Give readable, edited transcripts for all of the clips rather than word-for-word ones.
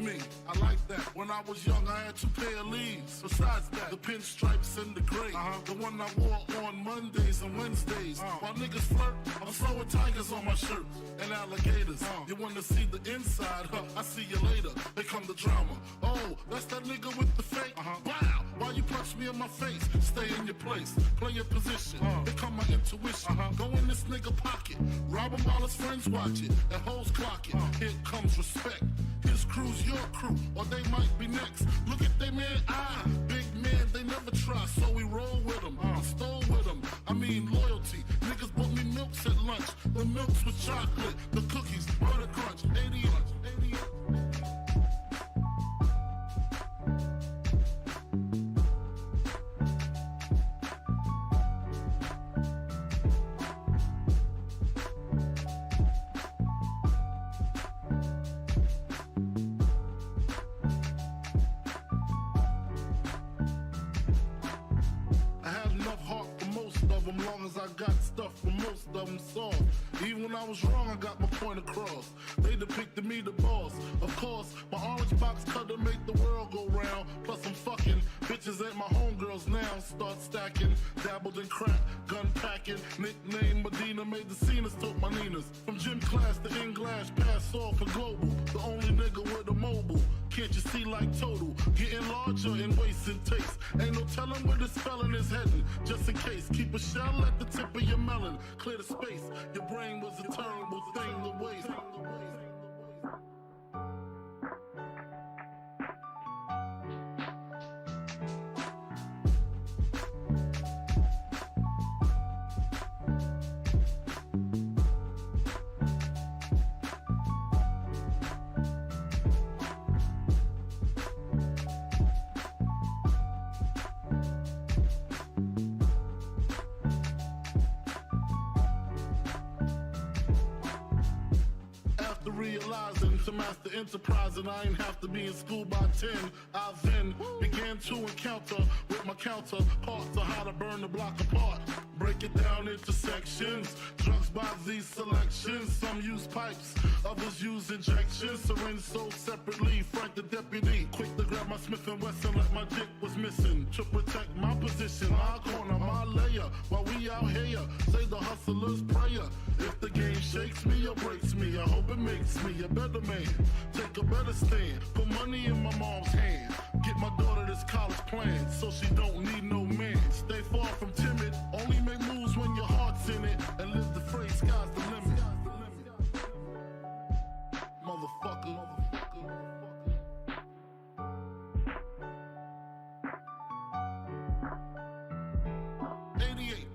me, I like that. When I was young, I had 2 pair of leaves. Besides that, the pinstripes and the gray. The one I wore on Mondays and Wednesdays. While niggas flirt, I'm sewing tigers on my shirt and alligators. You wanna see the inside? I see you later. Here come the drama. Oh, that's that nigga with the fake. Wow, why you punch me in my face? Stay in your place, play your position. Here come my intuition. Go in this nigga pocket, rob him while his friends watch it, and hoes clock it. Here comes respect. His crew's your crew, or they might be next. Look at they man, big man, they never try, so we roll with them. I stole with them, I mean loyalty. Niggas bought me milks at lunch. The milks with chocolate, the cookies, butter crunch, 88. Long as I got stuff for most of them soft. Even when I was wrong, I got my point across. They depicted me the boss. Of course, my orange box cutter make the world go round. Plus I'm fucking bitches ain't my homegirls now. Start stacking, dabbled in crack, gun packing. Nickname Medina, made the scenes, took my Ninas. From gym class to English, pass off for global. The only nigga with a mobile. Can't you see like total? Getting larger in waist and taste. Ain't no telling where this felon is heading. Just in case, keep a shell at the tip of your melon. Clear the space. Your brain was a terrible thing to waste. Realizing to master enterprise and I ain't have to be in school by 10. I then began to encounter with my counterparts on how to burn the block apart. Break it down into sections. Drugs by these selections. Some use pipes, others use injections. Syringe sold separately. Frank the deputy, quick to grab my Smith & Wesson like my dick was missing. To protect my position, my corner, my layer. While we out here, say the hustler's prayer. If the game shakes me or breaks me, I hope it makes me a better man. Take a better stand, put money in my mom's hand. Get my daughter this college plan, so she don't need no man. Stay far from timid, only make moves when your heart's in it. And live the phrase, sky's the limit. Motherfucker. 88.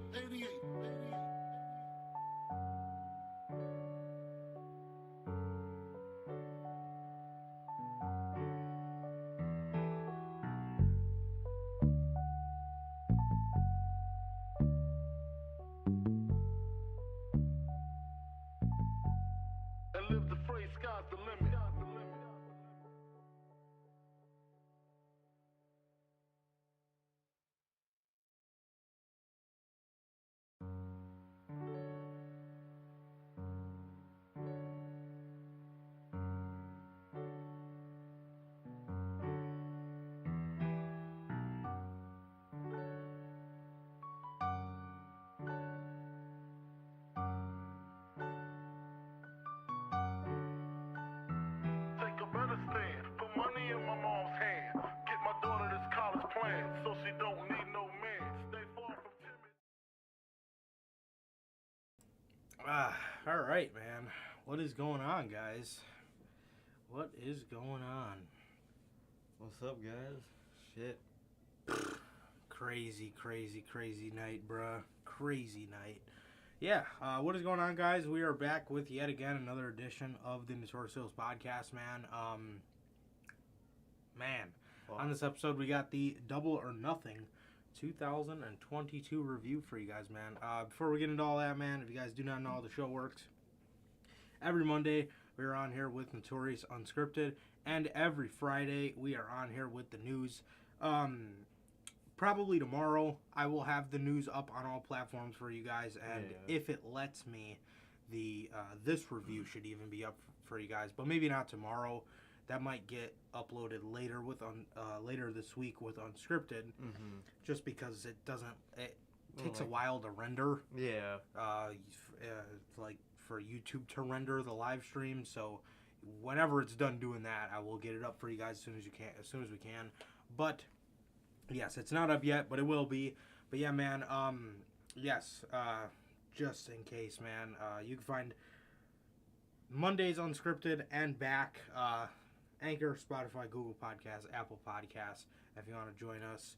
And live the phrase, sky's the limit. Take a better stand, put money in my mom's hand. Get my daughter this college plan, so she don't need no man. Stay far from timid. All right, man. What is going on, guys? What is going on? What's up, guys? Shit. Crazy night, bruh. Crazy night. Yeah, what is going on, guys? We are back with yet again another edition of the Notorious Sales Podcast, man. On this episode, we got the Double or Nothing 2022 review for you guys, man. Before we get into all that, man, if you guys do not know how the show works, every Monday we are on here with Notorious Unscripted, and every Friday we are on here with the news. Probably tomorrow I will have the news up on all platforms for you guys, and if it lets me, this review should even be up for you guys, but maybe not tomorrow. that might get uploaded later later this week with Unscripted, just because it takes a while to render. Yeah. Like for YouTube to render the live stream. So whenever it's done doing that, I will get it up for you guys as soon as we can. But yes, it's not up yet, but it will be. But yeah, man. Yes. Just in case, man. You can find Mondays Unscripted and back. Anchor, Spotify, Google Podcasts, Apple Podcasts. If you want to join us,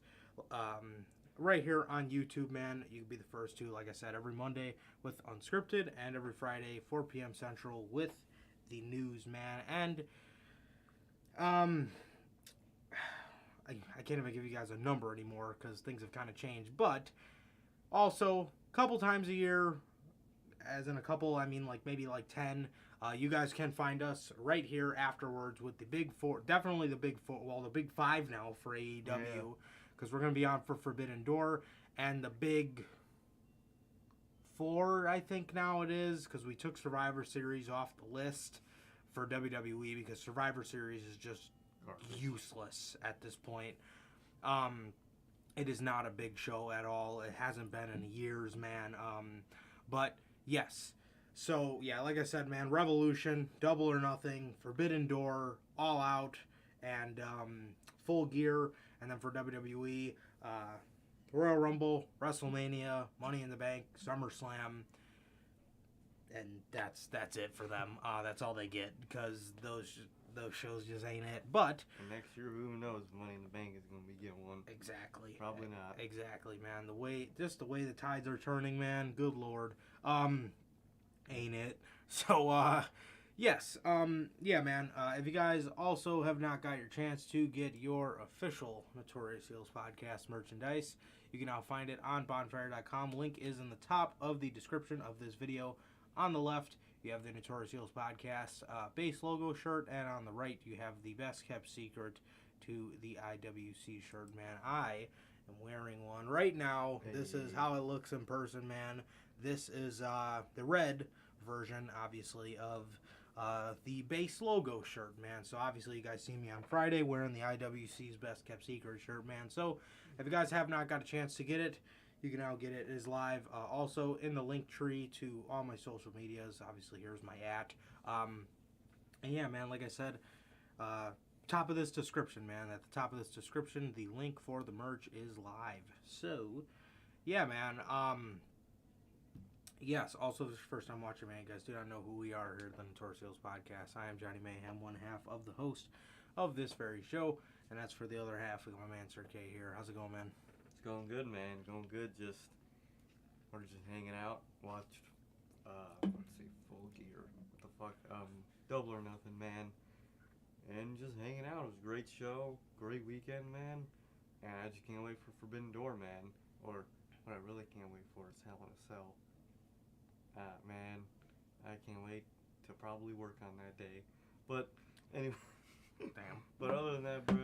right here on YouTube, man, you can be the first to, like I said, every Monday with Unscripted, and every Friday 4 p.m. Central with the news, man. And I can't even give you guys a number anymore because things have kind of changed. But also, a couple times a year, as in a couple, I mean like maybe like 10. You guys can find us right here afterwards with the big four, definitely the big four, well, the big five now for AEW, because we're going to be on for Forbidden Door, and the big four, I think now it is, because we took Survivor Series off the list for WWE, because Survivor Series is just useless at this point. It is not a big show at all. It hasn't been in years, man. But yes. So, yeah, like I said, man, Revolution, Double or Nothing, Forbidden Door, All Out, and Full Gear. And then for WWE, Royal Rumble, WrestleMania, Money in the Bank, SummerSlam. And that's it for them. That's all they get, because those shows just ain't it. But and next year, who knows? Money in the Bank is going to be getting one. Exactly. Probably not. Exactly, man. The way the tides are turning, man. Good Lord. Ain't it? So, yes. Yeah, man. If you guys also have not got your chance to get your official Notorious Heels podcast merchandise, you can now find it on bonfire.com. Link is in the top of the description of this video. On the left, you have the Notorious Heels podcast base logo shirt, and on the right, you have the best kept secret to the IWC shirt, man. I am wearing one right now. Hey. This is how it looks in person, man. This is the red version, obviously, of the base logo shirt, man. So, obviously, you guys see me on Friday wearing the IWC's Best Kept Secret shirt, man. So, if you guys have not got a chance to get it, you can now get it. It is live also in the link tree to all my social medias. Obviously, here's my @ and yeah, man, like I said, top of this description, man. At the top of this description, the link for the merch is live. So, yeah, man. Yes, also, this is your first time watching, man. You guys do not know who we are here at the Notorious Heels Podcast. I am Johnny Mayhem, one half of the host of this very show, and that's for the other half with my man Sir K here. How's it going, man? It's going good, man. Going good. We're just hanging out. Watched, let's see, Full Gear. What the fuck? Double or Nothing, man. And just hanging out. It was a great show. Great weekend, man. And I just can't wait for Forbidden Door, man. Or what I really can't wait for is Hell in a Cell. Man, I can't wait to probably work on that day. But anyway. Damn. But other than that, bro,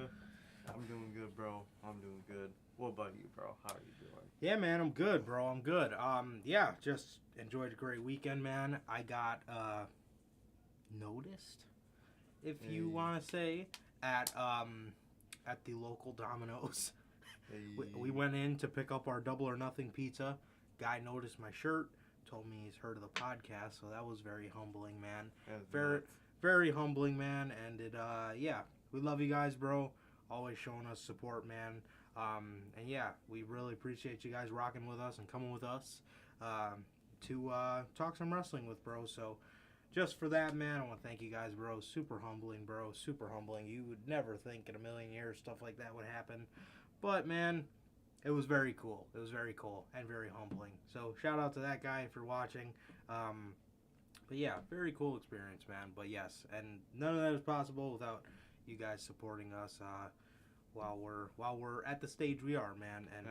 I'm doing good, bro. I'm doing good. What about you, bro? How are you doing? Yeah, man, I'm good, bro. I'm good. Yeah, just enjoyed a great weekend, man. I got noticed, if you want to say, at the local Domino's. Hey. We went in to pick up our Double or Nothing pizza. Guy noticed my shirt, told me he's heard of the podcast, so that was very humbling, man. Very humbling, man. And it, yeah, we love you guys, bro. Always showing us support, man. And yeah, we really appreciate you guys rocking with us and coming with us to talk some wrestling with, bro. So just for that, man, I want to thank you guys, bro. Super humbling, bro. Super humbling. You would never think in a million years stuff like that would happen. But, man, it was very cool. It was very cool and very humbling. So shout out to that guy if you're watching. But yeah, very cool experience, man. But yes, and none of that is possible without you guys supporting us while we're at the stage we are, man, and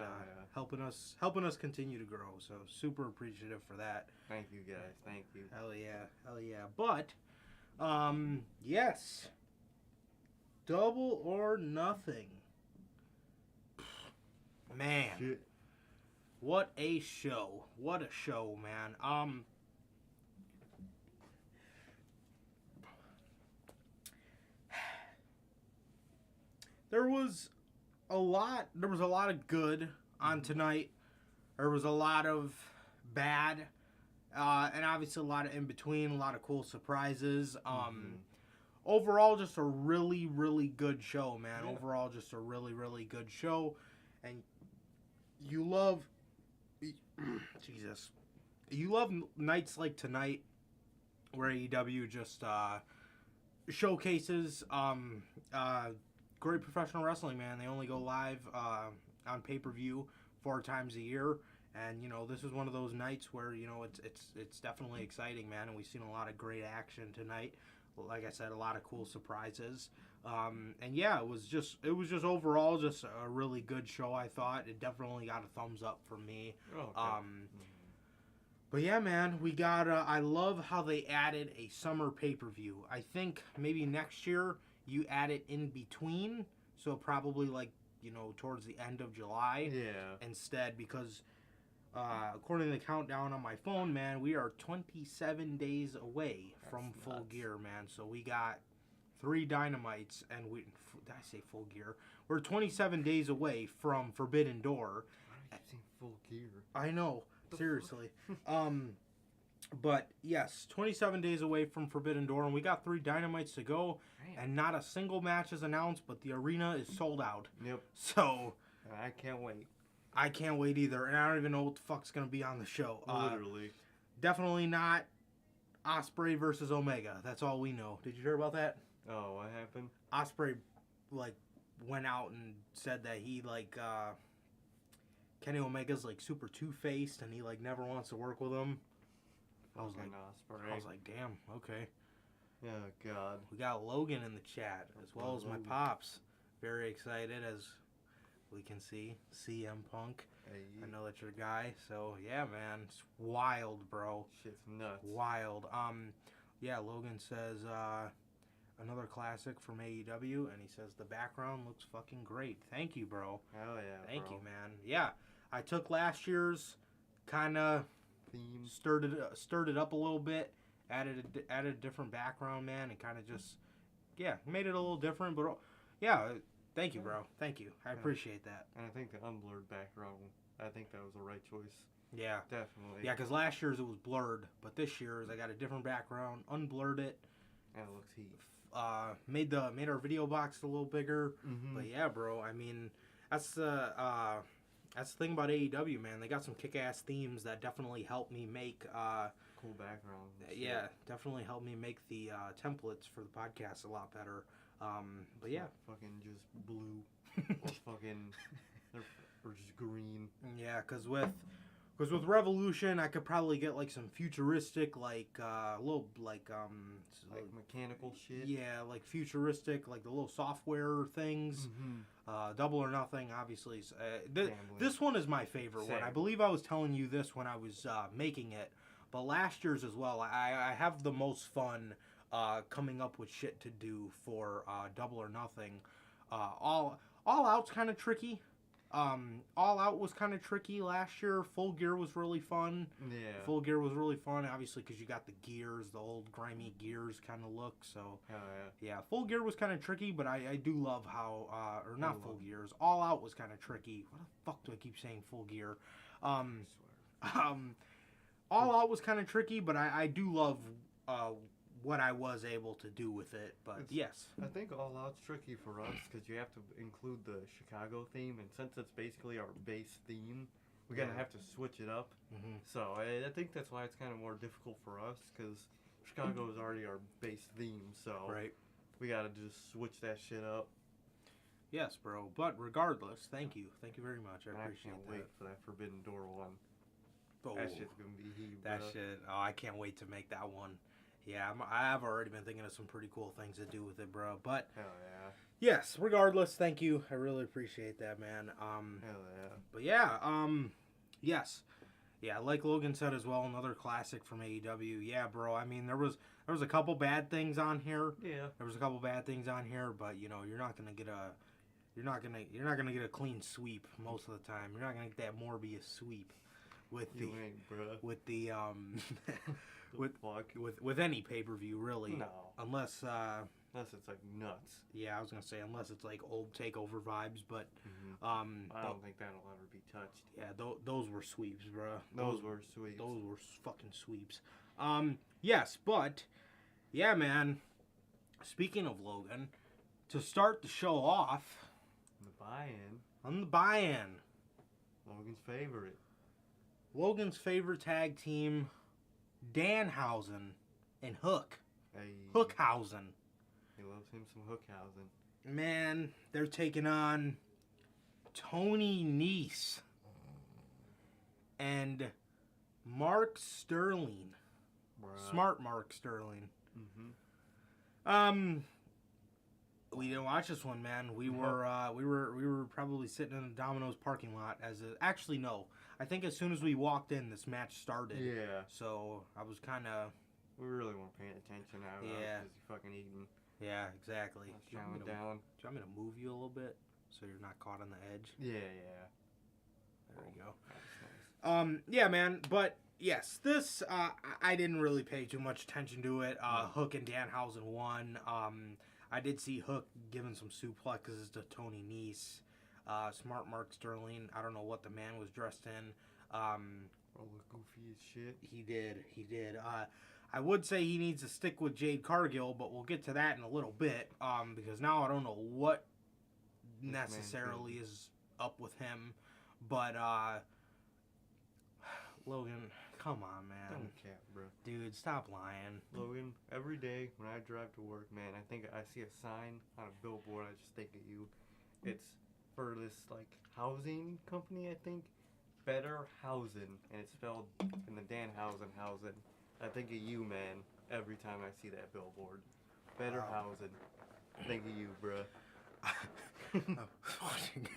helping us continue to grow. So super appreciative for that. Thank you, guys. Thank you. Hell yeah. But yes, Double or Nothing. Man, shit. What a show! What a show, man. There was a lot of good on tonight. There was a lot of bad, and obviously a lot of in between, a lot of cool surprises. Overall, just a really, really good show, man. Yeah. Overall, just a really, really good show. And you love, Jesus, you love nights like tonight where AEW just showcases great professional wrestling, man. They only go live on pay-per-view 4 times a year. And, you know, this is one of those nights where, you know, it's definitely exciting, man. And we've seen a lot of great action tonight. Like I said, a lot of cool surprises. And yeah, it was just overall just a really good show, I thought. It definitely got a thumbs up from me. Oh, okay. But yeah, man, we got, I love how they added a summer pay-per-view. I think maybe next year you add it in between. So probably like, you know, towards the end of July. Yeah. Instead, because according to the countdown on my phone, man, we are 27 days away from That's Full nuts. Gear, man. So we got 3 Dynamites, and did I say Full Gear? We're 27 days away from Forbidden Door. Why do you keep saying Full Gear? I know, seriously. But yes, 27 days away from Forbidden Door, and we got 3 Dynamites to go, Man. and not a single match is announced, but the arena is sold out. Yep. So I can't wait. I can't wait either, and I don't even know what the fuck's gonna be on the show. Literally. Definitely not Osprey versus Omega. That's all we know. Did you hear about that? Oh, what happened? Osprey, like, went out and said that he, like, Kenny Omega's, like, super two-faced, and he, like, never wants to work with him. I was like, damn, okay. Oh, God. We got Logan in the chat, as well as my Logan. pops. Very excited, as we can see. CM Punk. Hey, I know that's your guy, so yeah, man, it's wild, bro. shit's nuts. Wild. Yeah, Logan says another classic from AEW, and he says the background looks fucking great. Thank you, bro. Hell yeah, Thank bro. you, man. Yeah, I took last year's, kind of Theme. stirred it up a little bit, added a different background, man, and kind of just made it a little different. But yeah, thank you, bro. Thank you. I appreciate that. And I think the unblurred background, I think that was the right choice. Yeah. Definitely. Yeah, because last year's it was blurred, but this year's I got a different background, unblurred it, And it looks heat. made our video box a little bigger. Mm-hmm. But yeah, bro, I mean, that's the thing about AEW, man. They got some kick-ass themes that definitely help me make Cool background. and yeah, shit. definitely helped me make the templates for the podcast a lot better. But It's yeah. not fucking just blue or fucking or just green. Yeah, because with Revolution, I could probably get like some futuristic, like little Like mechanical shit. yeah, like futuristic, like the little software things. Mm-hmm. Double or Nothing, obviously. Gambling. This one is my favorite one. I Same. believe I was telling you this when I was making it, but last year's as well. I have the most fun coming up with shit to do for Double or Nothing. All Out's kind of tricky. All Out was kind of tricky last year. Full Gear was really fun. Yeah. Full Gear was really fun, obviously, because you got the gears, the old grimy gears kind of look. So Hell yeah. yeah, Full Gear was kind of tricky, but I do love how or not I Full love it. Gears. All Out was kind of tricky. What the fuck do I keep saying Full Gear? I swear. All Out was kind of tricky, but I do love what I was able to do with it. But It's- yes, I think All Out's tricky for us because you have to include the Chicago theme, and since it's basically our base theme, we gotta Yeah. have to switch it up. Mhm. So I think that's why it's kind of more difficult for us because Chicago is already our base theme. So right. we gotta just switch that shit up. Yes, bro. But regardless, thank you very much. I And I appreciate can't that. wait for that Forbidden Door one. Oh, That shit's gonna be heat. that bruh. shit. Oh, I can't wait to make that one. Yeah, I've already been thinking of some pretty cool things to do with it, bro. But Hell yeah. yes, regardless, thank you. I really appreciate that, man. Hell yeah. But yeah, yes. Yeah, like Logan said as well, another classic from AEW. Yeah, bro. I mean, there was a couple bad things on here. Yeah. There was a couple bad things on here, but you know, you're not gonna get a clean sweep most of the time. You're not gonna get that Morbius sweep with You ain't, bruh. with Fuck. with any pay-per-view really. No. Unless Unless it's like nuts. Yeah, I was gonna say unless it's like old takeover vibes, but I don't think that'll ever be touched. Yeah, those were sweeps, bro. Those were sweeps. Those were fucking sweeps. Yes, but yeah, man. Speaking of Logan, to start the show off, The buy-in. on the buy-in, Logan's favorite tag team, Danhausen and Hook. Hey. Hookhausen. He loves him some Hookhausen. Man, they're taking on Tony Nese and Mark Sterling. Bruh. Smart Mark Sterling. We didn't watch this one, man. We were probably sitting in a Domino's parking lot actually no. I think as soon as we walked in, this match started. Yeah. So I was kind of. We really weren't paying attention. I was busy fucking eating. Yeah, exactly. Chowing down. Do you want me to move you a little bit so you're not caught on the edge? Yeah. There we go. That's nice. Yeah, man. But yes, this I didn't really pay too much attention to it. Hook and Danhausen won. I did see Hook giving some suplexes to Tony Nese. Smart Mark Sterling. I don't know what the man was dressed in. Look goofy as shit. He did. I would say he needs to stick with Jade Cargill, but we'll get to that in a little bit. Because now I don't know what necessarily is up with him. But Logan, come on, man. Don't cap, bro. Dude, stop lying. Logan, every day when I drive to work, man, I think I see a sign on a billboard. I just think of you. It's for this like housing company, I think. Better Housing, and it's spelled in the Danhausen. I think of you, man, every time I see that billboard. Better Housing. Think of you, bruh. I was watching.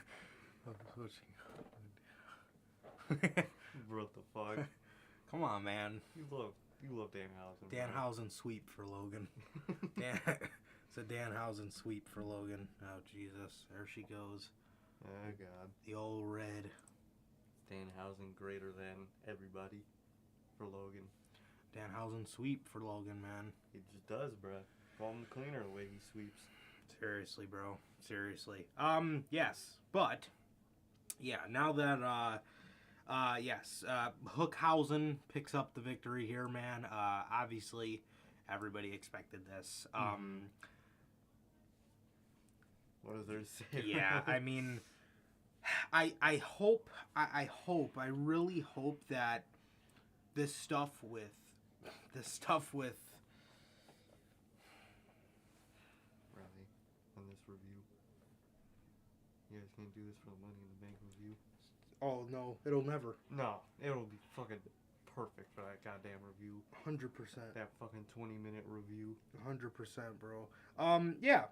What the fuck? Come on, man. You love Danhausen. Danhausen sweep for Logan. It's a Danhausen sweep for Logan. Oh, Jesus. There she goes. Oh, God. The old red. Danhausen greater than everybody for Logan. Danhausen sweep for Logan, man. He just does, bruh. Call him the cleaner the way he sweeps. Seriously, bro. Seriously. Yes. But, yeah, now that, Hookhausen picks up the victory here, man. Obviously, everybody expected this. What is there to say? Yeah, I mean, I really hope that this stuff with Riley, on this review. You guys gonna do this for the Money in the Bank review? Oh no, it'll never. No, it'll be fucking perfect for that goddamn review. 100%. That fucking 20-minute review. 100%, bro. Yeah.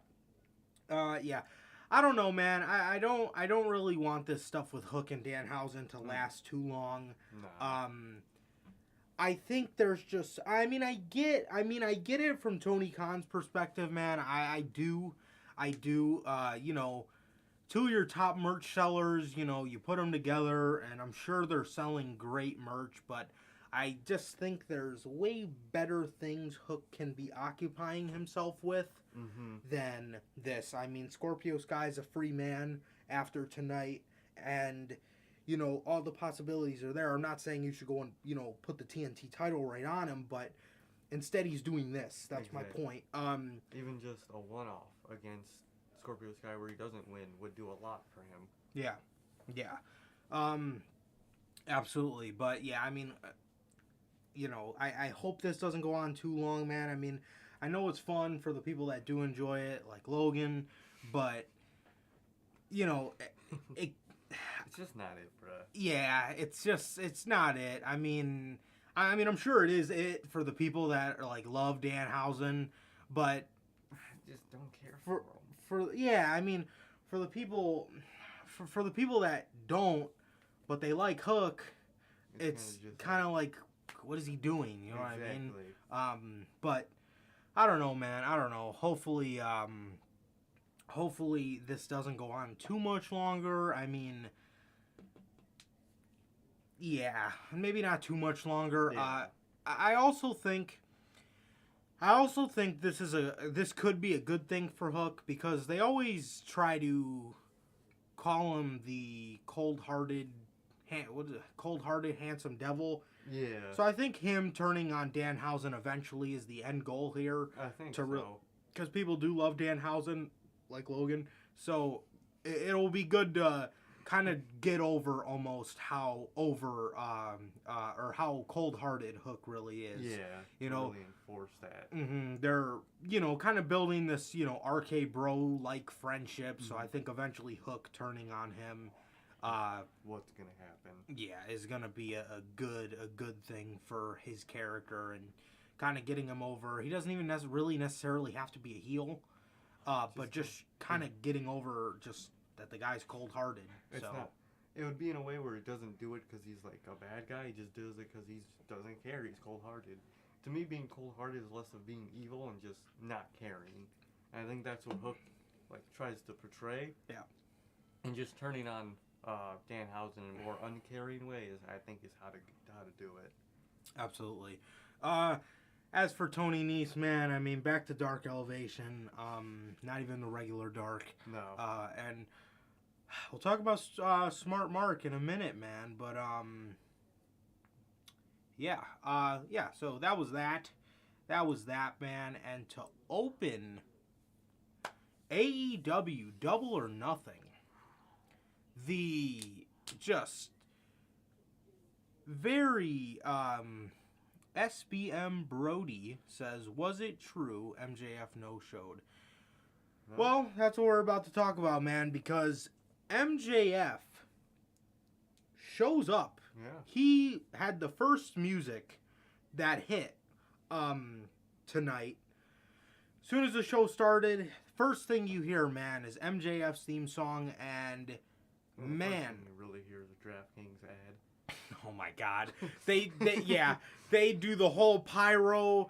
I don't know, man. I don't really want this stuff with Hook and Danhausen to last too long. Nah. I think there's just I get it from Tony Khan's perspective, man. I do. You know, two of your top merch sellers, you know, you put them together and I'm sure they're selling great merch, but I just think there's way better things Hook can be occupying himself with than this. I mean, Scorpio Sky's a free man after tonight, and, you know, all the possibilities are there. I'm not saying you should go and, you know, put the TNT title right on him, but instead he's doing this. That's exactly my point. Even just a one-off against Scorpio Sky where he doesn't win would do a lot for him. Yeah. Absolutely. But, yeah, I mean, you know, I hope this doesn't go on too long, man. I mean, I know it's fun for the people that do enjoy it, like Logan, but, you know, it's just not it, bruh. Yeah, it's not it. I mean, I'm sure it is it for the people that are, like, love Danhausen, but I just don't care for the people that don't, but they like Hook, it's kind of like, what is he doing? You know what I mean? But I don't know, man. I don't know. Hopefully this doesn't go on too much longer. I mean, yeah, maybe not too much longer. Yeah. I also think I also think this could be a good thing for Hook because they always try to call him the cold-hearted, handsome devil. Yeah. So I think him turning on Danhausen eventually is the end goal here. I think so. Because people do love Danhausen, like Logan. So it'll be good to kind of get over almost how or how cold-hearted Hook really is. Yeah. You know, really enforce that. They're, kind of building this, RK bro-like friendship. So I think eventually Hook turning on him, what's gonna happen? yeah, is gonna be a good thing for his character and kind of getting him over. He doesn't even really necessarily have to be a heel, but just kind of getting over just that the guy's cold-hearted. It's not. It would be in a way where he doesn't do it because he's like a bad guy. He just does it because he doesn't care. He's cold-hearted. To me, being cold-hearted is less of being evil and just not caring. And I think that's what Hook tries to portray. Yeah. And just turning on Danhausen in a more uncaring way is how to do it. Absolutely. As for Tony Nese, man, I mean, back to Dark Elevation. Not even the regular Dark. No. And we'll talk about Smart Mark in a minute, man. But yeah. So that was that. That was that, man. And to open AEW Double or Nothing, the just very SBM Brody says, was it true MJF no-showed? No. Well, that's what we're about to talk about, man, because MJF shows up. Yeah. He had the first music that hit tonight. As soon as the show started, first thing you hear, man, is MJF's theme song, and Well, man, the first thing you really hear is a DraftKings ad. oh my God, they do the whole pyro.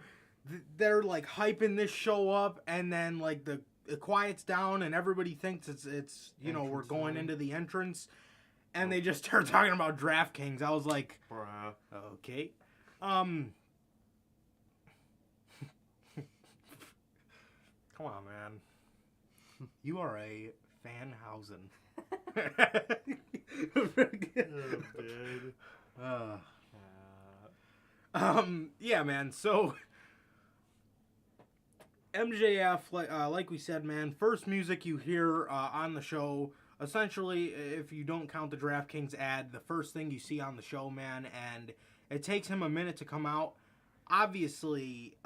They're like hyping this show up, and then like it quiets down, and everybody thinks it's we're going song. into the entrance, and they just start talking about DraftKings. I was like, Bruh. okay, come on, man. You are a Fanhausen. Yeah, man. So MJF, like we said, man, first music you hear on the show. Essentially, if you don't count the DraftKings ad, the first thing you see on the show, man, and it takes him a minute to come out. Obviously,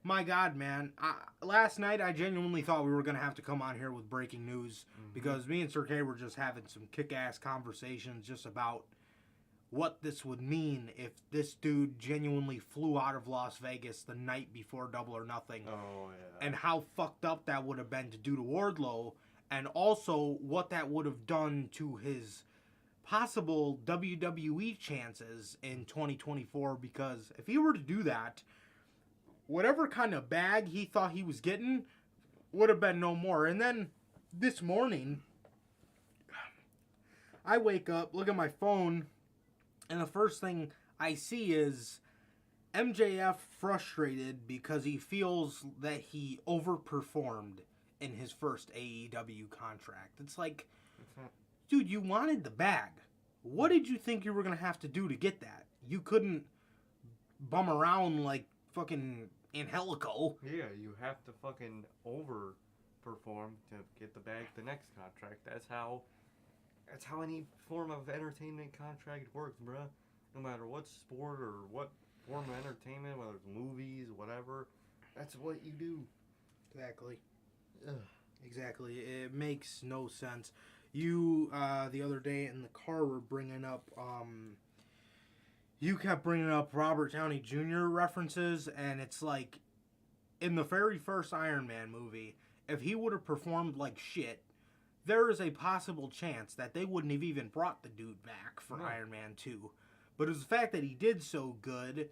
my God, man. Last night, I genuinely thought we were going to have to come on here with breaking news because me and Sir K were just having some kick-ass conversations just about what this would mean if this dude genuinely flew out of Las Vegas the night before Double or Nothing. Oh, yeah. And how fucked up that would have been to do to Wardlow, and also what that would have done to his possible WWE chances in 2024, because if he were to do that, whatever kind of bag he thought he was getting would have been no more. And then this morning, I wake up, look at my phone, and the first thing I see is MJF frustrated because he feels that he overperformed in his first AEW contract. It's like, dude, you wanted the bag. What did you think you were going to have to do to get that? You couldn't bum around like fucking Angelico. Yeah, you have to fucking overperform to get the bag the next contract. That's how any form of entertainment contract works, bruh. No matter what sport or what form of entertainment, whether it's movies, whatever, that's what you do. Exactly. Ugh. Exactly. It makes no sense. You, the other day in the car, were bringing up, you kept bringing up Robert Downey Jr. references, and it's like, in the very first Iron Man movie, if he would have performed like shit, there is a possible chance that they wouldn't have even brought the dude back for Iron Man 2. But it was the fact that he did so good.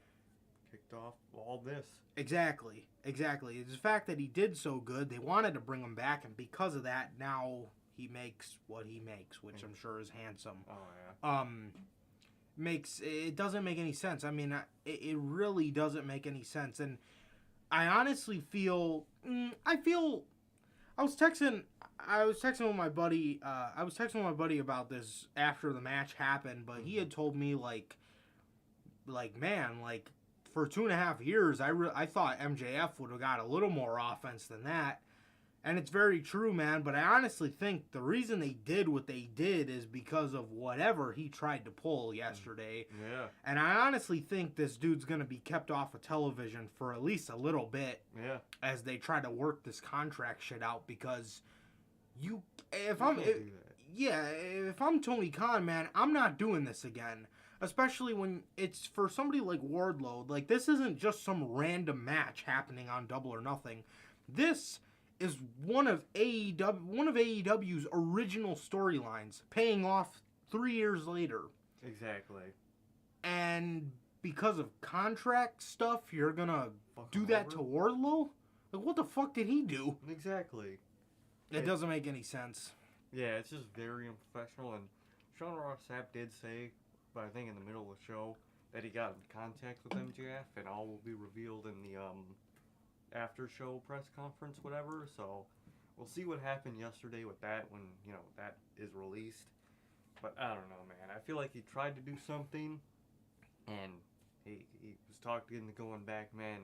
Kicked off all this. Exactly. It's the fact that he did so good, they wanted to bring him back, and because of that, now he makes what he makes, which I'm sure is handsome. Oh, yeah. It doesn't make any sense. I mean, it really doesn't make any sense. And I honestly feel. I was texting with my buddy. I was texting with my buddy about this after the match happened, but he had told me like man, like for 2.5 years, I thought MJF would have got a little more offense than that, and it's very true, man. But I honestly think the reason they did what they did is because of whatever he tried to pull yesterday. Yeah. And I honestly think this dude's gonna be kept off of television for at least a little bit. Yeah. As they try to work this contract shit out, because if I'm Tony Khan, man, I'm not doing this again. Especially when it's for somebody like Wardlow. Like, this isn't just some random match happening on Double or Nothing. This is one of AEW's original storylines, paying off 3 years later. Exactly. And because of contract stuff, you're gonna do that to Wardlow? Like, what the fuck did he do? Exactly. It doesn't make any sense. Yeah, it's just very unprofessional. And Sean Ross Sapp did say, but I think in the middle of the show, that he got in contact with MJF, and all will be revealed in the after show press conference, whatever. So we'll see what happened yesterday with that when that is released. But I don't know, man. I feel like he tried to do something, and he was talking into going back, man.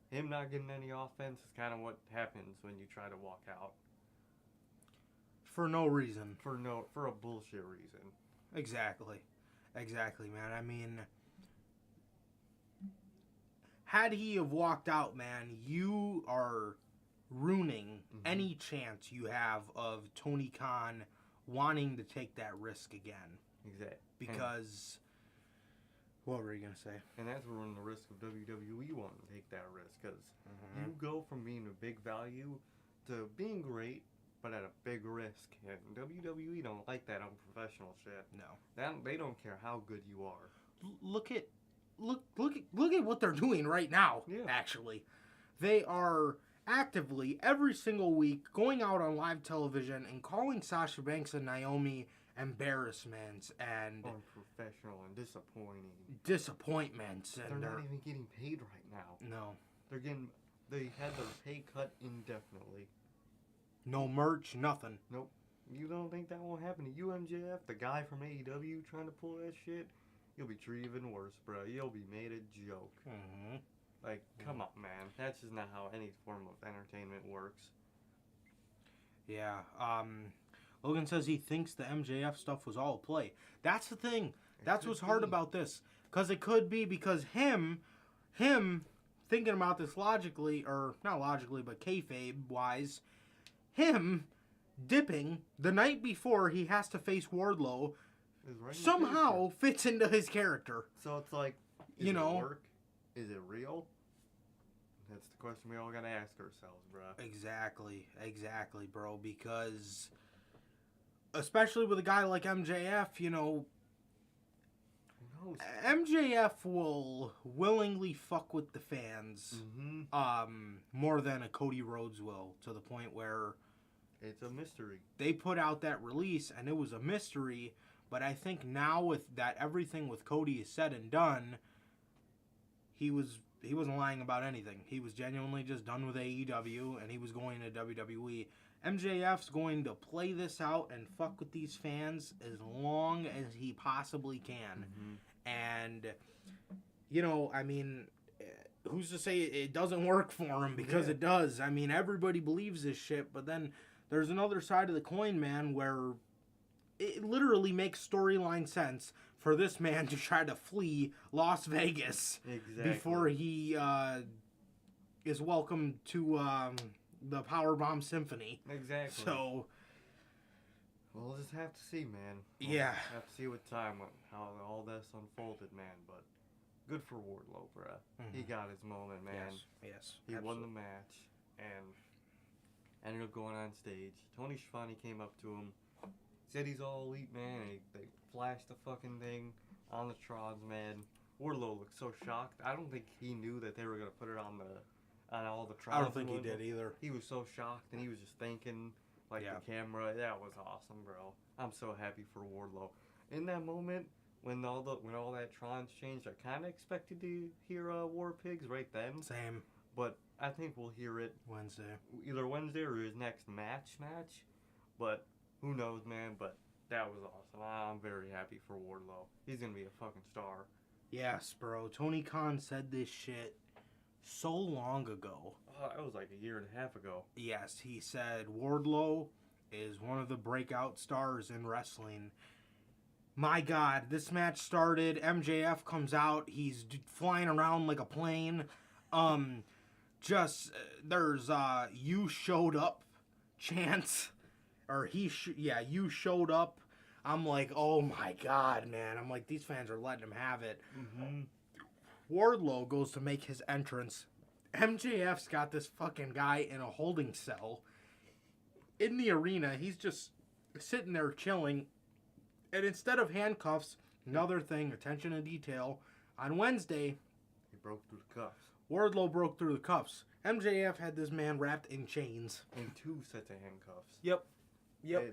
And him not getting any offense is kind of what happens when you try to walk out For no reason. for a bullshit reason. Exactly, man. I mean, had he have walked out, man, you are ruining any chance you have of Tony Khan wanting to take that risk again. Exactly. Because, what were you going to say? And that's when the risk of WWE wanting to take that risk, because you go from being a big value to being great, but at a big risk. And WWE don't like that unprofessional shit. No. They don't care how good you are. Look at what they're doing right now. Yeah. Actually, they are actively every single week going out on live television and calling Sasha Banks and Naomi embarrassments and Unprofessional and disappointments. And they're not even getting paid right now. No. They had their pay cut indefinitely. No merch, nothing. Nope. You don't think that won't happen to you, MJF? The guy from AEW trying to pull that shit? You'll be treated even worse, bro. You'll be made a joke. Like, come on, man. That's just not how any form of entertainment works. Yeah. Logan says he thinks the MJF stuff was all a play. That's the thing. That's what's hard about this. Because it could be because him thinking about this logically, or not logically, but kayfabe-wise, him dipping the night before he has to face Wardlow somehow fits into his character. So it's like, is it work? Is it real? That's the question we all gotta ask ourselves, bro. Exactly, bro. Because, especially with a guy like MJF, MJF will willingly fuck with the fans, more than a Cody Rhodes will, to the point where it's a mystery. They put out that release and it was a mystery, but I think now with that everything with Cody is said and done, he wasn't lying about anything. He was genuinely just done with AEW and he was going to WWE. MJF's going to play this out and fuck with these fans as long as he possibly can. And, I mean, who's to say it doesn't work for him? Because it does. I mean, everybody believes this shit, but then there's another side of the coin, man, where it literally makes storyline sense for this man to try to flee Las Vegas before he is welcomed to the Powerbomb Symphony. Exactly. So, we'll just have to see, man. We'll have to see with time how all this unfolded, man. But good for Wardlow, bruh. He got his moment, man. Yes. He won the match and ended up going on stage. Tony Schiavone came up to him, said he's all elite, man. And they flashed the fucking thing on the Trods, man. Wardlow looked so shocked. I don't think he knew that they were gonna put it on all the Trods. I don't think he did either. He was so shocked, and he was just thinking. The camera, that was awesome, bro. I'm so happy for Wardlow. In that moment, when all that Trons changed, I kind of expected to hear War Pigs right then. Same. but I think we'll hear it Wednesday. either Wednesday or his next match. But who knows, man? But that was awesome. I'm very happy for Wardlow. He's gonna be a fucking star. Yes, bro. Tony Khan said this shit so long ago. That was like a year and a half ago. Yes, he said Wardlow is one of the breakout stars in wrestling. My God, this match started. MJF comes out. He's flying around like a plane. There's you showed up chants. Or you showed up. I'm like, oh my God, man. I'm like, these fans are letting him have it. Mm-hmm. Wardlow goes to make his entrance. MJF's got this fucking guy in a holding cell in the arena. He's just sitting there chilling. And instead of handcuffs, another thing, attention to detail, on Wednesday, he broke through the cuffs. Wardlow broke through the cuffs. MJF had this man wrapped in chains. And 2 sets of handcuffs. Yep.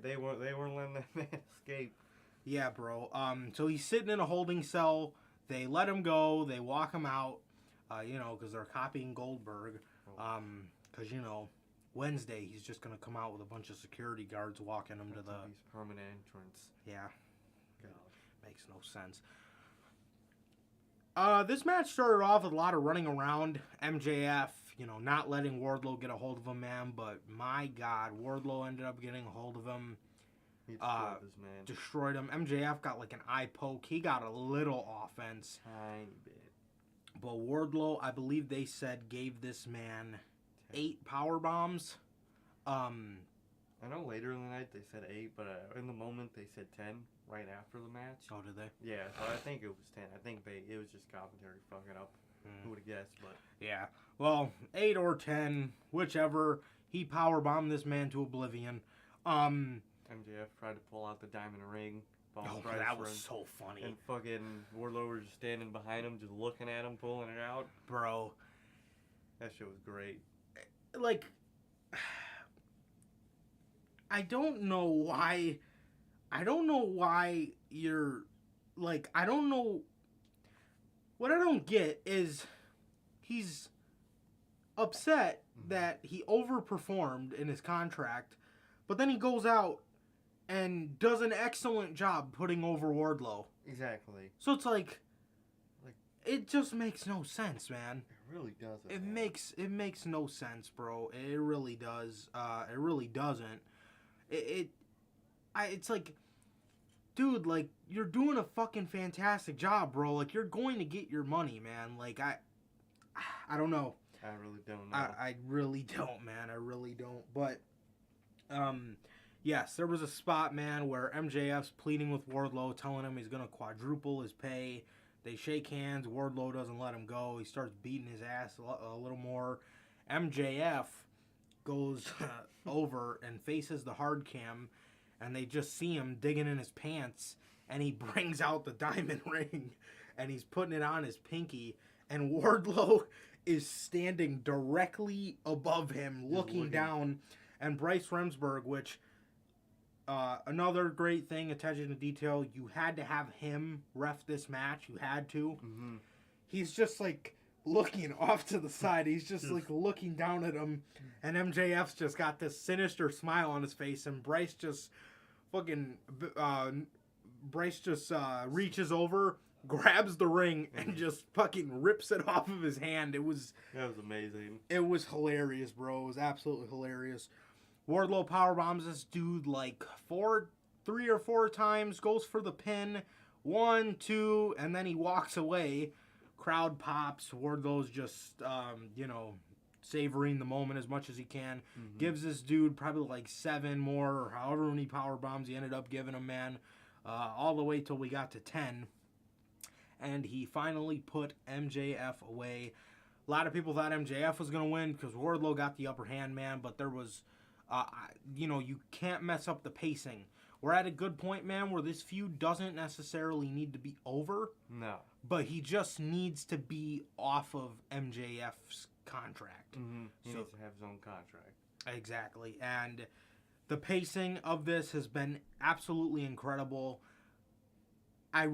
They weren't letting that man escape. Yeah, bro. So he's sitting in a holding cell. They let him go. They walk him out, because they're copying Goldberg. Because, Wednesday he's just going to come out with a bunch of security guards walking him to the... His permanent entrance. Yeah. God. Makes no sense. This match started off with a lot of running around. MJF, not letting Wardlow get a hold of him, man. But my God, Wardlow ended up getting a hold of him. He destroyed this man. Destroyed him. MJF got like an eye poke. He got a little offense. Tiny bit. But Wardlow, I believe they said, gave this man 8 power bombs. I know later in the night they said 8, but in the moment they said 10 right after the match. Oh, did they? Yeah, so I think it was 10. I think it was just commentary fucking up. Who would have guessed? But yeah. Well, 8 or 10, whichever. He power bombed this man to oblivion. MJF tried to pull out the diamond ring. That was so funny. And fucking Wardlow was just standing behind him, just looking at him, pulling it out. Bro. That shit was great. Like, I don't know why you're, like, I don't know. What I don't get is he's upset that he overperformed in his contract, but then he goes out and does an excellent job putting over Wardlow. Exactly. So it's like it just makes no sense, man. It really doesn't. It makes no sense, bro. It really does. It really doesn't. It's like, dude, like, you're doing a fucking fantastic job, bro. Like, you're going to get your money, man. Like, I don't know. I really don't know. I really don't, man. I really don't. But, yes, there was a spot, man, where MJF's pleading with Wardlow, telling him he's going to quadruple his pay. They shake hands. Wardlow doesn't let him go. He starts beating his ass a little more. MJF goes over and faces the hard cam, and they just see him digging in his pants, and he brings out the diamond ring, and he's putting it on his pinky, and Wardlow is standing directly above him, looking down, and Bryce Remsburg, which... another great thing, attention to detail, you had to have him ref this match. You had to. Mm-hmm. He's just, like, looking off to the side. He's just, like, looking down at him. And MJF's just got this sinister smile on his face. And Bryce just fucking... Bryce just reaches over, grabs the ring, and just fucking rips it off of his hand. That was amazing. It was hilarious, bro. It was absolutely hilarious. Wardlow powerbombs this dude like 3 or 4 times, goes for the pin, 1, 2, and then he walks away. Crowd pops. Wardlow's just, savoring the moment as much as he can. Mm-hmm. Gives this dude probably like 7 more, or however many powerbombs he ended up giving him, man. All the way till we got to 10. And he finally put MJF away. A lot of people thought MJF was going to win because Wardlow got the upper hand, man, but there was... you can't mess up the pacing. We're at a good point, man, where this feud doesn't necessarily need to be over. No. But he just needs to be off of MJF's contract. Mm-hmm. He needs to have his own contract. Exactly. And the pacing of this has been absolutely incredible. I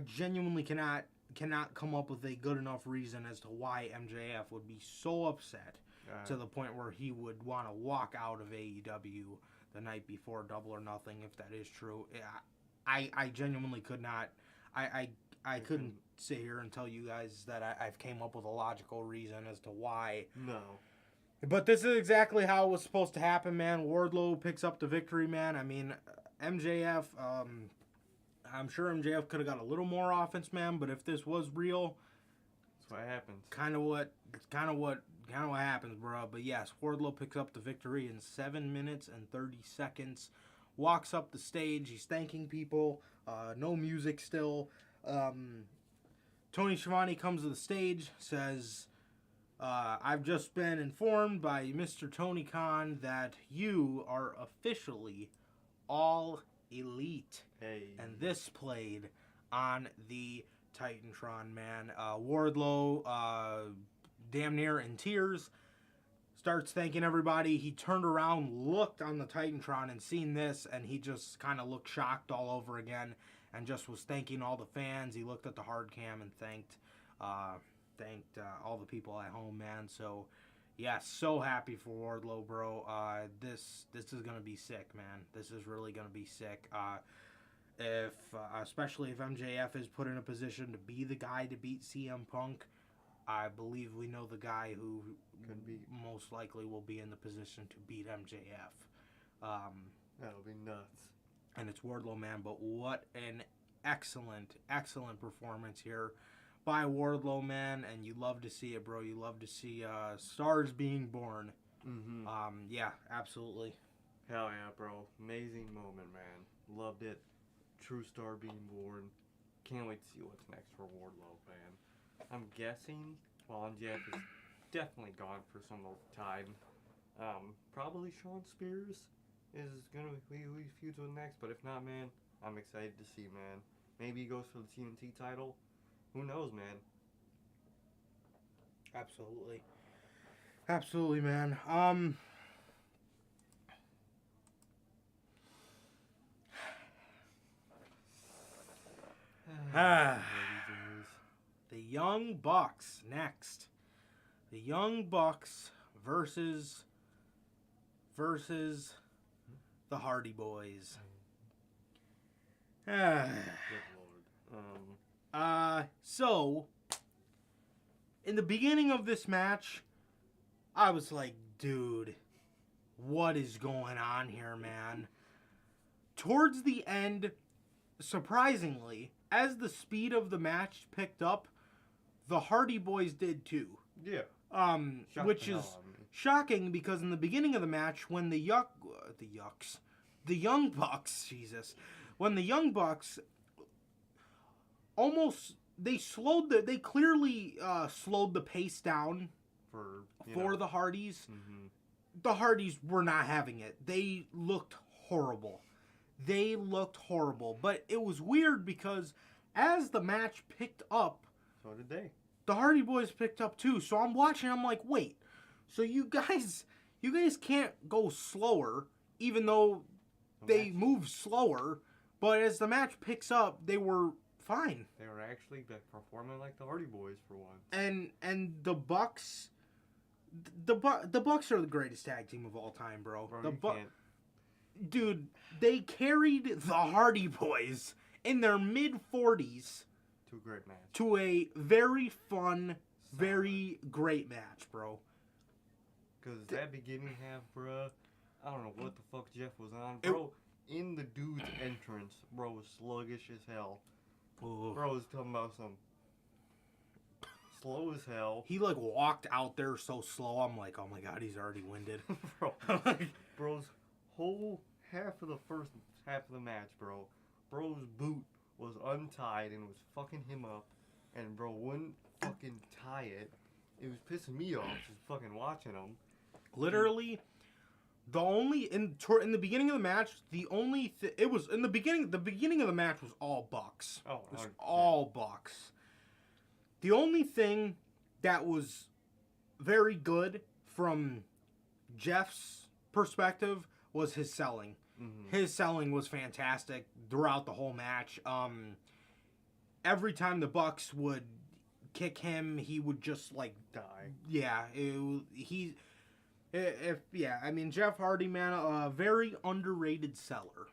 genuinely cannot cannot come up with a good enough reason as to why MJF would be so upset to the point where he would want to walk out of AEW the night before Double or Nothing, if that is true. I genuinely could not. I couldn't sit here and tell you guys that I've came up with a logical reason as to why. No. But this is exactly how it was supposed to happen, man. Wardlow picks up the victory, man. I mean, MJF, I'm sure MJF could have got a little more offense, man, but if this was real, that's what happens. Kind of what happens, bro. But yes, Wardlow picks up the victory in 7 minutes and 30 seconds. Walks up the stage. He's thanking people. No music still. Tony Schiavone comes to the stage, says, I've just been informed by Mr. Tony Khan that you are officially all elite. Hey. And this played on the Titantron, man. Wardlow, damn near in tears, starts thanking everybody. He turned around, looked on the Titantron and seen this, and he just kind of looked shocked all over again and just was thanking all the fans. He looked at the hard cam and thanked all the people at home, man. So, yeah, so happy for Wardlow, bro. This is gonna be sick, man. This is really gonna be sick. Especially if MJF is put in a position to be the guy to beat CM Punk, I believe we know the guy who most likely will be in the position to beat MJF. That'll be nuts. And it's Wardlow, man. But what an excellent performance here by Wardlow, man. And you love to see it, bro. You love to see stars being born. Mm-hmm. Yeah, absolutely. Hell yeah, bro. Amazing moment, man. Loved it. True star being born. Can't wait to see what's next for Wardlow, man. I'm guessing MJF is definitely gone for some time. Probably Shawn Spears is gonna be who he feuds with next, but if not, man, I'm excited to see, man. Maybe he goes for the TNT title. Who knows, man? Absolutely, man. The Young Bucks next. The Young Bucks versus the Hardy Boys. Good lord. So in the beginning of this match, I was like, dude, what is going on here, man? Towards the end, surprisingly, as the speed of the match picked up, the Hardy Boys did too. Yeah. Which is shocking because in the beginning of the match, when the Young Bucks, when the Young Bucks they clearly slowed the pace down for the Hardys. Mm-hmm. The Hardys were not having it. They looked horrible. But it was weird because as the match picked up, so did they. The Hardy Boys picked up too. So I'm watching, I'm like, wait, so you guys can't go slower, even though they move slower, but as the match picks up, they were fine. They were actually performing like the Hardy Boys for once. And the Bucks, the Bucks are the greatest tag team of all time, bro. Dude, they carried the Hardy Boys in their mid-40s to a great match. To a very fun, very great match, bro. Because that beginning half, bro, I don't know what the fuck Jeff was on. Bro, in the dude's entrance, bro was sluggish as hell. Bro was talking about some slow as hell. He, like, walked out there so slow, I'm like, oh my god, he's already winded. Bro's whole half of the first half of the match, bro. Bro's boot was untied and was fucking him up. And bro wouldn't fucking tie it. It was pissing me off just fucking watching him. Literally, the only in the beginning of the match, it was in the beginning. The beginning of the match was all Bucks. Oh, it was all Bucks. The only thing that was very good from Jeff's perspective was his selling. Mm-hmm. His selling was fantastic throughout the whole match. every time the Bucks would kick him, he would just like Die. Yeah, I mean, Jeff Hardy, man, a very underrated seller.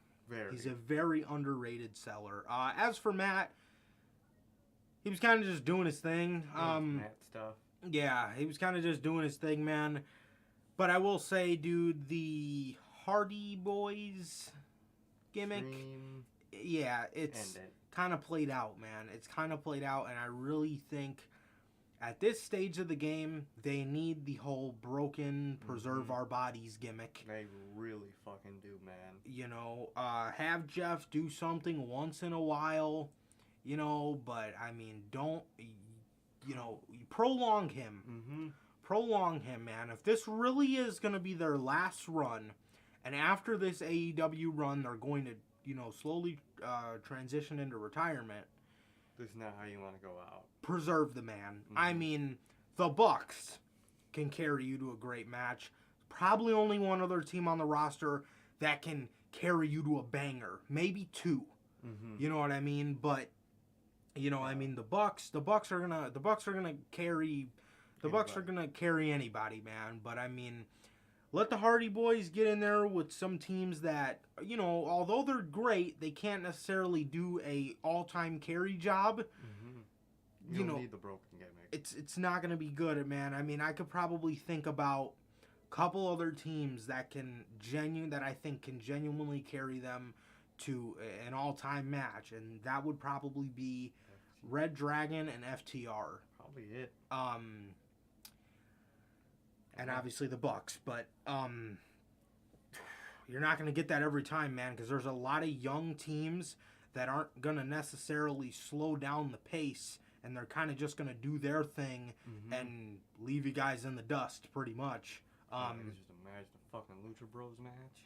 He's a very underrated seller. As for Matt, he was kind of just doing his thing. Matt stuff. Yeah, he was kind of just doing his thing, man. But I will say, dude, the Hardy Boys gimmick, yeah, it's kind of played out, man. It's kind of played out, and I really think at this stage of the game, they need the whole broken, preserve our bodies gimmick. They really fucking do, man. You know, have Jeff do something once in a while, you know, but, I mean, don't, you know, prolong him. Mm-hmm. Prolong him, man. If this really is going to be their last run, and after this AEW run, they're going to, you know, slowly transition into retirement. This is not how you want to go out. Preserve the man. Mm-hmm. I mean, the Bucks can carry you to a great match. Probably only one other team on the roster that can carry you to a banger. Maybe two. Mm-hmm. You know what I mean? But, you know, I mean, the Bucks are gonna carry. The Bucks are going to carry anybody, man. But, I mean, let the Hardy Boys get in there with some teams that, you know, although they're great, they can't necessarily do a all-time carry job. Mm-hmm. You know, need the broken gimmick. It's not going to be good, man. I mean, I could probably think about a couple other teams that I think can genuinely carry them to an all-time match. And that would probably be Red Dragon and FTR. Probably it. And obviously the Bucks, but you're not going to get that every time, man, because there's a lot of young teams that aren't going to necessarily slow down the pace, and they're kind of just going to do their thing and leave you guys in the dust, pretty much. Just imagine the fucking Lucha Bros match.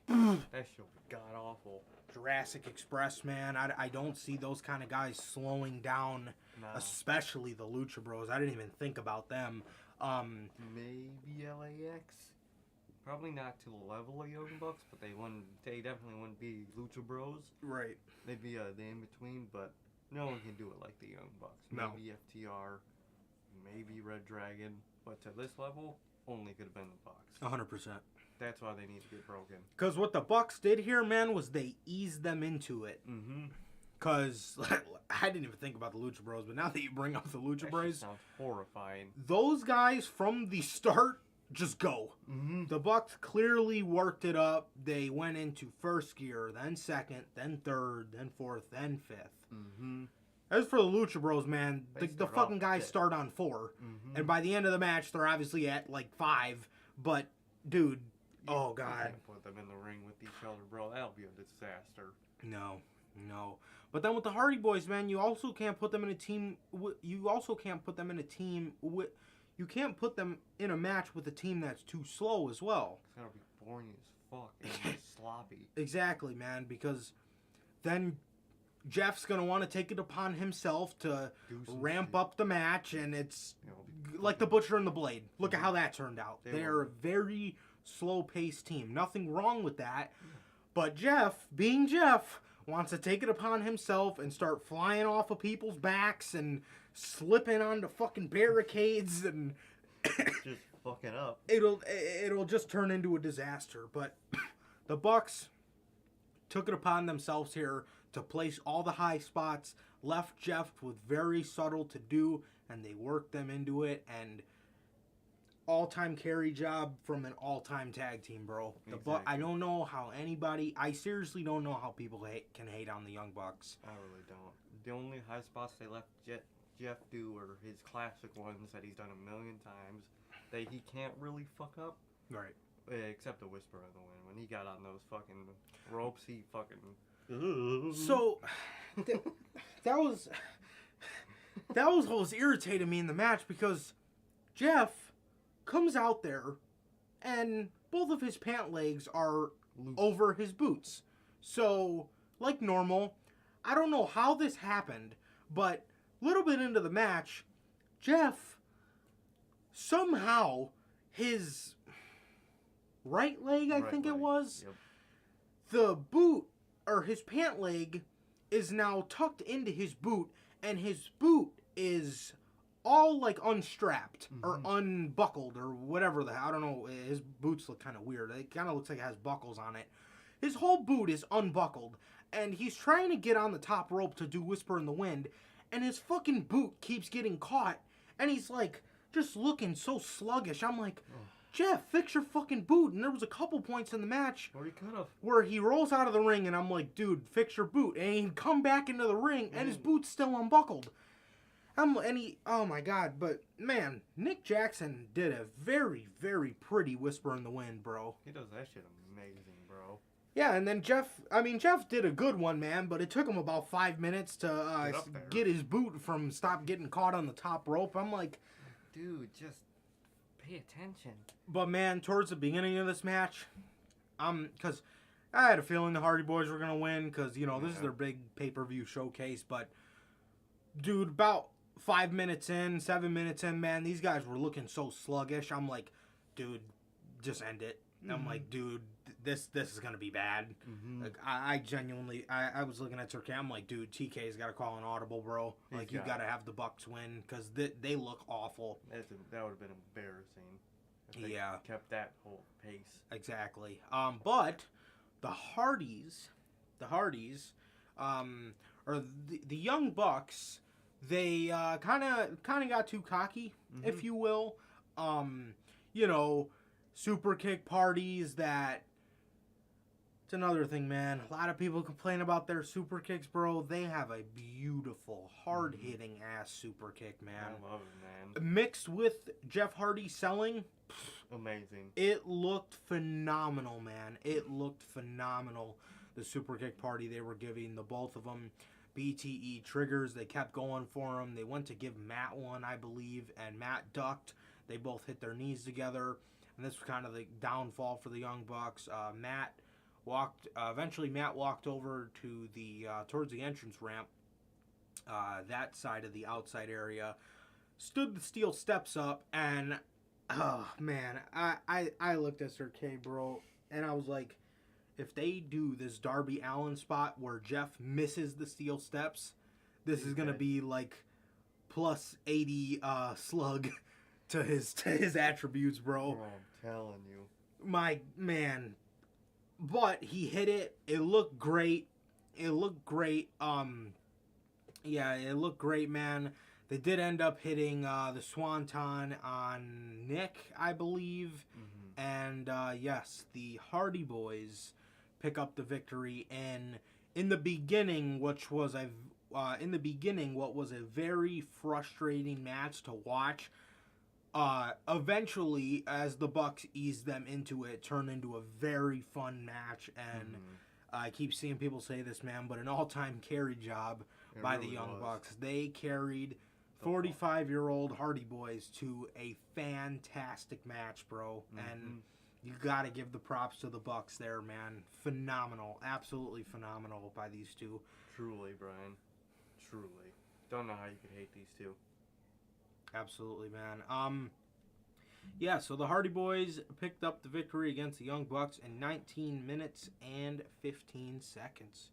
That shit would be god-awful. Jurassic Express, man, I don't see those kind of guys slowing down, especially the Lucha Bros. I didn't even think about them. Maybe LAX. Probably not to the level of Young Bucks, but they definitely wouldn't be Lucha Bros. Right. They'd be the in-between, but no one can do it like the Young Bucks. No. Maybe FTR, maybe Red Dragon, but to this level, only could have been the Bucks. 100%. That's why they need to get broken. Because what the Bucks did here, man, was they eased them into it. Mm-hmm. Because I didn't even think about the Lucha Bros, but now that you bring up the Lucha Bros, sounds horrifying. Those guys from the start just go. Mm-hmm. The Bucks clearly worked it up. They went into first gear, then second, then third, then fourth, then fifth. Mm-hmm. As for the Lucha Bros, man, the fucking guys start on 4. Mm-hmm. And by the end of the match, they're obviously at like 5. But, dude, oh, God. You can't put them in the ring with each other, bro. That'll be a disaster. No. But then with the Hardy Boys, man, you also can't put them in a team. You can't put them in a match with a team that's too slow as well. It's gonna be boring as fuck and just sloppy. Exactly, man. Because then Jeff's gonna want to take it upon himself to ramp up the match, and it's like the Butcher and the Blade. Look at how that turned out. They're a very slow-paced team. Nothing wrong with that. But Jeff, being Jeff, wants to take it upon himself and start flying off of people's backs and slipping onto fucking barricades and just fucking up. It'll just turn into a disaster. But the Bucks took it upon themselves here to place all the high spots, left Jeff with very subtle to do, and they worked them into it, and all-time carry job from an all-time tag team, bro. Exactly. I don't know how I seriously don't know how people can hate on the Young Bucks. I really don't. The only high spots they let Jeff do are his classic ones that he's done a million times that he can't really fuck up. Right. Except the Whisper of the Wind. When he got on those fucking ropes, he fucking... So, that was what was irritating me in the match, because Jeff comes out there and both of his pant legs are over his boots. So, like normal, I don't know how this happened, but a little bit into the match, Jeff, somehow, his right leg, I think it was, the boot, or his pant leg, is now tucked into his boot, and his boot is all like unstrapped or unbuckled or whatever I don't know. His boots look kind of weird. It kind of looks like it has buckles on it. His whole boot is unbuckled, and he's trying to get on the top rope to do Whisper in the Wind, and his fucking boot keeps getting caught, and he's like just looking so sluggish. I'm like, Jeff, fix your fucking boot. And there was a couple points in the match where he rolls out of the ring, and I'm like, dude, fix your boot. And he'd come back into the ring, and his boot's still unbuckled. Oh my God, but man, Nick Jackson did a very, very pretty Whisper in the Wind, bro. He does that shit amazing, bro. Yeah, and then Jeff did a good one, man, but it took him about 5 minutes to get his boot from stop getting caught on the top rope. I'm like, dude, just pay attention. But man, towards the beginning of this match, because I had a feeling the Hardy Boys were going to win, because, this is their big pay-per-view showcase, but dude, about 7 minutes in, man, these guys were looking so sluggish. I'm like, dude, just end it. I'm like, dude, this is gonna be bad. Like, I genuinely, I was looking at Turkey. I'm like, dude, TK's got to call an audible, bro. Like, you got to have the Bucks win, because they look awful. That would have been embarrassing. If they kept that whole pace. Exactly. But the Hardys, or the Young Bucks, they kind of got too cocky, if you will. Super kick parties that... It's another thing, man. A lot of people complain about their super kicks, bro. They have a beautiful, hard-hitting ass super kick, man. I love it, man. Mixed with Jeff Hardy selling... Amazing. It looked phenomenal, man. It looked phenomenal. The super kick party they were giving, the both of them. BTE triggers, they kept going for him. They went to give Matt one, I believe, and Matt ducked. They both hit their knees together, and this was kind of the downfall for the Young Bucks. Eventually Matt walked over to towards the entrance ramp, that side of the outside area, stood the steel steps up, and, oh, man, I looked at Sir K, bro, and I was like, if they do this Darby Allin spot where Jeff misses the steel steps, this is going to be like plus 80 slug to his attributes, bro. Bro, I'm telling you. My man. But he hit it. It looked great. Yeah, it looked great, man. They did end up hitting the Swanton on Nick, I believe. And yes, the Hardy Boys pick up the victory, and in the beginning, what was a very frustrating match to watch, eventually, as the Bucks eased them into it, turned into a very fun match, and I keep seeing people say this, man, but an all-time carry job by the Young Bucks. They carried 45-year-old Hardy Boys to a fantastic match, bro, and you got to give the props to the Bucks there, man. Phenomenal. Absolutely phenomenal by these two. Truly, Brian. Truly. Don't know how you could hate these two. Absolutely, man. Yeah, so the Hardy Boys picked up the victory against the Young Bucks in 19 minutes and 15 seconds.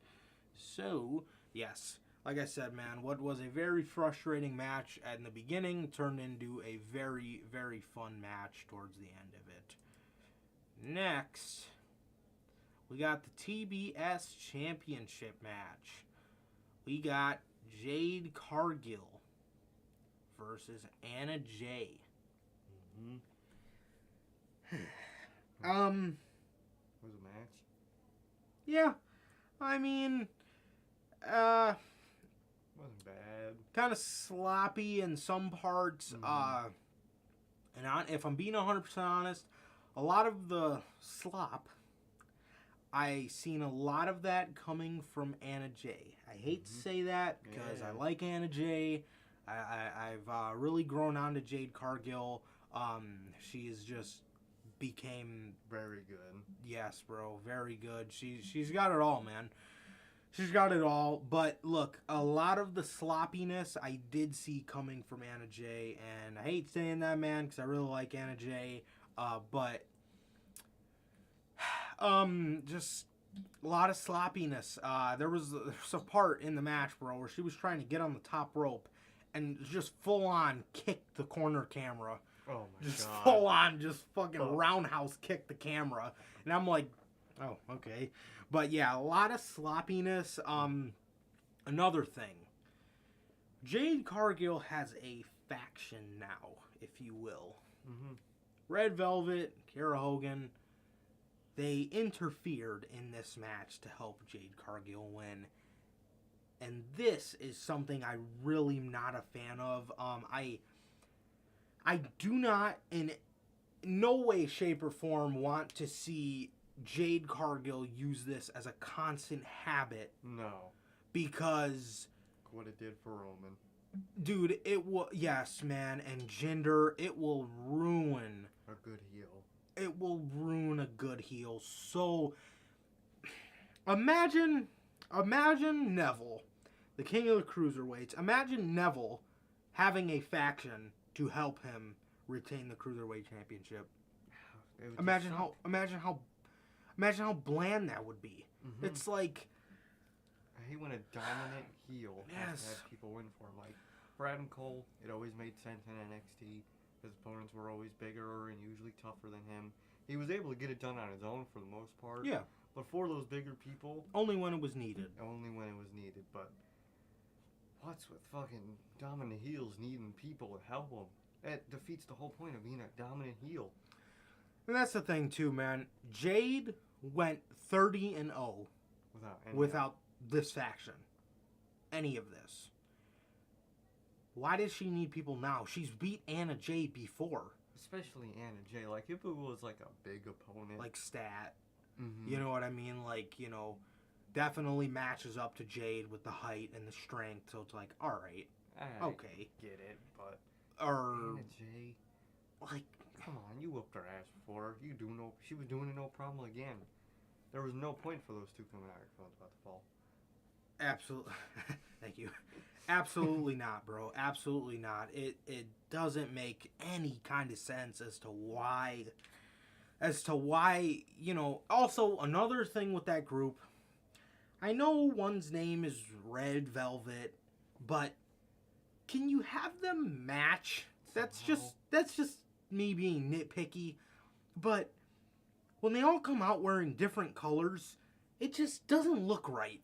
So, yes, like I said, man, what was a very frustrating match in the beginning turned into a very, very fun match towards the end of it. Next, we got the TBS Championship match. We got Jade Cargill versus Anna Jay. Was a match? Yeah, I mean, wasn't bad. kind of sloppy in some parts. And if I'm being 100% honest, a lot of the slop, I seen a lot of that coming from Anna Jay. I hate to say that because I like Anna Jay. I've really grown on to Jade Cargill. She is just became very good. Yes, bro, very good. She's got it all, man. She's got it all. But look, a lot of the sloppiness I did see coming from Anna Jay, and I hate saying that, man, because I really like Anna Jay. But just A lot of sloppiness. There was a part in the match, bro, where she was trying to get on the top rope and just full on kicked the corner camera. Oh my Just god. full on, just fucking roundhouse kicked the camera. And I'm like, oh, okay. But yeah, a lot of sloppiness. Another thing. Jade Cargill has a faction now, if you will. Mm-hmm. Red Velvet, Kara Hogan, they interfered in this match to help Jade Cargill win. And this is something I really am not a fan of. I do not, in no way, shape, or form, want to see Jade Cargill use this as a constant habit. No. Because... What it did for Roman. Dude, it will... Yes, man. And Jinder, it will ruin... A good heel. It will ruin a good heel. So... Imagine Neville, the king of the cruiserweights. Imagine Neville having a faction to help him retain the cruiserweight championship. Imagine how bland that would be. Mm-hmm. It's like, I hate when a dominant heel has to have people win for him. Like Brad and Cole, it always made sense in NXT. His opponents were always bigger and usually tougher than him. He was able to get it done on his own for the most part. yeah, But for those bigger people, only when it was needed. only when it was needed. But what's with fucking dominant heels needing people to help them? That defeats the whole point of being a dominant heel. And that's the thing too, man. Jade went 30-0 without this faction. Any of this. Why does she need people now? She's beat Anna Jay before. Especially Anna Jay. Like, if it was, like, a big opponent. Like Stat. Mm-hmm. You know what I mean? Like, definitely matches up to Jade with the height and the strength. So it's like, alright. Okay. Get it, but... Or... Anna Jay... Like... Come on, you whooped her ass before. She was doing it no problem again. There was no point for those two coming out. I was about to fall. Absolutely. Thank you. Absolutely not, bro. Absolutely not. It doesn't make any kind of sense as to why, also another thing with that group, I know one's name is Red Velvet, but can you have them match? That's just me being nitpicky, but when they all come out wearing different colors, it just doesn't look right.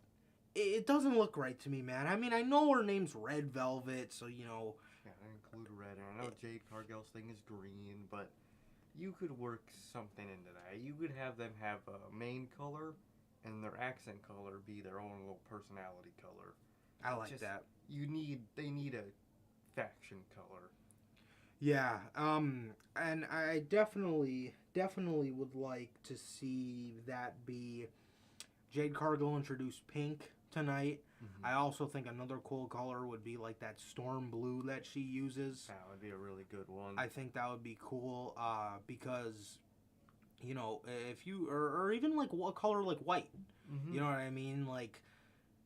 It doesn't look right to me, man. I mean, I know her name's Red Velvet, so, Yeah, I include red. And I know Jade Cargill's thing is green, but you could work something into that. You could have them have a main color and their accent color be their own little personality color. I like that. They need a faction color. Yeah, and I definitely would like to see that be Jade Cargill introduce pink tonight. Mm-hmm. I also think another cool color would be like that storm blue that she uses. That would be a really good one. I think that would be cool, because, if you, or even like a color like white, mm-hmm. You know what I mean? Like,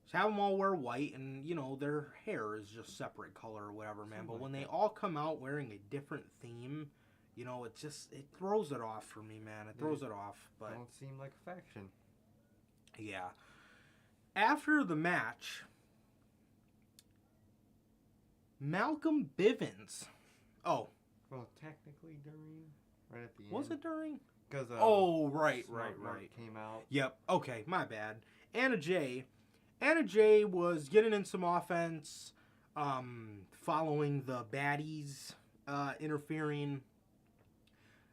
just have them all wear white and, their hair is just separate color or whatever, man. But when they all come out wearing a different theme, it throws it off for me, man. It throws it off. But don't seem like a faction. Yeah. After the match, Malcolm Bivens. Oh. Well, technically during, right at the end. Was it during? Because right. Came out. Yep. Okay, my bad. Anna Jay was getting in some offense, following the baddies interfering.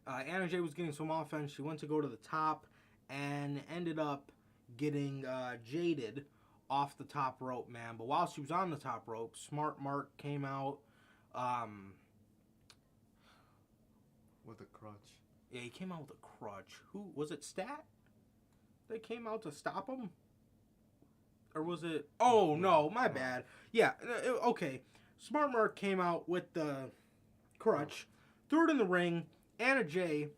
Anna Jay was getting some offense. She went to go to the top and ended up getting jaded off the top rope, man. But while she was on the top rope, Smart Mark came out with a crutch. Yeah, he came out with a crutch. Who was it? Stat? They came out to stop him? Or was it... Oh, no, my bad. Yeah, okay. Smart Mark came out with the crutch, threw it in the ring. Anna Jay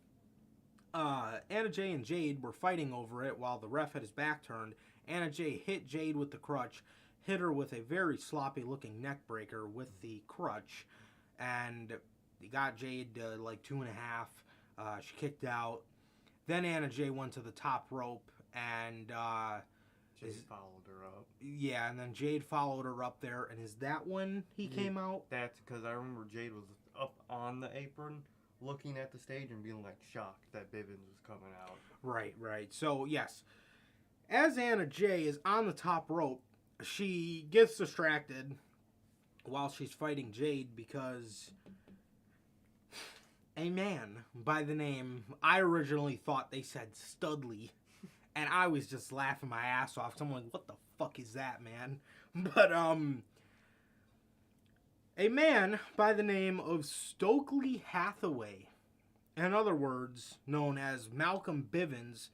and Jade were fighting over it while the ref had his back turned. Anna Jay hit Jade with the crutch, hit her with a very sloppy-looking neck breaker with the crutch, and he got Jade like 2.5. She kicked out. Then Anna Jay went to the top rope and Jade followed her up. Yeah, and then Jade followed her up there, and is that when he came out? That's because I remember Jade was up on the apron looking at the stage and being like shocked that Bivens was coming out. Right. So, yes, as Anna Jay is on the top rope, she gets distracted while she's fighting Jade because a man by the name, I originally thought they said Studley, and I was just laughing my ass off. So I'm like, what the fuck is that, man? But, a man by the name of Stokely Hathaway, in other words, known as Malcolm Bivens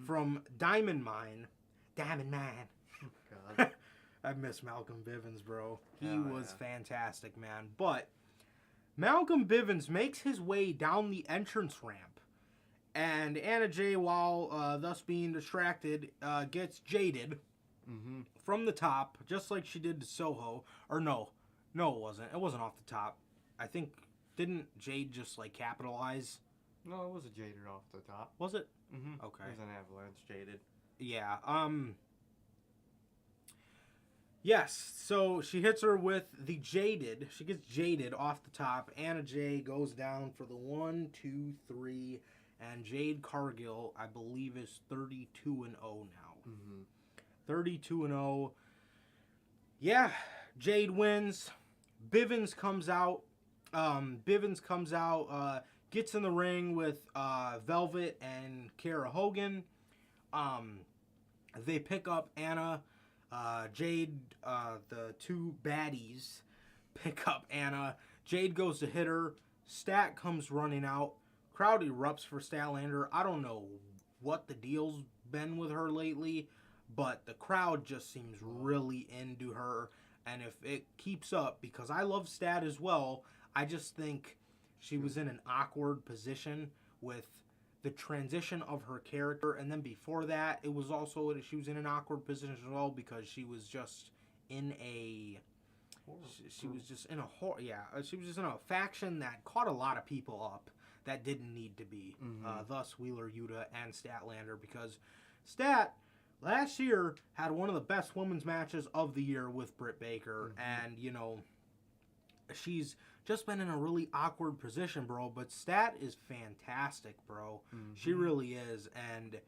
from Diamond Mine. God. I miss Malcolm Bivens, bro. He Hell was yeah. fantastic, man. But Malcolm Bivens makes his way down the entrance ramp. And Anna Jay, while thus being distracted, gets jaded from the top, just like she did to Soho. Or no, it wasn't. It wasn't off the top. I think, didn't Jade just, like, capitalize? No, it was a Jaded off the top. Was it? Mm-hmm. Okay. It was an avalanche Jaded. Yeah, yes, so she hits her with the Jaded. She gets Jaded off the top. Anna Jay goes down for the 1, 2, 3, and Jade Cargill, I believe, is 32-0 now. 32-0. Yeah, Jade wins. Bivens comes out. Gets in the ring with Velvet and Kara Hogan. They pick up Anna. Jade, the two baddies, pick up Anna. Jade goes to hit her. Stat comes running out. Crowd erupts for Statlander. I don't know what the deal's been with her lately, but the crowd just seems really into her. And if it keeps up, because I love Stat as well, I just think she was in an awkward position with the transition of her character, and then before that, it was also she was in an awkward position as well because she was just in a she was just in a faction that caught a lot of people up that didn't need to be. Thus Wheeler Yuta and Statlander, because Stat last year had one of the best women's matches of the year with Britt Baker, and she's just been in a really awkward position, bro. But Stat is fantastic, bro. She really is. And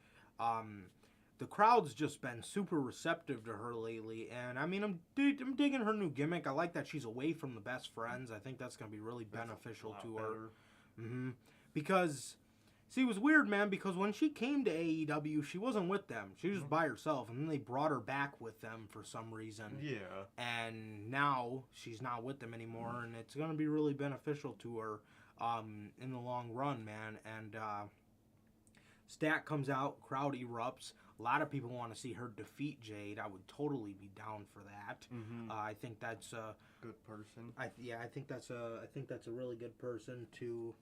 the crowd's just been super receptive to her lately. And, I mean, I'm digging her new gimmick. I like that she's away from the best friends. I think that's going to be really beneficial to her. Because, see, it was weird, man, because when she came to AEW, she wasn't with them. She was by herself, and then they brought her back with them for some reason. Yeah. And now she's not with them anymore, and it's going to be really beneficial to her in the long run, man. And Stat comes out, crowd erupts. A lot of people want to see her defeat Jade. I would totally be down for that. I think that's a good person. I think that's a really good person to.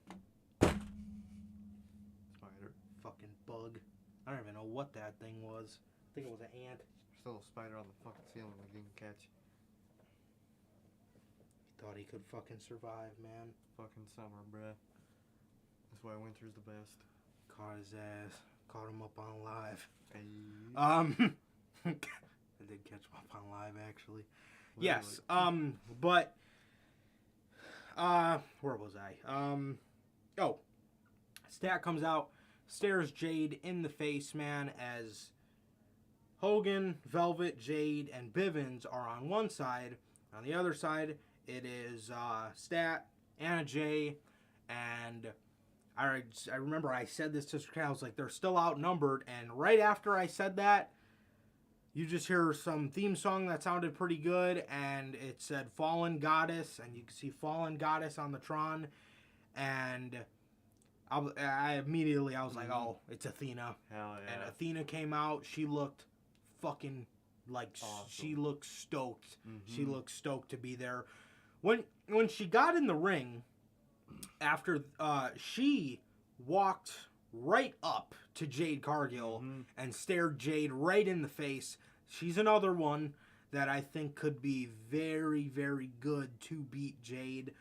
Spider. Fucking bug. I don't even know what that thing was. I think it was an ant. Still a spider on the fucking ceiling we didn't catch. He thought he could fucking survive, man. Fucking summer, bruh. That's why winter's the best. Caught his ass. Caught him up on live. Hey. I did catch him up on live, actually. Literally. Yes. But where was I? Stat comes out, stares Jade in the face, man, as Hogan, Velvet, Jade, and Bivens are on one side. On the other side, it is Stat, Anna Jay, and I remember I said this to Stat. I was like, they're still outnumbered. And right after I said that, you just hear some theme song that sounded pretty good, and it said Fallen Goddess, and you can see Fallen Goddess on the Tron, and I immediately, I was like, oh, it's Athena. Hell yeah. And Athena came out. She looked fucking like, awesome. She looked stoked. She looked stoked to be there. When she got in the ring, after she walked right up to Jade Cargill and stared Jade right in the face. She's another one that I think could be very, very good to beat Jade,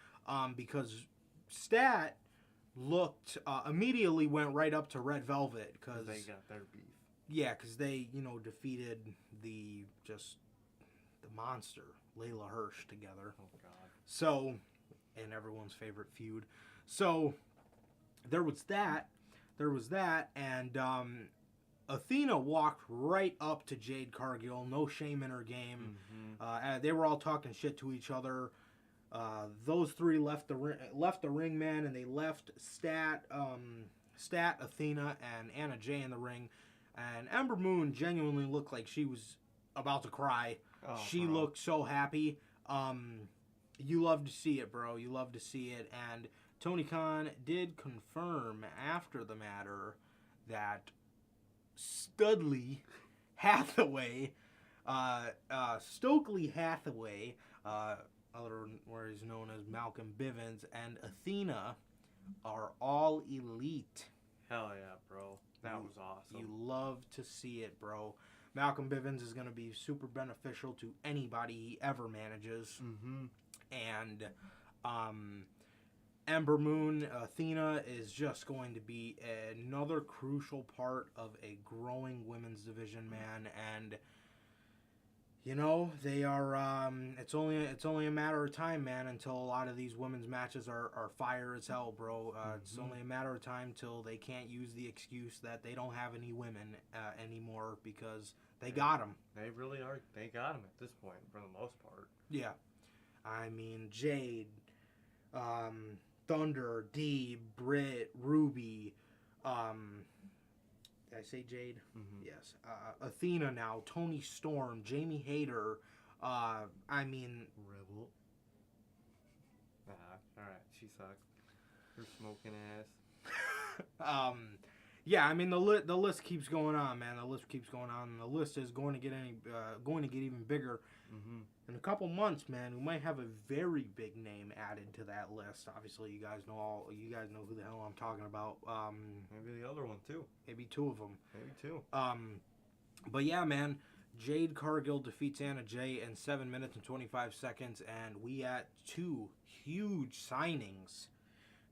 because Stat immediately went right up to Red Velvet, because they got their beef. Yeah, because they, defeated the monster, Layla Hirsch, together. Oh, God. So, and everyone's favorite feud. So, there was that, and Athena walked right up to Jade Cargill, no shame in her game. Mm-hmm. They were all talking shit to each other. Those three left the ring, man, and they left Stat, Athena, and Anna Jay in the ring. And Ember Moon genuinely looked like she was about to cry. Oh, She bro. looked so happy. You love to see it, bro. You love to see it. And Tony Khan did confirm after the matter that Stokely Hathaway, otherwise known as Malcolm Bivens, and Athena are all elite. Hell yeah, bro. That was awesome. You love to see it, bro. Malcolm Bivens is going to be super beneficial to anybody he ever manages. Mm-hmm. And Ember Moon, Athena, is just going to be another crucial part of a growing women's division, man. And they are. It's only a matter of time, man, until a lot of these women's matches are fire as hell, bro. It's only a matter of time till they can't use the excuse that they don't have any women anymore, because they got them. They really are. They got them at this point, for the most part. Yeah, I mean Jade, Thunder, Deeb, Britt, Ruby. Did I say Jade? Mm-hmm. Yes. Athena now, Toni Storm, Jamie Hayter. Rebel. Alright, she sucks. Her smoking ass. Yeah, I mean the list keeps going on, man. The list keeps going on, and the list is going to get even bigger. Mm-hmm. In a couple months, man, we might have a very big name added to that list. Obviously, you guys know who the hell I'm talking about. Maybe the other one too. Maybe two of them. Maybe two. But yeah, man, Jade Cargill defeats Anna Jay in 7 minutes and 25 seconds, and we at two huge signings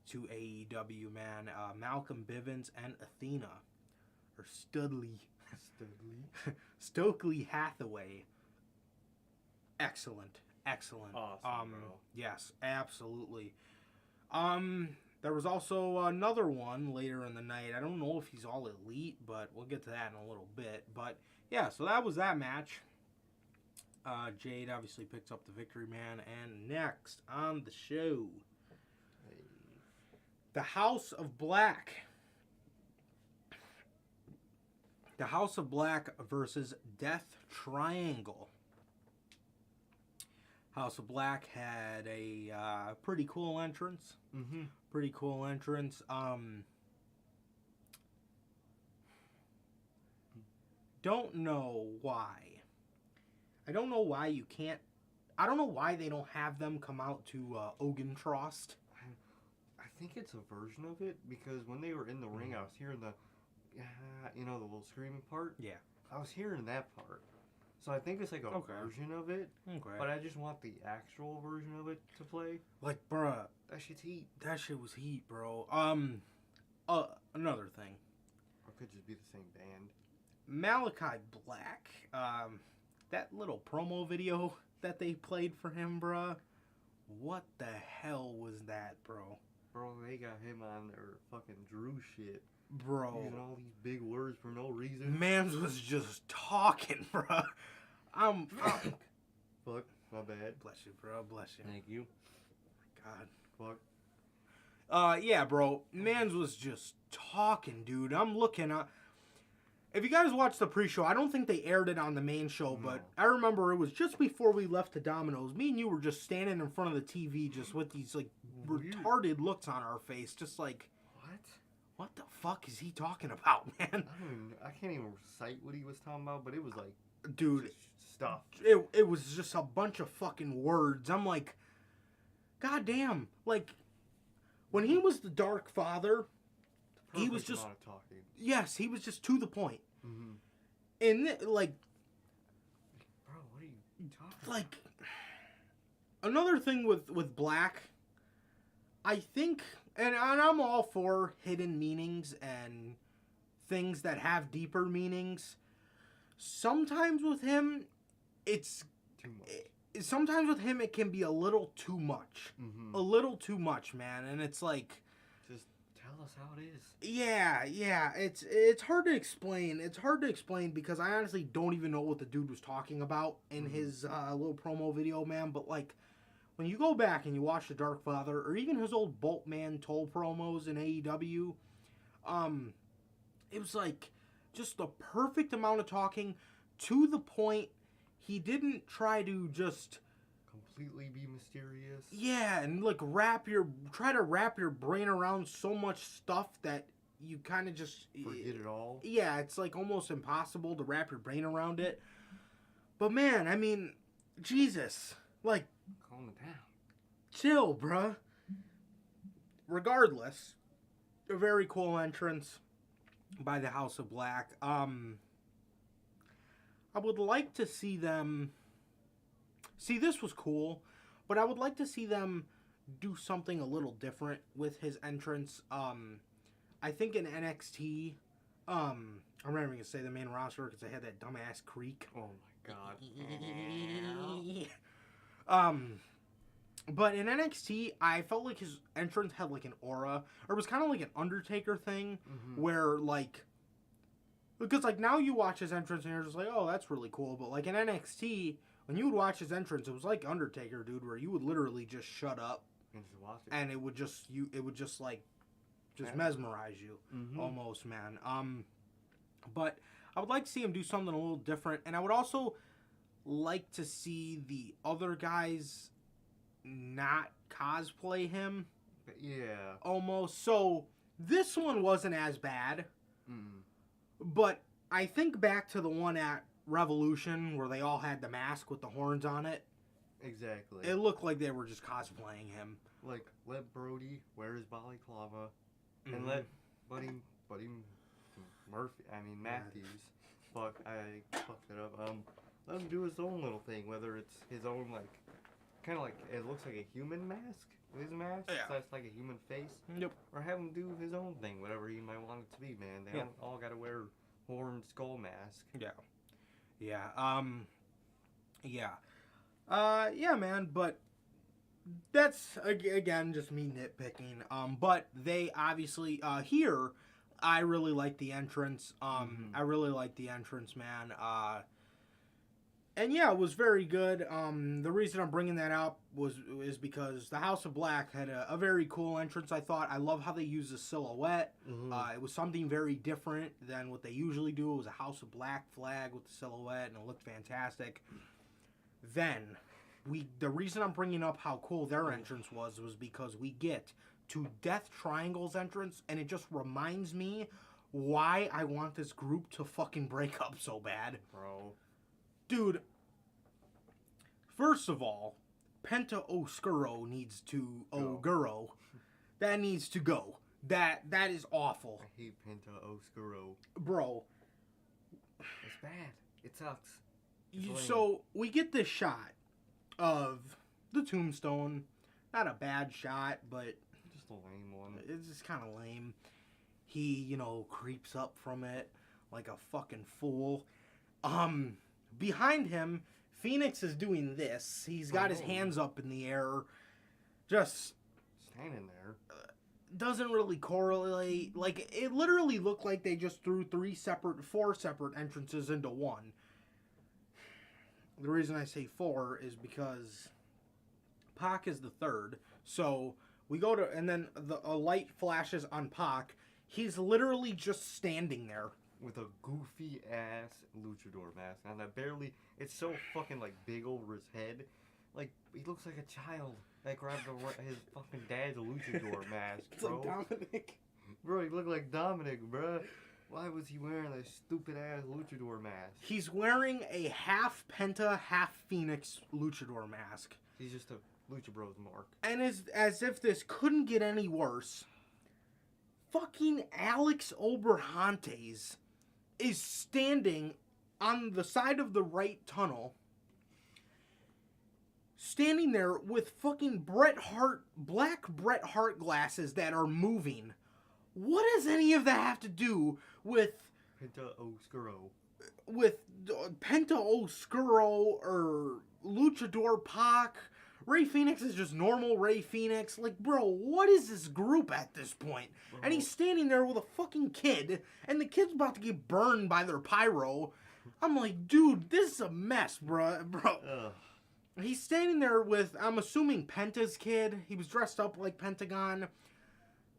to AEW, man. Malcolm Bivens and Athena, or Stokely Hathaway. Excellent. Awesome, bro. Yes, absolutely. There was also another one later in the night. I don't know if he's all elite, but we'll get to that in a little bit. But yeah, so that was that match. Jade obviously picks up the victory, man. And next on the show, the House of Black. The House of Black versus Death Triangle. House of Black had a pretty cool entrance. Mm-hmm. Pretty cool entrance. Don't know why. I don't know why you can't. I don't know why they don't have them come out to Ogun Trost. I think it's a version of it, because when they were in the ring, I was hearing the little screaming part. Yeah. I was hearing that part. So I think it's like a version of it. Okay. But I just want the actual version of it to play. Like, bruh. That shit's heat. That shit was heat, bro. Another thing. Or it could just be the same band. Malachi Black. That little promo video that they played for him, bruh. What the hell was that, bro? Bro, they got him on their fucking Drew shit. Bro. Using all these big words for no reason. Mans was just talking, bruh. Fuck, my bad. Bless you, bro. Bless you. Thank you. Oh my God. Fuck. Yeah, bro. Mans was just talking, dude. I'm looking at... If you guys watched the pre-show, I don't think they aired it on the main show, but I remember it was just before we left to Domino's. Me and you were just standing in front of the TV just with these, like, retarded looks on our face. Just like... What the fuck is he talking about, man? I can't even recite what he was talking about, but it was like... Dude. Stuff. It was just a bunch of fucking words. I'm like... God damn. Like, when he was the Dark Father, he was just... talking. Yes, he was just to the point. Mm-hmm. And, like... Bro, what are you talking about? Like... Another thing with Black, I think... And I'm all for hidden meanings and things that have deeper meanings. Sometimes with him, it's Too much. sometimes with him it can be a little too much. Mm-hmm. A little too much, man. And it's like, Just tell us how it is. yeah, it's hard to explain. It's hard to explain because I honestly don't even know what the dude was talking about in his little promo video, man. But like, when you go back and you watch the Dark Father or even his old Boltman Toll promos in AEW, it was like just the perfect amount of talking to the point. He didn't try to just Completely be mysterious. yeah, and like try to wrap your brain around so much stuff that you kind of just Forget it all. Yeah, it's like almost impossible to wrap your brain around it. But man, I mean, Jesus, like, Calm it down. chill, bruh. Regardless, a very cool entrance by the House of Black. I would like to see them. See, this was cool, but I would like to see them do something a little different with his entrance. I think in NXT, I'm not even gonna say the main roster because I had that dumbass creak. Oh my god. But in NXT, I felt like his entrance had like an aura, or it was kind of like an Undertaker thing, where like, because like now you watch his entrance and you're just like, oh, that's really cool. But like in NXT, when you would watch his entrance, it was like Undertaker, dude, where you would literally just shut up And just watch it. and it would just like mesmerize you almost, man. But I would like to see him do something a little different, and I would also like to see the other guys not cosplay him But yeah. almost. So this one wasn't as bad, but I think back to the one at Revolution where they all had the mask with the horns on it. Exactly. It looked like they were just cosplaying him. Like, let Brody wear his balaclava and let Buddy Matthews. Fuck, I fucked it up. Let him do his own little thing, whether it's his own, like, kind of like, it looks like a human mask, his mask, Yeah. so it's like a human face. Yep. Or have him do his own thing, whatever he might want it to be, man. They don't all gotta wear horned skull mask. Yeah. Yeah, man, but that's, again, just me nitpicking. But they obviously, here, I really like the entrance. I really like the entrance, man. And yeah, it was very good. The reason I'm bringing that up is because the House of Black had a very cool entrance, I thought. I love how they use the silhouette. It was something very different than what they usually do. It was a House of Black flag with the silhouette, and it looked fantastic. Then, the reason I'm bringing up how cool their entrance was because we get to Death Triangle's entrance, and it just reminds me why I want this group to fucking break up so bad. Bro. Dude, first of all, Penta Oscuro needs to Oguro. That needs to go. That is awful. I hate Penta Oscuro. Bro. It's bad. It sucks. It's lame. So, we get this shot of the tombstone. Not a bad shot, but Just a lame one. it's just kind of lame. He, creeps up from it like a fucking fool. Behind him, Phoenix is doing this. He's got his hands up in the air. Just Standing there. doesn't really correlate. Like, it literally looked like they just threw four separate entrances into one. The reason I say four is because Pac is the third. So we go to, and then a light flashes on Pac. He's literally just standing there. With a goofy ass luchador mask. And it's so fucking like big over his head. Like, he looks like a child that grabbed his fucking dad's luchador mask, It's bro. like Dominic. Bro, he looked like Dominic, bro. Why was he wearing a stupid ass luchador mask? He's wearing a half Penta, half Phoenix luchador mask. He's just a Lucha Bros mark. And as if this couldn't get any worse, fucking Alex Oberhantes is standing on the side of the right tunnel, standing there with fucking black Bret Hart glasses that are moving, what does any of that have to do with Penta Oscuro. Penta Oscuro or Luchador Pac? Ray Phoenix is just normal Ray Phoenix. Like, bro, what is this group at this point? Bro. And he's standing there with a fucking kid, and the kid's about to get burned by their pyro. I'm like, dude, this is a mess, bro. Ugh. He's standing there with, I'm assuming, Penta's kid. He was dressed up like Pentagon.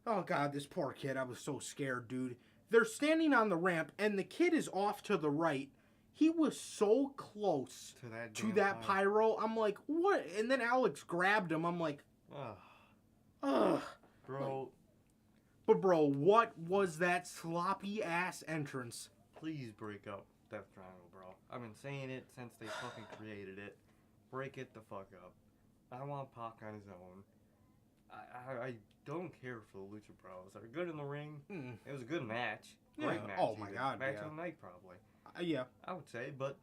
Oh, God, this poor kid. I was so scared, dude. They're standing on the ramp, and the kid is off to the right. He was so close to that pyro. I'm like, what? And then Alex grabbed him. I'm like, ugh. Bro. But, bro, what was that sloppy-ass entrance? Please break up Death Triangle, bro. I've been saying it since they fucking created it. Break it the fuck up. I want Pac on his own. I don't care for the Lucha Bros. They're good in the ring. It was a good match. Great match. Oh, my God, Match of the night, probably. Yeah. I would say, but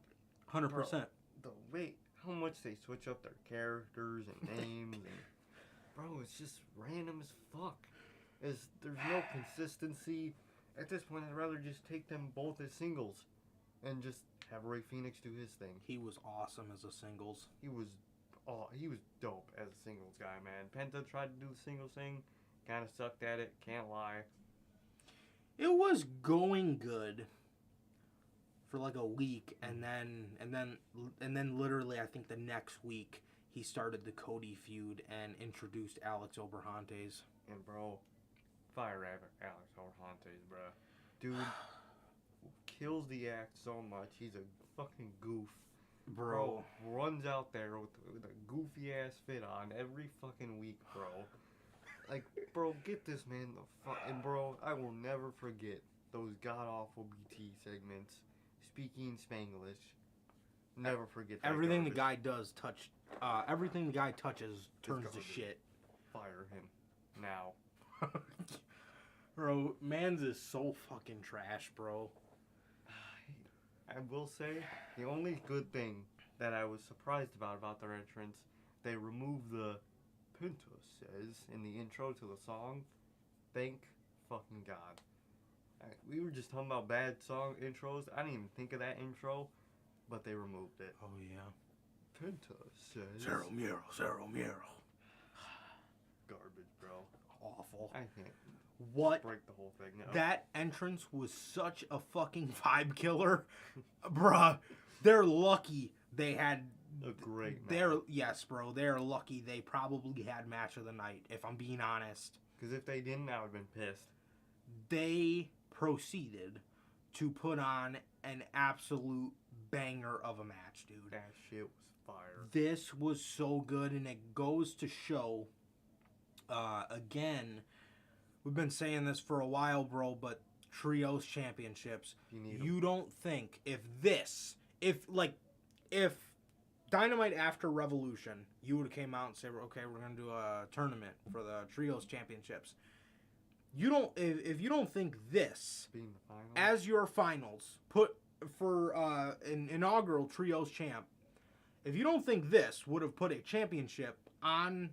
100%. Bro, the way how much they switch up their characters and names, and bro, it's just random as fuck. There's no consistency. At this point, I'd rather just take them both as singles, and just have Ray Phoenix do his thing. He was awesome as a singles. He was dope as a singles guy, man. Penta tried to do the singles thing, kind of sucked at it. Can't lie. It was going good for like a week, and then literally I think the next week he started the Cody feud and introduced Alex Oberhantes. And bro, fire Alex Oberhantes, bro. Dude kills the act so much. He's a fucking goof. Bro runs out there with a goofy ass fit on every fucking week, bro. Like, bro, get this man the fuck. And bro, I will never forget those god awful BT segments. Speaking Spanglish. Never forget that. Everything the garbage. guy does everything the guy touches turns to shit. Fire him now. Bro, Mans is so fucking trash, bro. I will say, the only good thing that I was surprised about their entrance, they removed the Penta says in the intro to the song. Thank fucking God. We were just talking about bad song intros. I didn't even think of that intro, but they removed it. Oh, yeah. Penta says... Zero Muro. Garbage, bro. Awful. I can't break the whole thing now. That entrance was such a fucking vibe killer. Bruh, they're lucky they had... A great match. Yes, bro. They're lucky they probably had match of the night, if I'm being honest. Because if they didn't, I would have been pissed. They proceeded to put on an absolute banger of a match, dude. That shit was fire. This was so good, and it goes to show, again, we've been saying this for a while, bro, but Trios Championships, you don't think if Dynamite after Revolution, you would have came out and said, okay, we're going to do a tournament for the Trios Championships. If you don't think this Being the final? as your finals, put for an inaugural Trios champ, if you don't think this would have put a championship on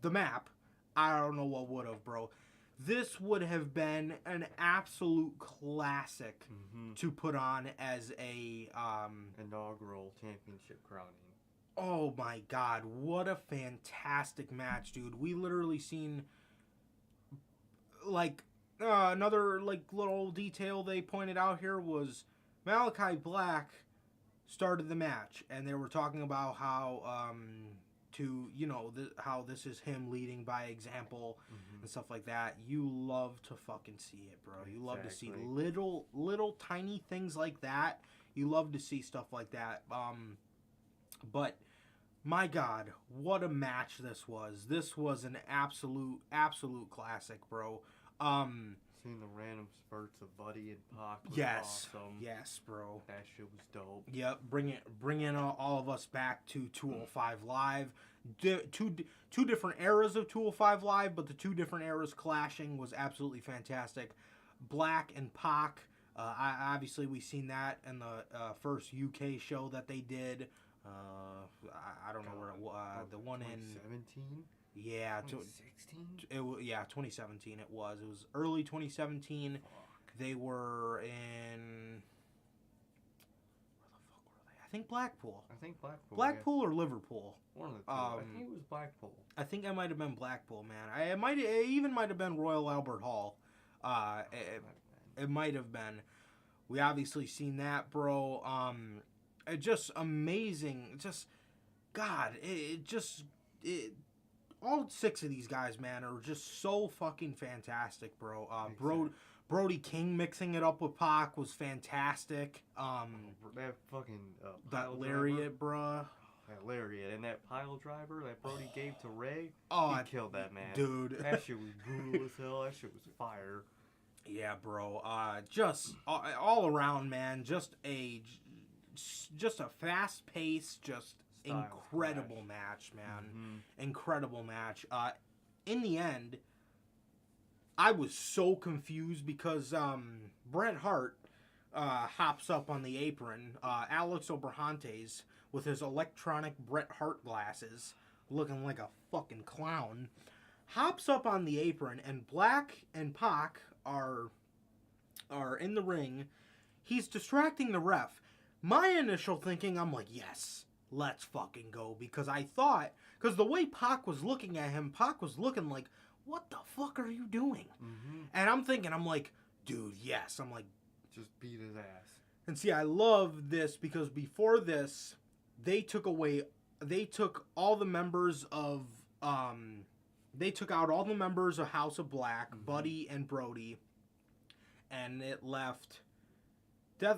the map, I don't know what would have, bro. This would have been an absolute classic to put on as a inaugural championship crowning. Oh my God, what a fantastic match, dude. We literally seen another little detail they pointed out here was Malachi Black started the match, and they were talking about how how this is him leading by example and stuff like that. You love to fucking see it, bro. You love to see little tiny things like that. You love to see stuff like that. But my God, what a match this was. This was an absolute classic, bro. Seeing the random spurts of Buddy and Pac was awesome. Yes, bro. That shit was dope. Yep, bring in all of us back to 205 Live. Two different eras of 205 Live, but the two different eras clashing was absolutely fantastic. Black and Pac, obviously we seen that in the first UK show that they did. I don't know where it was. The one in 17. Yeah, 2016? 2017 it was. It was early 2017. Fuck. They were in... Where the fuck were they? I think Blackpool. I think Blackpool. Blackpool or Liverpool. One of the two. I think it was Blackpool. I think it might have been Blackpool, man. It even might have been Royal Albert Hall. It might have been. We obviously seen that, bro. It just amazing. Just, God, all 6 of these guys, man, are just so fucking fantastic, bro. Exactly. Brody King mixing it up with Pac was fantastic. That fucking That lariat, bruh. That lariat and that pile driver that Brody gave to Ray. Oh, he killed that man, dude. That shit was brutal as hell. That shit was fire. Yeah, bro. Just all around, man. Just a fast-paced, just Style incredible clash. match, man. Mm-hmm. Incredible match. In the end, I was so confused because Bret Hart hops up on the apron. Alex Oberhantes with his electronic Bret Hart glasses, looking like a fucking clown, hops up on the apron, and Black and Pac are in the ring. He's distracting the ref. My initial thinking, I'm like, yes, let's fucking go. Because the way Pac was looking at him, Pac was looking like, what the fuck are you doing? Mm-hmm. And I'm thinking, I'm like, dude, yes. I'm like, just beat his ass. and see, I love this because before this, they took all the members of, they took out all the members of House of Black, Buddy and Brody, and it left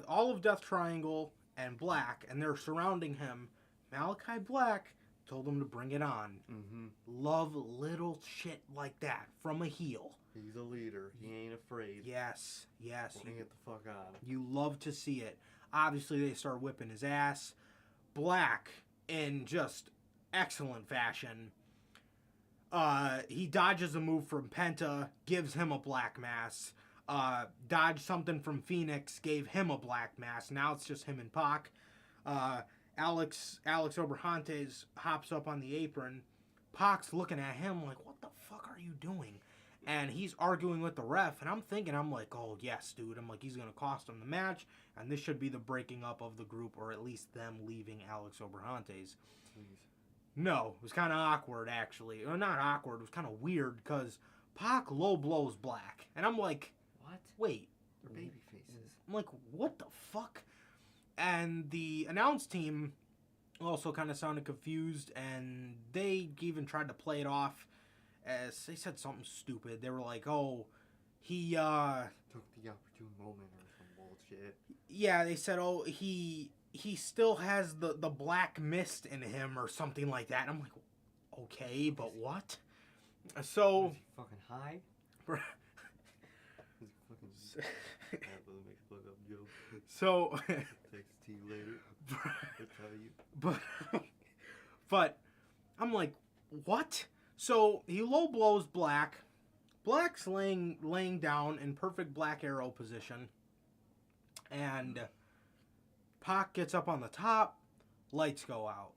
all of Death Triangle and Black, and they're surrounding him. Malachi Black told them to bring it on. Mm-hmm. Love little shit like that from a heel. He's a leader. He ain't afraid. Yes. Bring it the fuck on. You love to see it. Obviously, they start whipping his ass. Black, in just excellent fashion, he dodges a move from Penta, gives him a black mass. Dodged something from Phoenix, gave him a black mass. Now it's just him and Pac. Alex Oberhantes hops up on the apron. Pac's looking at him like, what the fuck are you doing? And he's arguing with the ref, and I'm like, oh, yes, dude. I'm like, he's going to cost him the match, and this should be the breaking up of the group, or at least them leaving Alex Oberhantes. Please. No, it was kind of awkward, actually. Or not awkward, it was kind of weird, because Pac low blows Black. And I'm like, What? wait. They're baby faces. I'm like, what the fuck? And the announce team also kind of sounded confused, and they even tried to play it off as they said something stupid. They were like, oh, he, Took the opportune moment or some bullshit. yeah, they said, oh, he still has the black mist in him or something like that. And I'm like, okay, but what? So, Is he fucking high? Is he fucking... That doesn't make a fuck up joke. so, Text to you later. I'll tell you. but I'm like, what? So he low blows Black. Black's laying down in perfect Black Arrow position, and Pac gets up on the top. Lights go out.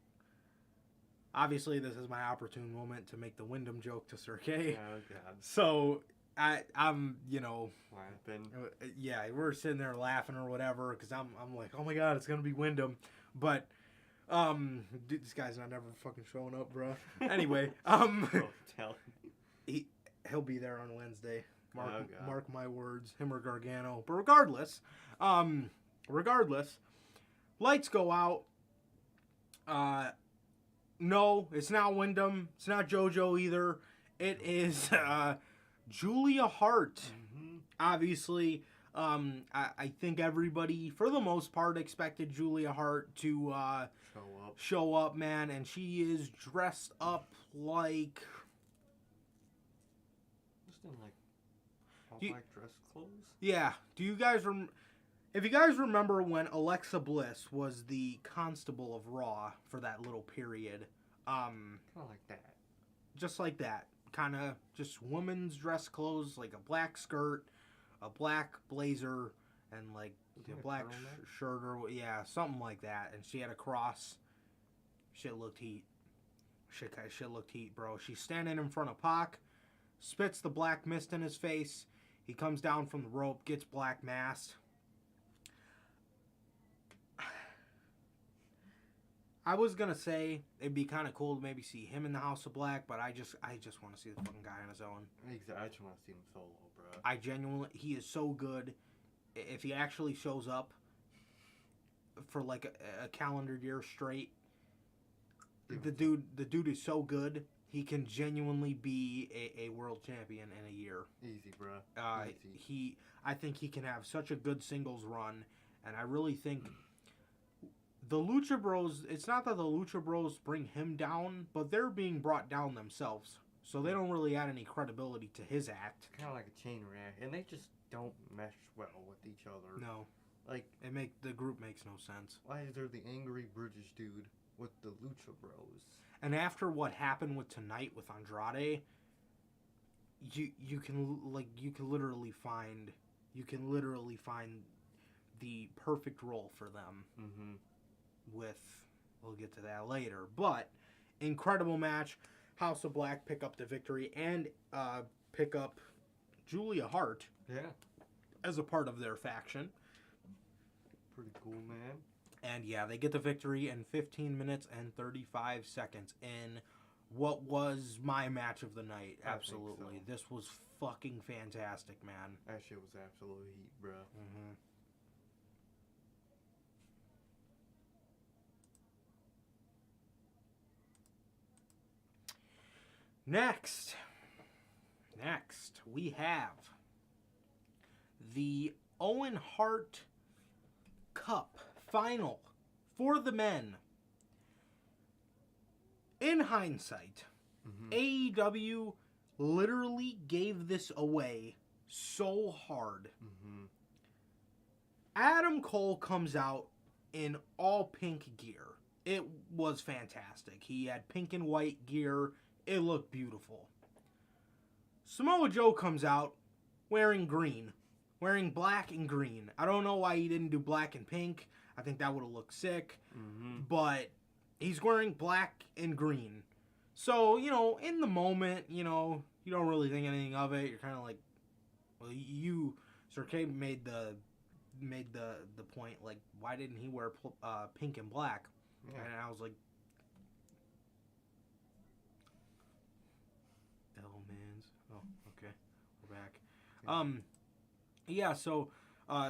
Obviously, this is my opportune moment to make the Wyndham joke to Sir K. Oh god. So I'm Laughing. yeah, we're sitting there laughing or whatever because I'm like, oh my god, it's gonna be Wyndham, but dude, this guy's not never fucking showing up, bro. Anyway, Oh, tell me. he'll be there on Wednesday. Oh, God. Mark my words, him or Gargano. But regardless, lights go out. No, it's not Wyndham. It's not JoJo either. It is Julia Hart. Mm-hmm. Obviously, I think everybody, for the most part, expected Julia Hart to show up, man, and she is dressed up like... Just in like all You- black dress clothes. Yeah, do you guys if you guys remember when Alexa Bliss was the constable of Raw for that little period, Kind of like that. just like that, kind of just women's dress clothes, like a black skirt, a black blazer, and like Was it a a black turtleneck? shirt or yeah, something like that, and she had a cross. Shit looked heat. Shit looked heat, bro. She's standing in front of Pac, spits the black mist in his face. He comes down from the rope, gets black masked. I was gonna say it'd be kind of cool to maybe see him in the House of Black, but I just want to see the fucking guy on his own. Exactly. I just want to see him solo, bro. I genuinely, he is so good. If he actually shows up for like a calendar year straight, the dude is so good. He can genuinely be a world champion in a year. Easy, bro. Easy. I think he can have such a good singles run, and I really think the Lucha Bros, it's not that the Lucha Bros bring him down, but they're being brought down themselves. So they don't really add any credibility to his act. Kind of like a chain reaction, and they just don't mesh well with each other. No. Like, the group makes no sense. why is there the angry British dude with the Lucha Bros? And after what happened with tonight with Andrade, you can literally find the perfect role for them. Mm-hmm. We'll get to that later, but incredible match. House of Black pick up the victory and pick up Julia Hart. Yeah. As a part of their faction. Pretty cool, man. And yeah, they get the victory in 15 minutes and 35 seconds in what was my match of the night. Absolutely. So. This was fucking fantastic, man. That shit was absolute heat, bro. Mm-hmm. Next, we have the Owen Hart Cup final for the men. In hindsight, AEW literally gave this away so hard. Mm-hmm. Adam Cole comes out in all pink gear. It was fantastic. He had pink and white gear. It looked beautiful. Samoa Joe comes out wearing green. Wearing black and green. I don't know why he didn't do black and pink. I think that would have looked sick. Mm-hmm. But he's wearing black and green. So, in the moment, you don't really think anything of it. You're kind of like, well, Sir K made the point, like, why didn't he wear pink and black? Yeah. And I was like, oh, okay, we're back. Yeah, so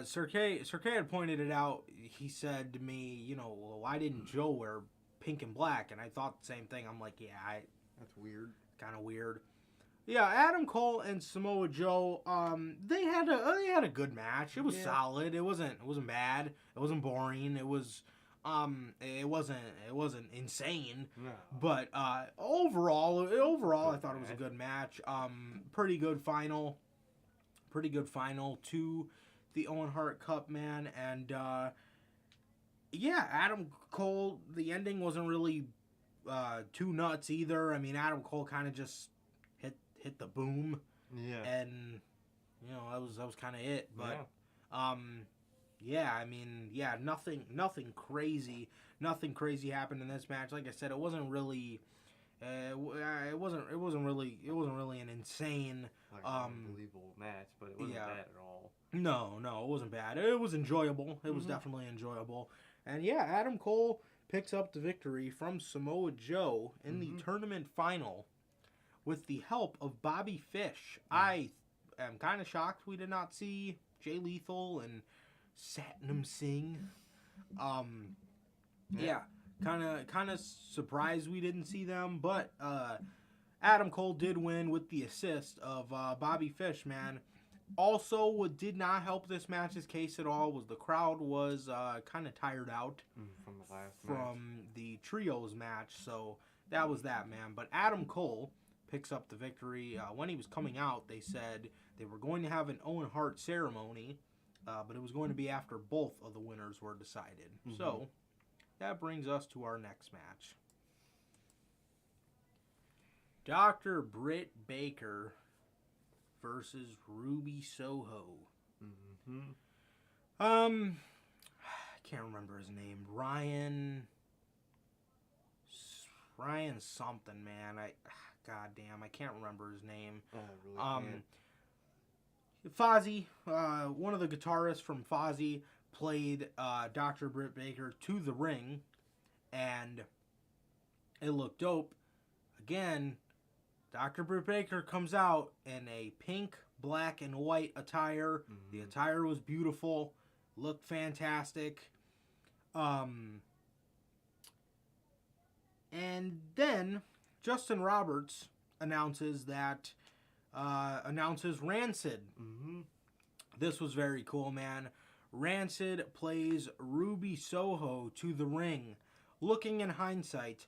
Sir K had pointed it out. He said to me, well, why didn't Joe wear pink and black? And I thought the same thing. I'm like, yeah, that's weird. Kind of weird. Yeah, Adam Cole and Samoa Joe, they had a good match. It was solid. It wasn't bad. It wasn't boring. It wasn't insane. No. But overall, I thought it was a good match. Pretty good final to the Owen Hart Cup, man. And Adam Cole, the ending wasn't really too nuts either. I mean, Adam Cole kind of just hit the boom. Yeah. And that was kind of it. But nothing crazy happened in this match. Like I said, it wasn't really it wasn't really an insane unbelievable match, but it wasn't bad at all. No, it wasn't bad. It was enjoyable. It was definitely enjoyable. And Adam Cole picks up the victory from Samoa Joe in the tournament final with the help of Bobby Fish. I am kind of shocked we did not see Jay Lethal and Satnam Singh. Kind of surprised we didn't see them, but Adam Cole did win with the assist of Bobby Fish, man. Also, what did not help this match's case at all was the crowd was kind of tired out from the last from the trios match, so that was that, man. But Adam Cole picks up the victory. When he was coming out, they said they were going to have an Owen Hart ceremony, but it was going to be after both of the winners were decided. So that brings us to our next match. Dr. Britt Baker versus Ruby Soho. I can't remember his name. Ryan. Ryan something, man. God damn, I can't remember his name. I really can't. Fozzy, one of the guitarists from Fozzy, played Dr. Britt Baker to the ring, and it looked dope. Again, Dr. Britt Baker comes out in a pink, black, and white attire. Mm-hmm. The attire was beautiful, looked fantastic. And then Justin Roberts announces Rancid. Mm-hmm. This was very cool, man. Rancid plays Ruby Soho to the ring. Looking in hindsight,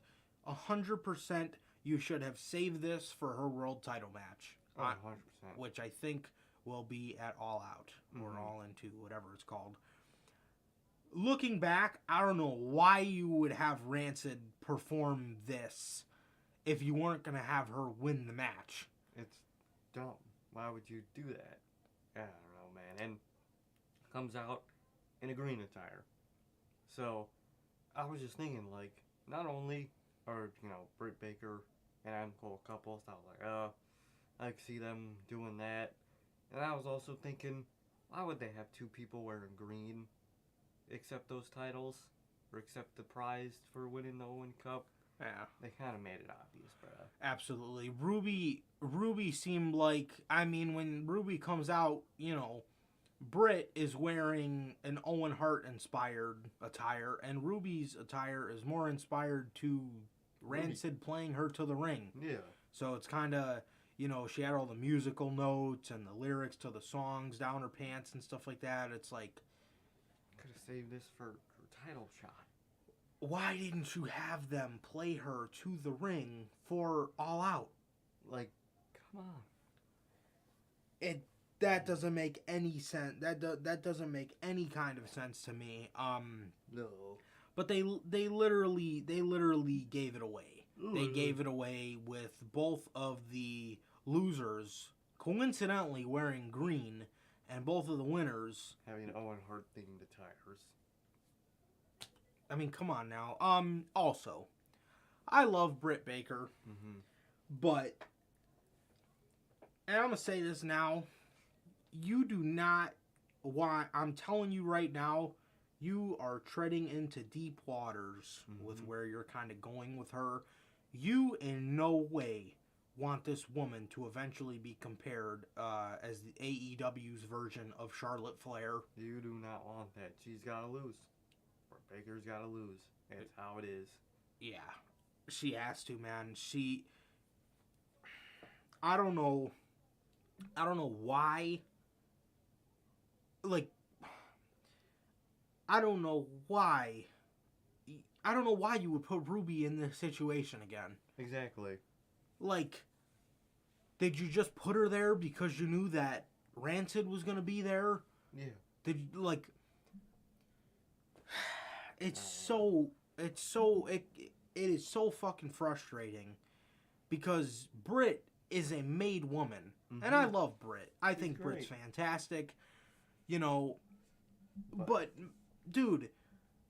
100% you should have saved this for her world title match. 100%. Which I think will be at All Out, or Mhm. All Into, whatever it's called. Looking back, I don't know why you would have Rancid perform this if you weren't going to have her win the match. It's dumb. Why would you do that? I don't know, man. And comes out in a green attire. So, I was just thinking, like, not only are, Britt Baker and Adam Cole couples, I was like, I could see them doing that. And I was also thinking, why would they have two people wearing green, accept those titles, or accept the prize for winning the Owen Cup? Yeah. They kind of made it obvious, bro. Absolutely. Ruby seemed like, when Ruby comes out, Britt is wearing an Owen Hart inspired attire, and Ruby's attire is more inspired to Rancid playing her to the ring. Yeah. So it's kind of, she had all the musical notes and the lyrics to the songs down her pants and stuff like that. It's like, Could have saved this for her title shot. why didn't you have them play her to the ring for All Out? Like, come on. That doesn't make any sense. That doesn't make any kind of sense to me. No. But they literally gave it away. Ooh. They gave it away with both of the losers coincidentally wearing green, and both of the winners Having Owen Hart themed attires. come on now. Also, I love Britt Baker, Mm-hmm. but, and I'm gonna say this now, you do not want. I'm telling you right now, you are treading into deep waters with where you're kind of going with her. You in no way want this woman to eventually be compared as the AEW's version of Charlotte Flair. You do not want that. She's got to lose. Or Baker's got to lose. That's how it is. Yeah, she has to, man. I don't know why. Like, I don't know why you would put Ruby in this situation again. Exactly. Like, did you just put her there because you knew that Rancid was gonna be there? Yeah. It is so fucking frustrating because Britt is a made woman, and I love Britt. I think great. Britt's fantastic, but dude,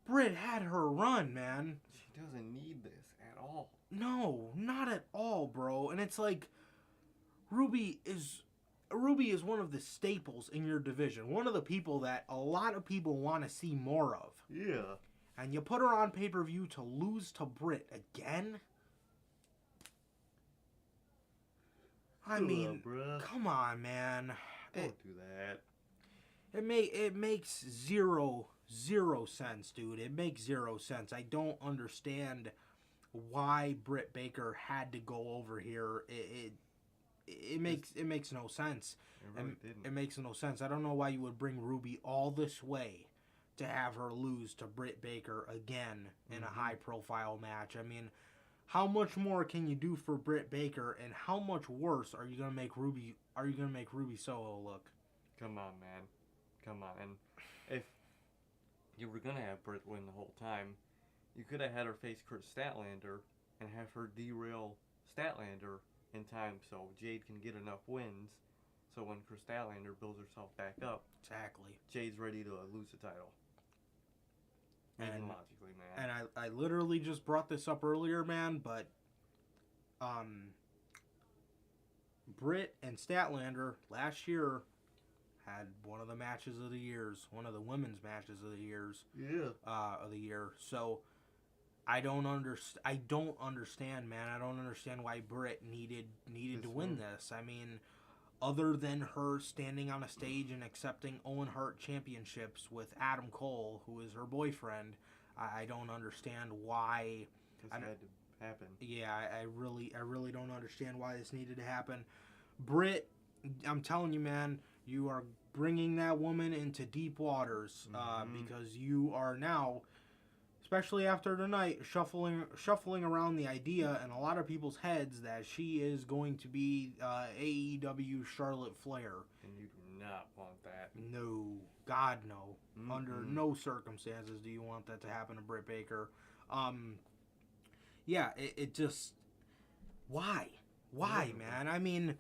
Britt had her run, man. She doesn't need this at all. No, not at all, bro. And it's like Ruby is one of the staples in your division. One of the people that a lot of people want to see more of. Yeah. And you put her on pay-per-view to lose to Britt again? Come on, man. Don't do that. It makes zero sense, dude. It makes zero sense. I don't understand why Britt Baker had to go over here. It makes no sense. It really didn't. It makes no sense. I don't know why you would bring Ruby all this way to have her lose to Britt Baker again in a high-profile match. How much more can you do for Britt Baker, and how much worse are you gonna make Ruby Soho look? Come on, man. Come on. And if you were gonna have Britt win the whole time, you could have had her face Chris Statlander and have her derail Statlander in time so Jade can get enough wins so when Chris Statlander builds herself back up, Exactly. Jade's ready to lose the title. Even logically, man. And I literally just brought this up earlier, man, but Britt and Statlander last year had one of the matches of the years, one of the women's matches of the years. Yeah. Of the year. So I don't understand, man. I don't understand why Britt needed to win this. I mean, other than her standing on a stage and accepting Owen Hart championships with Adam Cole, who is her boyfriend, I don't understand why. This had to happen. Yeah, I really don't understand why this needed to happen. Britt, I'm telling you, man, you are bringing that woman into deep waters because you are now, especially after tonight, shuffling around the idea in a lot of people's heads that she is going to be AEW Charlotte Flair. And you do not want that. No. God, no. Mm-hmm. Under no circumstances do you want that to happen to Britt Baker. Yeah, it just... Why? Why, man? I mean...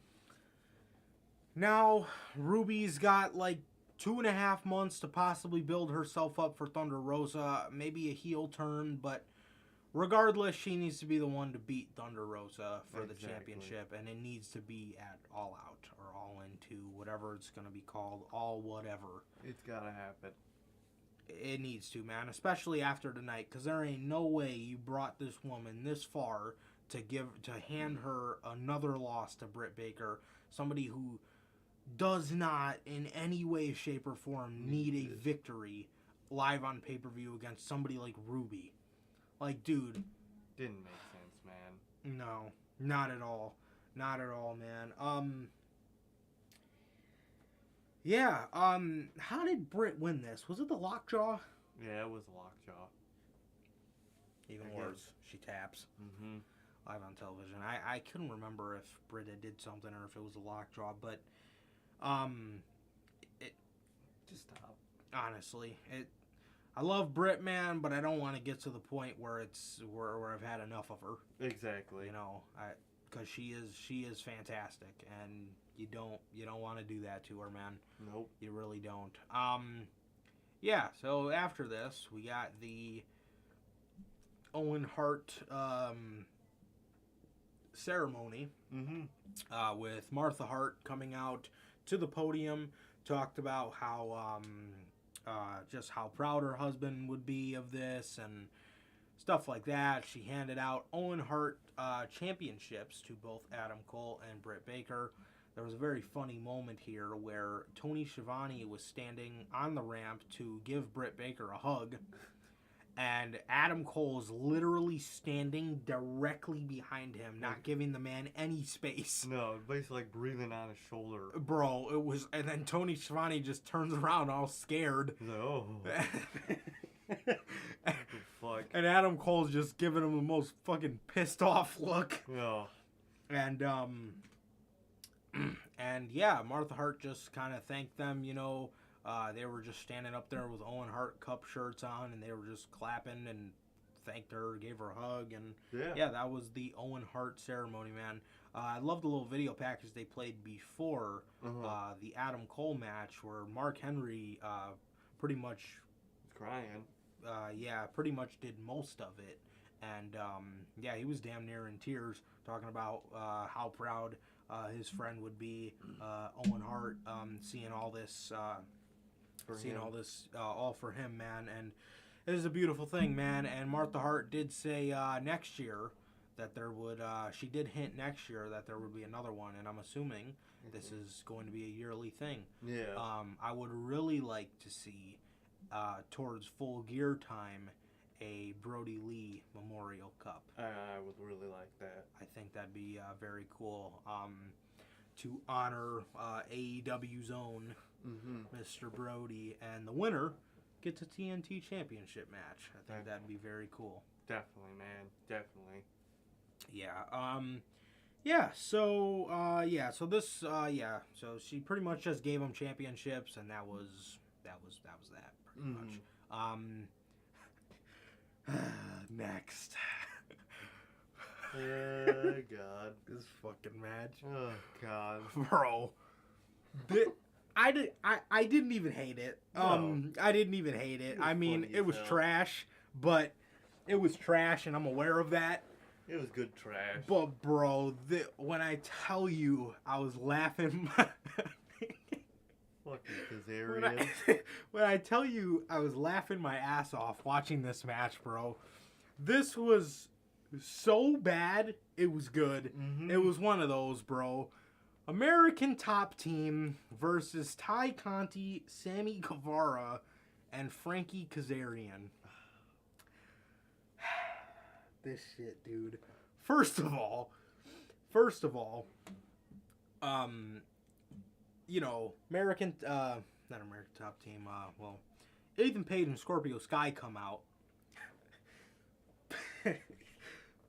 Now, Ruby's got like 2.5 months to possibly build herself up for Thunder Rosa. Maybe a heel turn, but regardless, she needs to be the one to beat Thunder Rosa for the championship, and it needs to be at All Out or All Into, whatever it's going to be called, all whatever. It's got to happen. It needs to, man, especially after tonight, because there ain't no way you brought this woman this far to hand her another loss to Britt Baker, somebody who does not in any way, shape, or form need a victory live on pay-per-view against somebody like Ruby. Like, dude. Didn't make sense, man. No, not at all. Not at all, man. Yeah, how did Britt win this? Was it the lockjaw? Yeah, it was the lockjaw. Even worse, she taps. Mm-hmm. Live on television. I couldn't remember if Britt did something or if it was a lockjaw, but it just stop. Honestly, I love Britt, man, but I don't want to get to the point where where I've had enough of her. Exactly. You know, because she is fantastic, and you don't want to do that to her, man. Nope. You really don't. Yeah. So after this, we got the Owen Hart ceremony with Martha Hart coming out to the podium, talked about how just how proud her husband would be of this and stuff like that. She handed out Owen Hart championships to both Adam Cole and Britt Baker. There was a very funny moment here where Tony Schiavone was standing on the ramp to give Britt Baker a hug, and Adam Cole's literally standing directly behind him, not giving the man any space. No, basically like breathing on his shoulder. Bro, it was... And then Tony Schiavone just turns around all scared. He's like, oh. Fuck. And Adam Cole's just giving him the most fucking pissed off look. Yeah. And yeah, Martha Hart just kind of thanked them, you know. They were just standing up there with Owen Hart Cup shirts on, and they were just clapping and thanked her, gave her a hug, and yeah, that was the Owen Hart ceremony, man. I love the little video package they played before the Adam Cole match, where Mark Henry pretty much crying. Pretty much did most of it, and yeah, he was damn near in tears, talking about how proud his friend would be, Owen Hart, seeing all this. All for him, man, and it is a beautiful thing, man. And Martha Hart did say next year that there would, she did hint next year that there would be another one, and I'm assuming this is going to be a yearly thing. Yeah. I would really like to see, towards Full Gear time, a Brody Lee Memorial Cup. I would really like that. I think that'd be very cool. To honor AEW's own Mr. Brody, and the winner gets a TNT Championship match. I think that'd be very cool. Definitely, man. Definitely. Yeah. So this. So she pretty much just gave them championships, and that was that pretty much. Next. Oh God. This fucking match. Oh God. Bro. I didn't even hate it. No. I didn't even hate it. It was I mean, funny it as was hell. trash, but it was trash, and I'm aware of that. It was good trash. But bro, when I tell you, I was laughing. Fucking when Kazarian. when I tell you, I was laughing my ass off watching this match, bro. This was so bad, it was good. Mhm. It was one of those, bro. American Top Team versus Ty Conti, Sammy Guevara, and Frankie Kazarian. This shit, dude. First of all, you know, not American Top Team, Ethan Page and Scorpio Sky come out.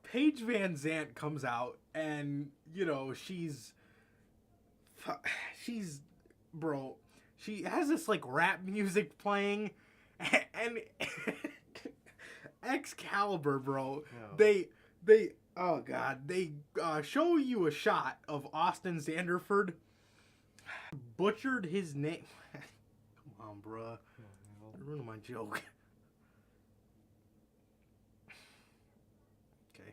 Paige Van Zant comes out, and, you know, she's, bro, she has this, like, rap music playing, and Excalibur, bro, No. they oh, God, they show you a shot of Austin Zanderford, butchered his name. Come on, bro. You're ruining my joke. Okay.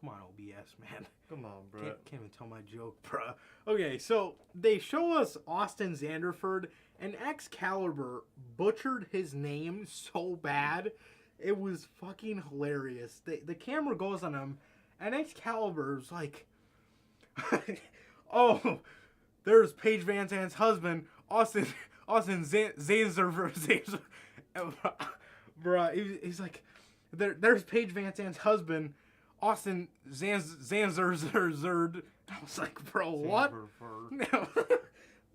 Come on, OBS, man. Come on, bro. Can't even tell my joke, bruh. Okay, so they show us Austin Zanderford, and Excalibur butchered his name so bad, it was fucking hilarious. The camera goes on him, and Excalibur's like, oh, there's Paige Van Zant's husband, Austin Zanderford, bruh. He's like, there's Paige Van Zant's husband, Austin Zanderzerd. I was like, bro, what? I'm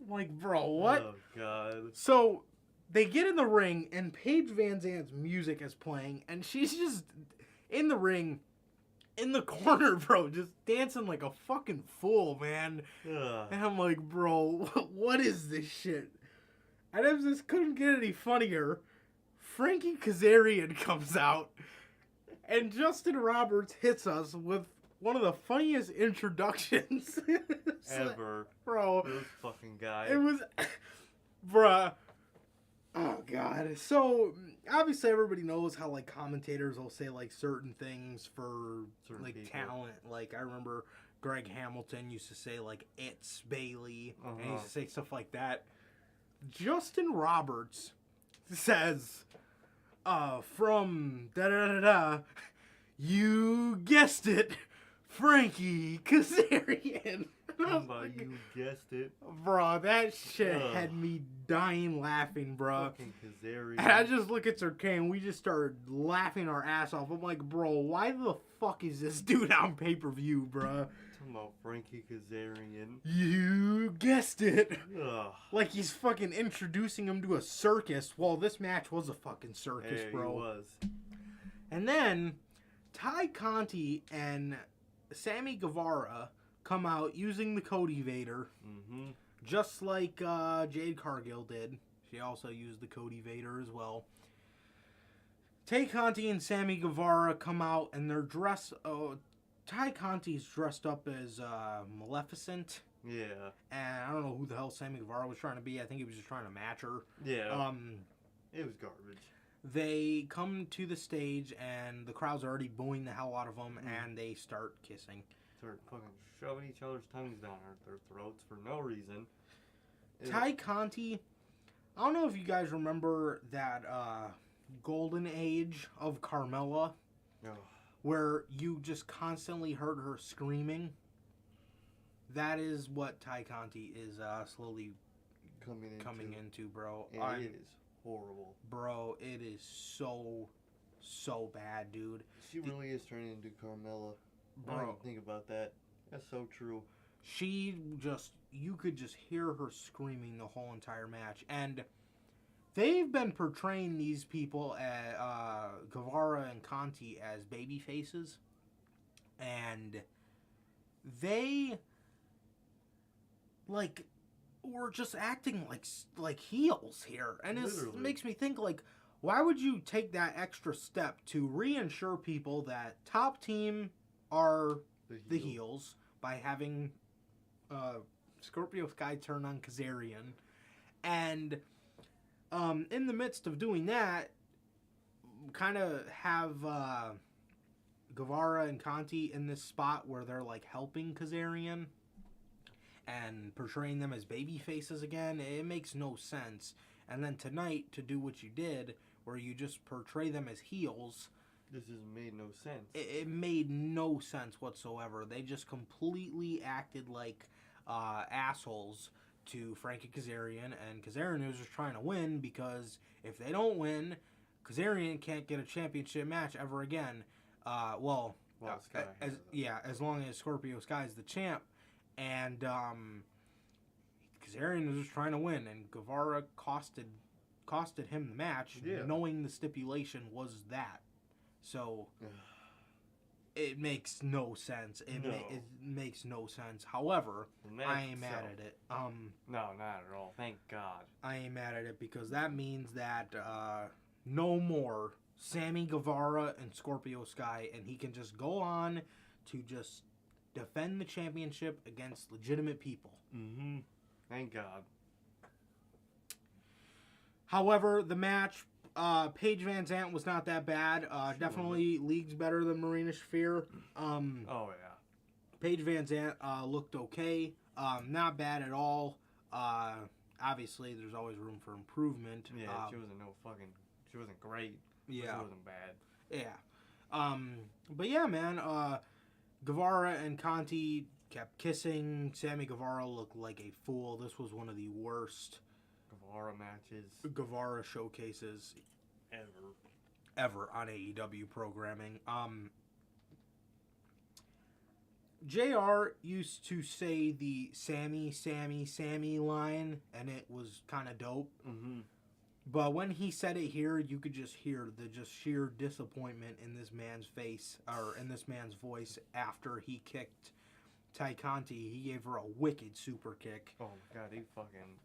like, bro, what? Oh, God. So they get in the ring, and Paige Van Zant's music is playing, and she's just in the ring, in the corner, bro, just dancing like a fucking fool, man. Ugh. And I'm like, bro, what is this shit? And if this couldn't get any funnier, Frankie Kazarian comes out, and Justin Roberts hits us with one of the funniest introductions Ever. bro. This fucking guy. It was, bruh. Oh, God. So, obviously, everybody knows how, like, commentators will say, like, certain things for, Certain like, people. talent. Like, I remember Greg Hamilton used to say, like, it's Bailey. And he used to say stuff like that. Justin Roberts says, from da-da-da-da, you guessed it, Frankie Kazarian. You guessed it. Bro, that shit Ugh. had me dying laughing, bro. Fucking Kazarian. And I just look at Sir Kane, and we just started laughing our ass off. I'm like, bro, why the fuck is this dude on pay-per-view, bro? Talking about Frankie Kazarian. You guessed it. Ugh. Like he's fucking introducing him to a circus. Well, this match was a fucking circus, Hey, bro. He was. And then Ty Conti and Sammy Guevara come out using the Cody Vader, Mm-hmm. just like Jade Cargill did. She also used the Cody Vader as well. Tay Conti and Sammy Guevara come out, and they're dressed... Ty Conti's dressed up as Maleficent, Yeah. and I don't know who the hell Sammy Guevara was trying to be. I think he was just trying to match her. Yeah. It was garbage. They come to the stage, and the crowd's already booing the hell out of them, and they start kissing. Start fucking shoving each other's tongues down their throats for no reason. Ty Conti, I don't know if you guys remember that golden age of Carmella, Oh, where you just constantly heard her screaming. That is what Ty Conti is slowly coming into, bro. And it is horrible. Bro, it is so bad, dude. She really is turning into Carmella. I Bro. didn't think about that. That's so true. You could just hear her screaming the whole entire match. And they've been portraying these people, Guevara and Conti, as baby faces. And they, like, were just acting like heels here. And it Literally. makes me think, like, why would you take that extra step to reassure people that Top Team are the heels by having Scorpio Sky turn on Kazarian, And in the midst of doing that, kind of have Guevara and Conti in this spot where they're like helping Kazarian and portraying them as baby faces again. It makes no sense. And then tonight, to do what you did, where you just portray them as heels, This just made no sense. it made no sense whatsoever. They just completely acted like assholes to Frankie Kazarian, and Kazarian was just trying to win, because if they don't win, Kazarian can't get a championship match ever again. Sky as long as Scorpio Sky is the champ, and Kazarian was just trying to win, and Guevara costed him the match, knowing the stipulation was that. So it makes no sense. It makes no sense. However, I ain't mad at it. No, not at all. Thank God. I ain't mad at it, because that means that no more Sammy Guevara and Scorpio Sky, and he can just go on to just defend the championship against legitimate people. Mm-hmm. Thank God. However, the match, Paige Van Zant was not that bad. Definitely leagues better than Marina Shafir. Oh, yeah. Paige Van Zant looked okay. Not bad at all. Obviously, there's always room for improvement. Yeah, she wasn't great. Yeah. She wasn't bad. Yeah. But yeah, man, Guevara and Conti kept kissing. Sammy Guevara looked like a fool. This was one of the worst Guevara matches. Guevara showcases Ever on AEW programming. JR used to say the Sammy, Sammy, Sammy line, and it was kind of dope. Mm-hmm. But when he said it here, you could just hear the sheer disappointment in this man's face, or in this man's voice, after he kicked Ty Conti. He gave her a wicked super kick. Oh my God, he fucking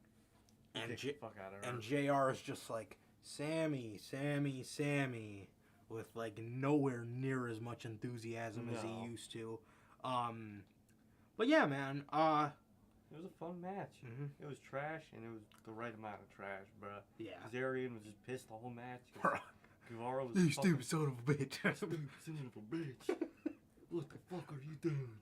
kicked the fuck out of her. And JR is just like, Sammy, Sammy, Sammy, with like nowhere near as much enthusiasm as he used to. But yeah, man. It was a fun match. Mm-hmm. It was trash, and it was the right amount of trash, bruh. Yeah. Kazarian was just pissed the whole match. Guevara was You stupid son of a bitch. Stupid son of a bitch. What the fuck are you doing?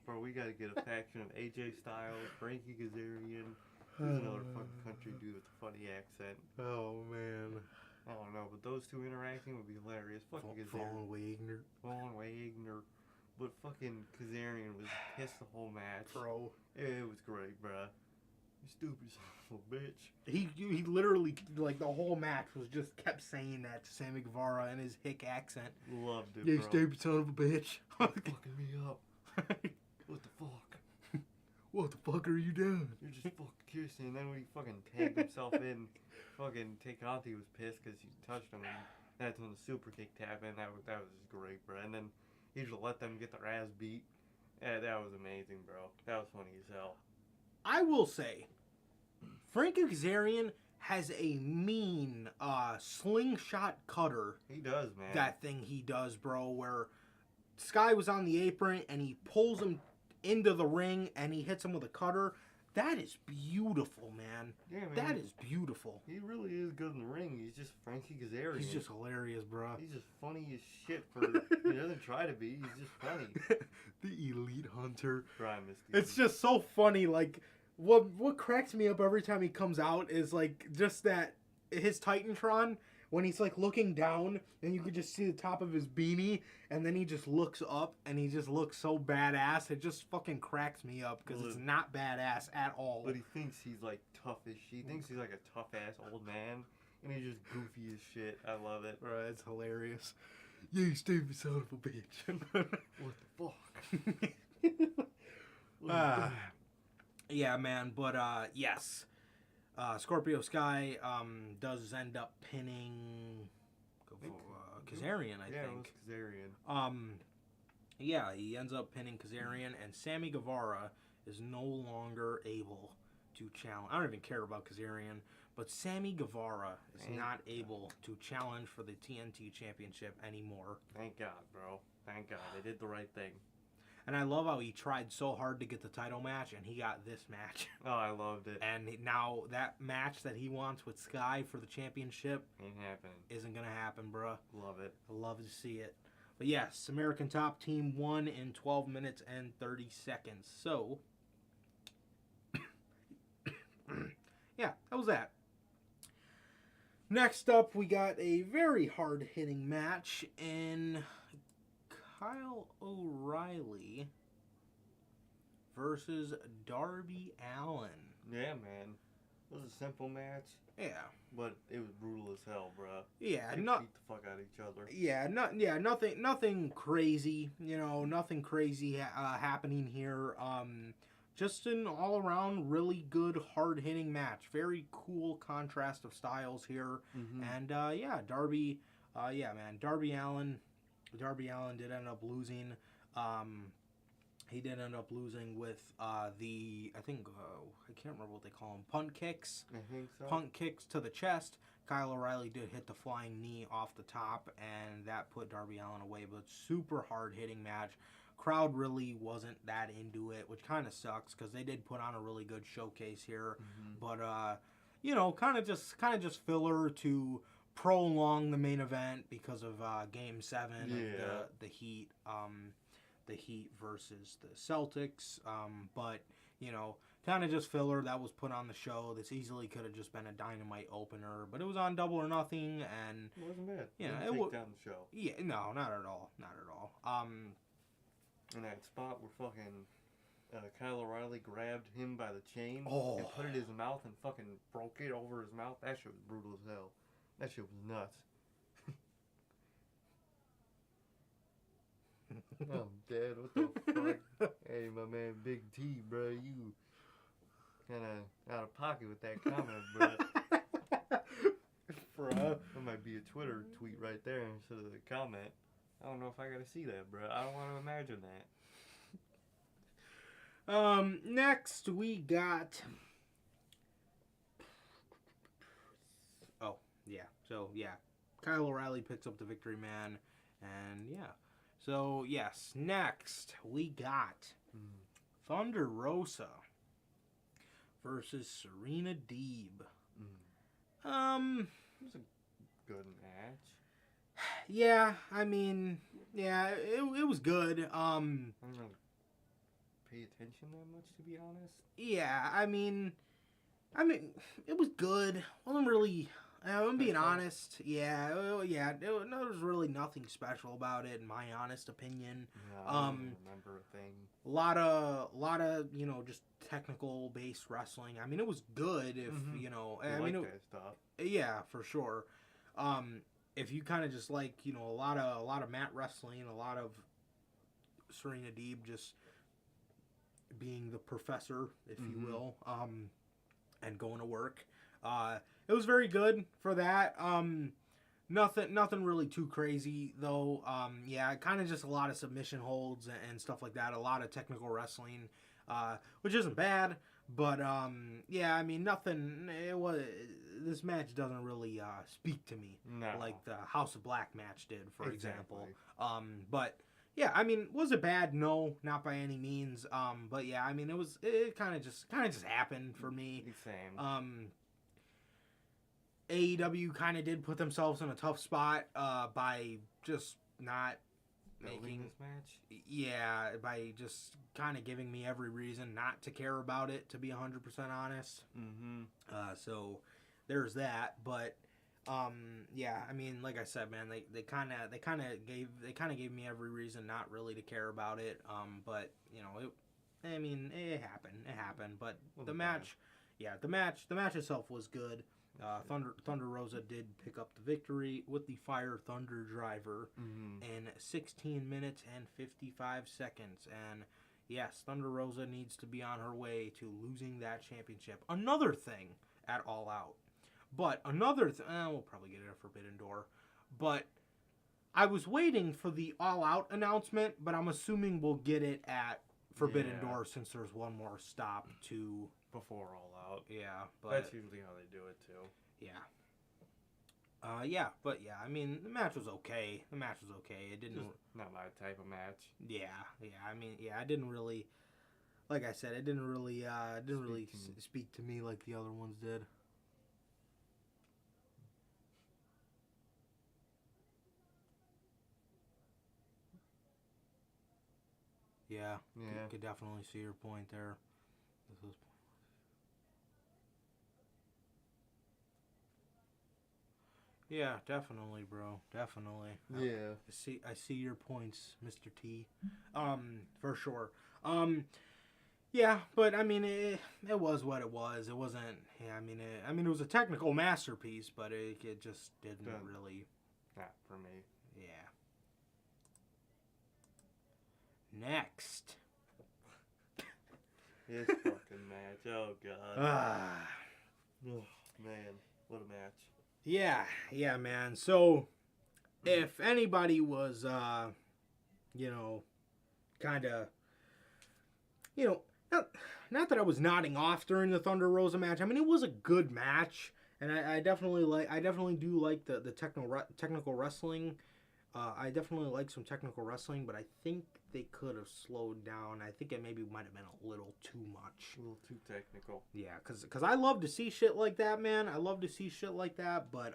Bro, we gotta get a faction of AJ Styles, Frankie Kazarian. There's another fucking country dude with a funny accent. Oh, man. I don't know, but those two interacting would be hilarious. Fucking Kazarian. Von Wagner. But fucking Kazarian was pissed the whole match. Bro. It was great, bruh. You stupid son of a bitch. He literally, like, the whole match was just kept saying that to Sammy Guevara in his hick accent. Loved it, You bro. stupid son of a bitch. Fucking me up. What the fuck? What the fuck are you doing? You're just fucking kissing. And then when he fucking tagged himself in, fucking Conti was pissed because he touched him. And that's when the super kick tap in. That was just great, bro. And then he just let them get their ass beat. Yeah, that was amazing, bro. That was funny as hell. I will say, Frankie Kazarian has a mean slingshot cutter. He does, man. That thing he does, bro, where Sky was on the apron and he pulls him into the ring and he hits him with a cutter. That is beautiful, man. Yeah, man. That is beautiful. He really is good in the ring. He's just Frankie Kazarian. He's just hilarious, bro. He's just funny as shit for... he doesn't try to be. He's just funny. The Elite Hunter. Bro, I missed the It's just so funny. Like, what cracks me up every time he comes out is, like, just that his Titantron, when he's, like, looking down and you can just see the top of his beanie, and then he just looks up and he just looks so badass. It just fucking cracks me up because it's not badass at all. But he thinks he's, like, tough as shit. He thinks he's, like, a tough-ass old man, and he's just goofy as shit. I love it. Bro, it's hilarious. You stupid son of a bitch. What the fuck? Yeah, man, but yes. Scorpio Sky does end up pinning Kazarian, I think. Yeah, it was Kazarian. Yeah, he ends up pinning Kazarian, and Sammy Guevara is no longer able to challenge. I don't even care about Kazarian, but Sammy Guevara is not able to challenge for the TNT Championship anymore. Thank God, bro. Thank God. They did the right thing. And I love how he tried so hard to get the title match, and he got this match. Oh, I loved it. And now that match that he wants with Sky for the championship Ain't happening. isn't going to happen, bruh. Love it. I love to see it. But yes, American Top Team won in 12 minutes and 30 seconds. So, yeah, that was that. Next up, we got a very hard-hitting match in Kyle O'Reilly versus Darby Allin. Yeah, man. It was a simple match. Yeah. But it was brutal as hell, bruh. Yeah, They not beat the fuck out of each other. nothing crazy. You know, nothing crazy happening here. Just an all-around really good, hard-hitting match. Very cool contrast of styles here. Mm-hmm. And Darby, Darby Allin did end up losing. He did end up losing with I can't remember what they call them, punt kicks. I think so. Punt kicks to the chest. Kyle O'Reilly did hit the flying knee off the top, and that put Darby Allin away. But super hard-hitting match. Crowd really wasn't that into it, which kind of sucks because they did put on a really good showcase here. Mm-hmm. But kind of just filler to prolong the main event because of Game 7 of the Heat. The Heat versus the Celtics. But kind of just filler that was put on the show. This easily could have just been a Dynamite opener, but it was on Double or Nothing, and It wasn't bad. Yeah, Didn't take down the show. yeah, no, not at all. In that spot where fucking Kyle O'Reilly grabbed him by the chain Oh. and put it in his mouth and fucking broke it over his mouth. That shit was brutal as hell. That shit was nuts. Oh, Dad, what the fuck? Hey, my man, Big T, bro, you kind of out of pocket with that comment, bro. Bruh. That might be a Twitter tweet right there instead of the comment. I don't know if I gotta see that, bro. I don't want to imagine that. Next we got. Oh, yeah. So, yeah. Kyle O'Reilly picks up the victory, man. And, yeah. So, yes. Next we got Thunder Rosa versus Serena Deeb. It was a good match. Yeah, I mean, yeah, it was good. I didn't really pay attention that much, to be honest. Yeah, I mean, it was good. Wasn't really. I'm being honest. Yeah, there was really nothing special about it, in my honest opinion. No, I don't remember a thing. A lot of just technical based wrestling. I mean, it was good if I like that stuff. Yeah, for sure. If you kind of just like a lot of mat wrestling, a lot of Serena Deeb just being the professor, if you will, and going to work. It was very good for that. Nothing really too crazy though. Kind of just a lot of submission holds and stuff like that. A lot of technical wrestling, which isn't bad. But I mean, nothing. This match doesn't really speak to me like the House of Black match did, for example. But yeah, I mean, was it bad? No, not by any means. But yeah, I mean, it kind of just happened for me. Same. AEW kind of did put themselves in a tough spot by just not making this match. Yeah, by just kind of giving me every reason not to care about it, to be 100% honest. So there's that, but yeah, I mean, like I said, man, they kind of gave me every reason not really to care about it. But it happened. But the match itself was good. Thunder Rosa did pick up the victory with the Fire Thunder Driver in 16 minutes and 55 seconds. And yes, Thunder Rosa needs to be on her way to losing that championship. Another thing at All Out. But another we'll probably get it at Forbidden Door. But I was waiting for the All Out announcement, but I'm assuming we'll get it at Forbidden Door since there's one more stop to... Before All Out. Yeah, but... That's usually how they do it, too. Yeah. Yeah, but yeah, I mean, the match was okay. It didn't. Just not my type of match. Yeah. I mean, yeah, I didn't really. Like I said, it didn't really speak to me like the other ones did. Yeah. Could definitely see your point there. This is. Yeah, definitely, bro. Definitely. Yeah. I see your points, Mr. T. For sure. Yeah, but I mean, it was what it was. It wasn't. Yeah, I mean, it was a technical masterpiece, but it just didn't really. Not for me. Yeah. Next. This fucking match. Oh god. Oh man, what a match. Yeah, man. So, if anybody was, kind of, not that I was nodding off during the Thunder Rosa match. I mean, it was a good match, and I definitely do like the technical wrestling. I definitely like some technical wrestling, but I think they could have slowed down. I think it maybe might have been a little too much. A little too technical. Yeah, because I love to see shit like that, man. I love to see shit like that, but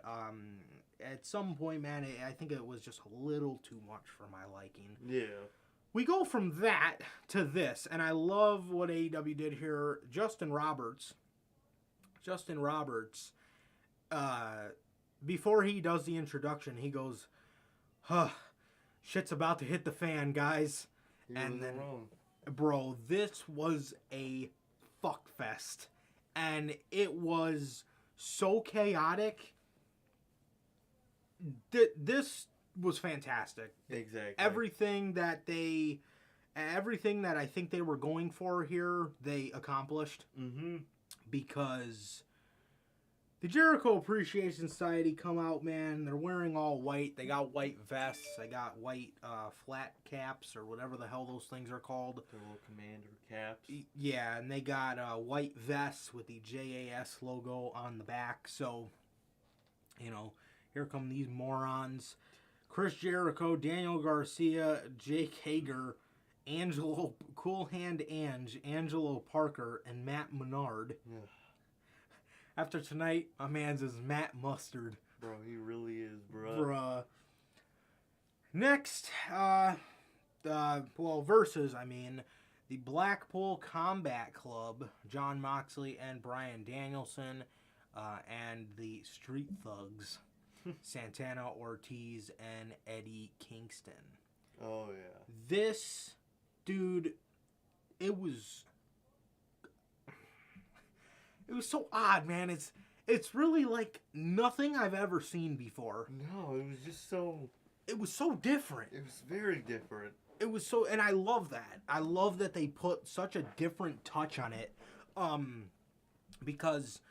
at some point, man, I think it was just a little too much for my liking. Yeah. We go from that to this, and I love what AEW did here. Justin Roberts, before he does the introduction, he goes, shit's about to hit the fan, guys. And then, bro, this was a fuck fest. And it was so chaotic. This was fantastic. Exactly. Everything that I think they were going for here, they accomplished. Mm-hmm. Because the Jericho Appreciation Society come out, man. They're wearing all white. They got white vests. They got white flat caps or whatever the hell those things are called. Their little commander caps. Yeah, and they got white vests with the JAS logo on the back. So, here come these morons. Chris Jericho, Daniel Garcia, Jake Hager, Angelo Cool Hand Ange, Angelo Parker, and Matt Menard. Yeah. After tonight, my man's is Matt Mustard. Bro, he really is, bro. Bruh. Next, versus, the Blackpool Combat Club, John Moxley and Bryan Danielson, and the Street Thugs, Santana Ortiz and Eddie Kingston. Oh, yeah. This, dude, it was so odd, man. It's really like nothing I've ever seen before. No, it was just so... It was so different. It was very different. It was so... And I love that. I love that they put such a different touch on it. Because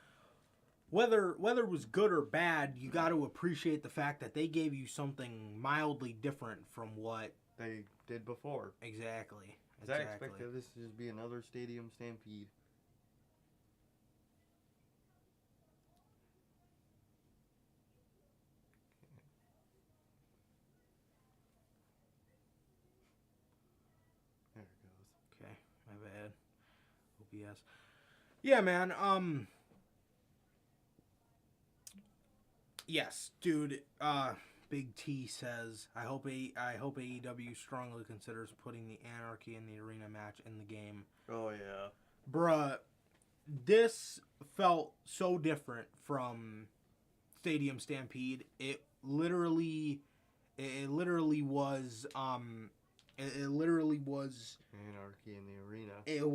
whether it was good or bad, you got to appreciate the fact that they gave you something mildly different from what... They did before. Exactly. I expected this to just be another stadium stampede. Okay, my bad. OBS. Yeah, man. Yes, dude. Big T says, I hope AEW strongly considers putting the Anarchy in the arena match in the game. Oh yeah, bruh. This felt so different from Stadium Stampede. It literally was. It literally was Anarchy in the arena. It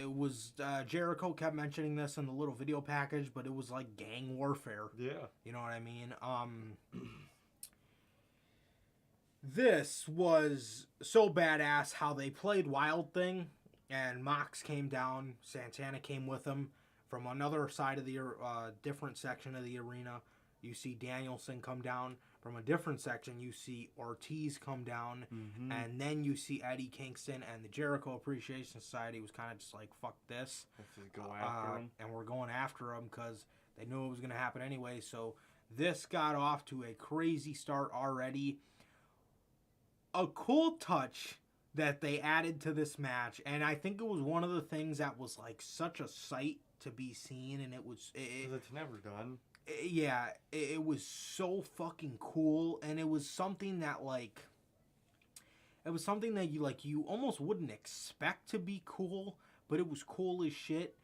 was Jericho kept mentioning this in the little video package, but it was like gang warfare. Yeah. You know what I mean? This was so badass how they played Wild Thing, and Mox came down, Santana came with him from another side of the different section of the arena. You see Danielson come down. From a different section, you see Ortiz come down, and then you see Eddie Kingston, and the Jericho Appreciation Society was kind of just like, fuck this. Let's just go after him. And we're going after him because they knew it was going to happen anyway, so this got off to a crazy start already. A cool touch that they added to this match, and I think it was one of the things that was like such a sight to be seen, and it was... it's never done. It was so fucking cool, and it was something that like... It was something that you almost wouldn't expect to be cool, but it was cool as shit.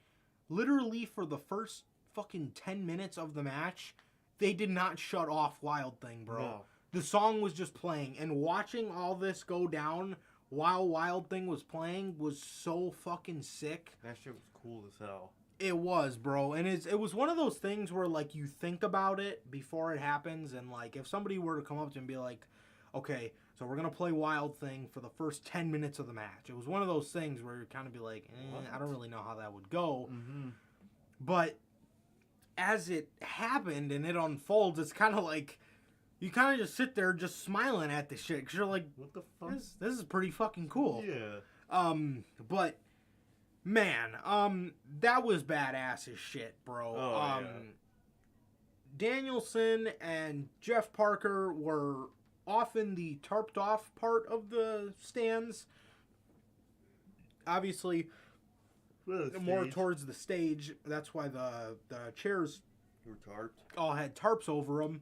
Literally, for the first fucking 10 minutes of the match, they did not shut off Wild Thing, bro. No. The song was just playing, and watching all this go down while Wild Thing was playing was so fucking sick. That shit was cool as hell. It was, bro. And it was one of those things where, like, you think about it before it happens, and, like, if somebody were to come up to you and be like, okay, so we're going to play Wild Thing for the first 10 minutes of the match. It was one of those things where you kind of be like, I don't really know how that would go. Mm-hmm. But as it happened and it unfolds, it's kind of like, you kind of just sit there just smiling at the shit. Because you're like, what the fuck? This is pretty fucking cool. Yeah. But, man, that was badass as shit, bro. Oh, yeah. Danielson and Jeff Parker were off in the tarped off part of the stands. Obviously, more towards the stage. That's why the chairs were tarped. All had tarps over them.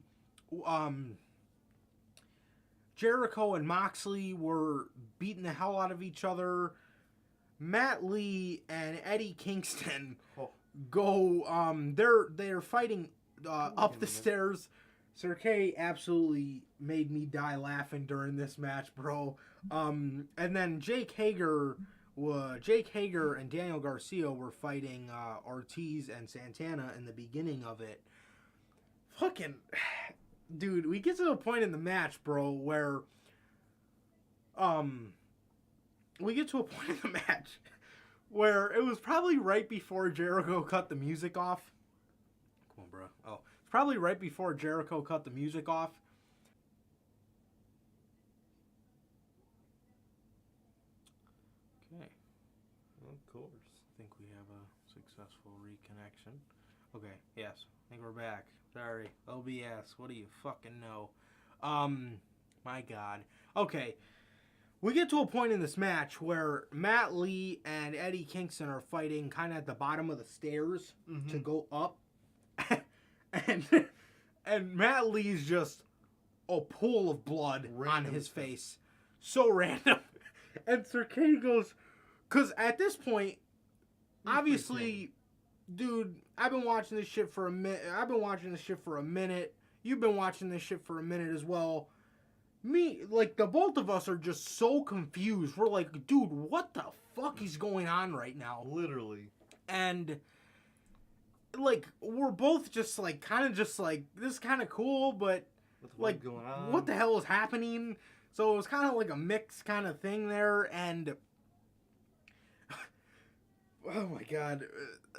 Jericho and Moxley were beating the hell out of each other. Matt Lee and Eddie Kingston they're fighting up the stairs. Sir K absolutely made me die laughing during this match, bro. And then Jake Hager and Daniel Garcia were fighting Ortiz and Santana in the beginning of it. Fucking, dude, we get to the point in the match, bro, where it was probably right before Jericho cut the music off. Come on, bro. Oh, it's probably right before Jericho cut the music off. Okay. Of course. I think we have a successful reconnection. Okay, yes. I think we're back. Sorry. OBS. What do you fucking know? My God. Okay. We get to a point in this match where Matt Lee and Eddie Kingston are fighting kind of at the bottom of the stairs to go up. and Matt Lee's just a pool of blood on his face. So random. And Sir Kane goes, because at this point, obviously, dude, I've been watching this shit for a minute. You've been watching this shit for a minute as well. Me, like, the both of us are just so confused. We're like, dude, what the fuck is going on right now? Literally. And, like, we're both just, like, this is kind of cool, but, like, going on? What the hell is happening? So it was kind of like a mixed kind of thing there, and oh my God.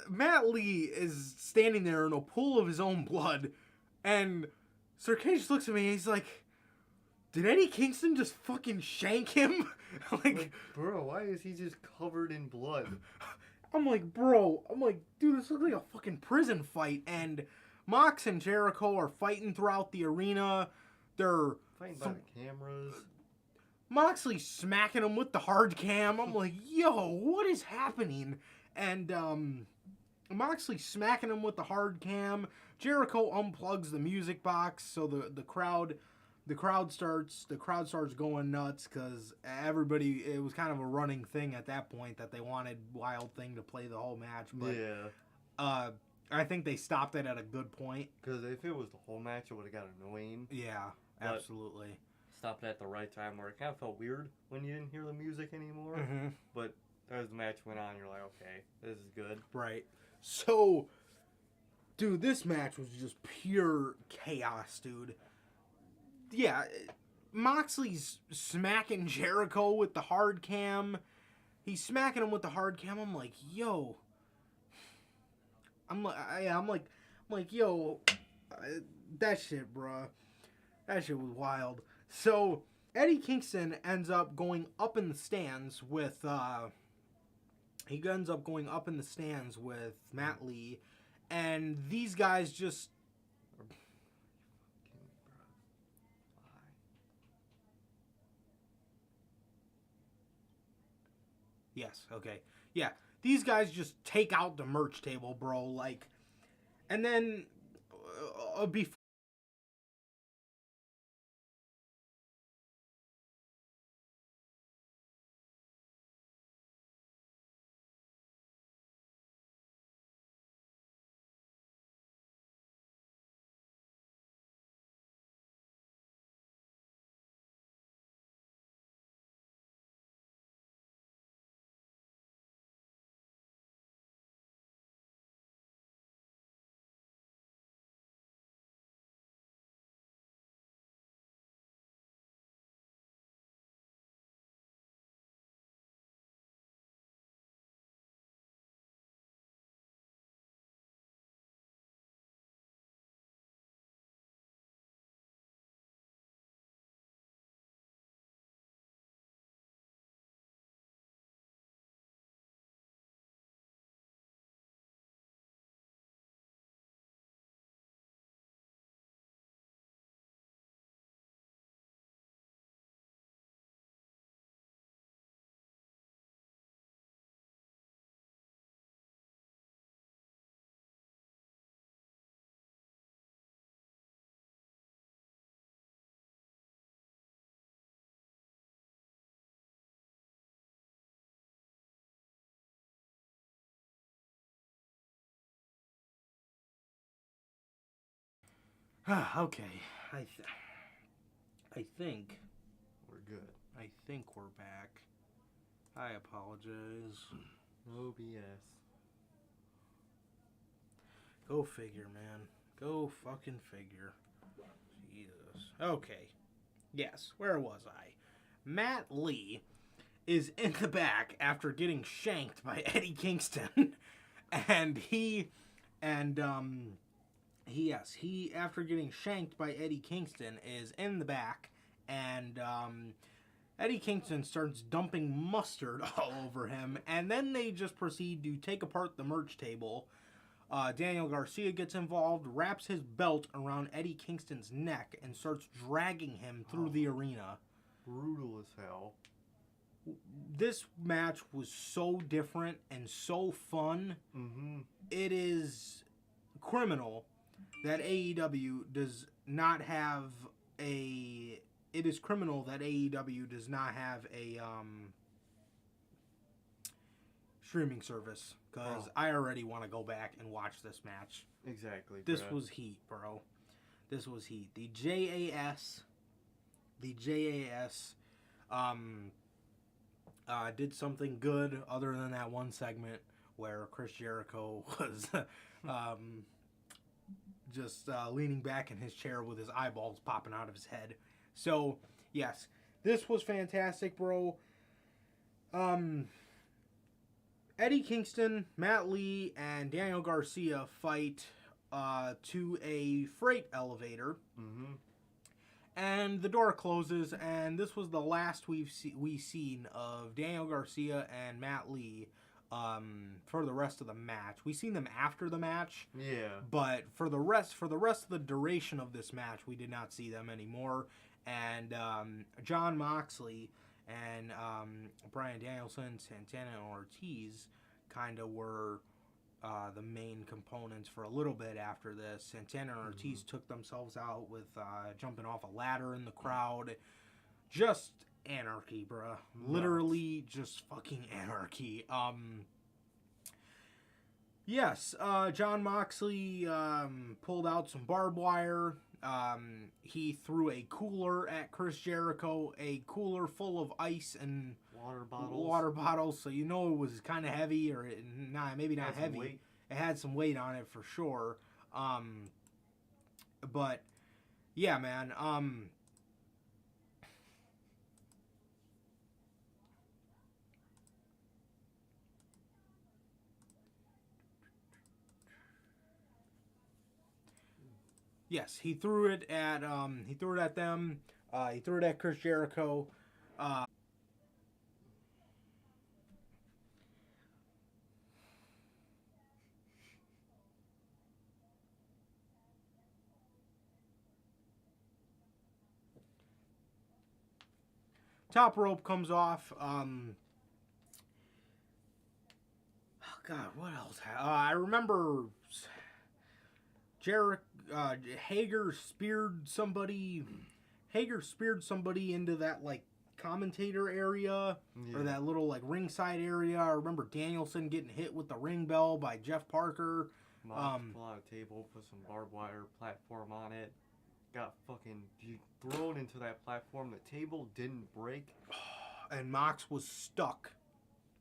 Matt Lee is standing there in a pool of his own blood, and Sir Kane just looks at me and he's like, did Eddie Kingston just fucking shank him? like, bro, why is he just covered in blood? I'm like, dude, this looks like a fucking prison fight. And Mox and Jericho are fighting throughout the arena. They're fighting by the cameras. Moxley smacking him with the hard cam. I'm like, yo, what is happening? And Moxley smacking him with the hard cam. Jericho unplugs the music box, so the crowd starts going nuts because everybody, it was kind of a running thing at that point that they wanted Wild Thing to play the whole match. But yeah. I think they stopped it at a good point. Because if it was the whole match, it would have got annoying. Yeah, absolutely. Stopped at the right time where it kind of felt weird when you didn't hear the music anymore. Mm-hmm. But as the match went on, you're like, okay, this is good. Right. So, dude, this match was just pure chaos, dude. Yeah, Moxley's smacking Jericho with the hard cam. He's smacking him with the hard cam. I'm like, yo. I'm like, yo, that shit, bruh. That shit was wild. So, Eddie Kingston ends up going up in the stands with, Matt Lee, and these guys just Yes, okay. Yeah, these guys just take out the merch table, bro. Like, and then before. Okay, I think We're good. I think we're back. I apologize. No BS. Go figure, man. Go fucking figure. Jesus. Okay. Yes, where was I? Matt Lee is in the back after getting shanked by Eddie Kingston. He after getting shanked by Eddie Kingston is in the back, and Eddie Kingston starts dumping mustard all over him, and then they just proceed to take apart the merch table. Daniel Garcia gets involved, wraps his belt around Eddie Kingston's neck, and starts dragging him through the arena. Brutal as hell. This match was so different and so fun. Mm-hmm. It is criminal that AEW does not have a. It is criminal that AEW does not have a streaming service, because I already want to go back and watch this match. Exactly. This bruh. was heat, bro. This was heat. The JAS did something good other than that one segment where Chris Jericho was just leaning back in his chair with his eyeballs popping out of his head. So, yes, this was fantastic, bro. Eddie Kingston, Matt Lee, and Daniel Garcia fight to a freight elevator. Mm-hmm. And the door closes, and this was the last we've seen of Daniel Garcia and Matt Lee for the rest of the match. We've seen them after the match. Yeah. But for the rest of the duration of this match, we did not see them anymore. And Jon Moxley and Bryan Danielson, Santana, and Ortiz kind of were the main components for a little bit after this. Santana and Ortiz took themselves out with jumping off a ladder in the crowd. Just anarchy, bruh. Literally just fucking anarchy. Yes, Jon Moxley pulled out some barbed wire. He threw a cooler at Chris Jericho, a cooler full of ice and water bottles, so you know it was kind of heavy, or maybe not heavy. It had some weight on it for sure. But yeah, man. Yes, he threw it at them. He threw it at Chris Jericho. Top rope comes off. God, what else? I remember Hager speared somebody. Hager speared somebody into that like commentator area or that little like ringside area. I remember Danielson getting hit with the ring bell by Jeff Parker. Pull out a table, put some barbed wire platform on it. Got fucking thrown into that platform. The table didn't break. And Mox was stuck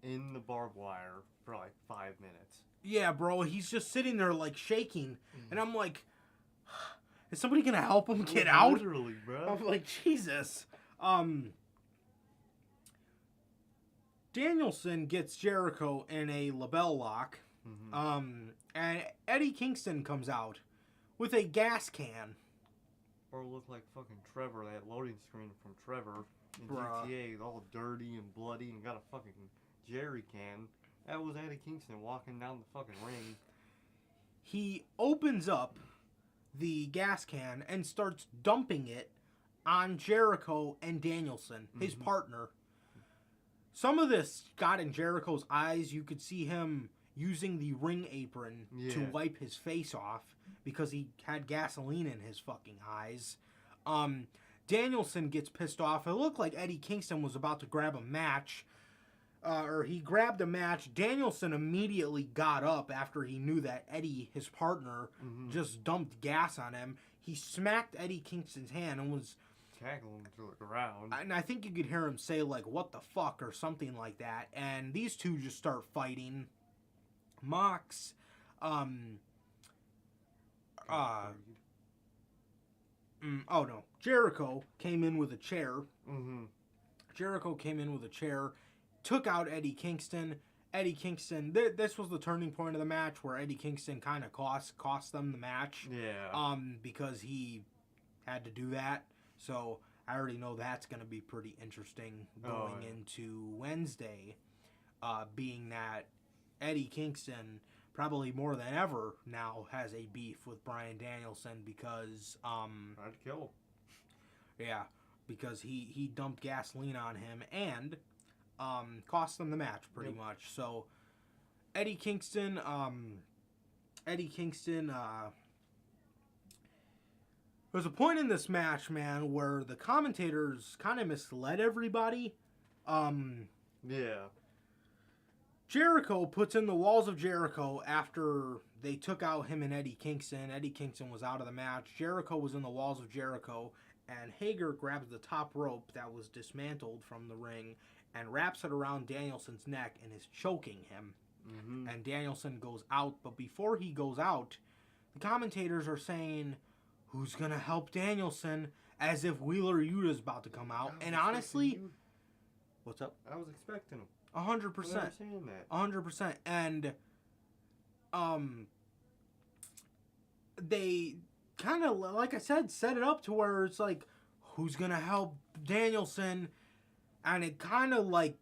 in the barbed wire for like 5 minutes. Yeah, bro. He's just sitting there like shaking. And I'm like, is somebody going to help him get out? Literally, bro. I'm like, Jesus. Danielson gets Jericho in a label lock. And Eddie Kingston comes out with a gas can. Or looked like fucking Trevor, that loading screen from Trevor in Bruh. GTA, all dirty and bloody and got a fucking jerry can. That was Eddie Kingston walking down the fucking ring. He opens up the gas can and starts dumping it on Jericho and Danielson, his partner. Some of this got in Jericho's eyes. You could see him using the ring apron to wipe his face off because he had gasoline in his fucking eyes. Danielson gets pissed off. It looked like Eddie Kingston was about to grab a match. Or he grabbed a match. Danielson immediately got up after he knew that Eddie, his partner, just dumped gas on him. He smacked Eddie Kingston's hand and was tackling him to the ground. And I think you could hear him say, like, what the fuck, or something like that. And these two just start fighting. Mox, Jericho came in with a chair. Jericho came in with a chair, took out Eddie Kingston. Eddie Kingston, this was the turning point of the match where Eddie Kingston kind of cost them the match. Yeah. Because he had to do that. So I already know that's going to be pretty interesting going into Wednesday, being that Eddie Kingston probably more than ever now has a beef with Bryan Danielson because I'd kill him. Yeah, because he dumped gasoline on him and cost them the match pretty much. So Eddie Kingston there's a point in this match, man, where the commentators kind of misled everybody. Yeah. Jericho puts in the walls of Jericho after they took out him and Eddie Kingston. Eddie Kingston was out of the match. Jericho was in the walls of Jericho. And Hager grabs the top rope that was dismantled from the ring and wraps it around Danielson's neck and is choking him. And Danielson goes out. But before he goes out, the commentators are saying, who's going to help Danielson? As if Wheeler Yuta's about to come out. And honestly, what's up? I was expecting him. 100%. 100%. And they kind of, like I said, set it up to where it's like, who's going to help Danielson? And it kind of like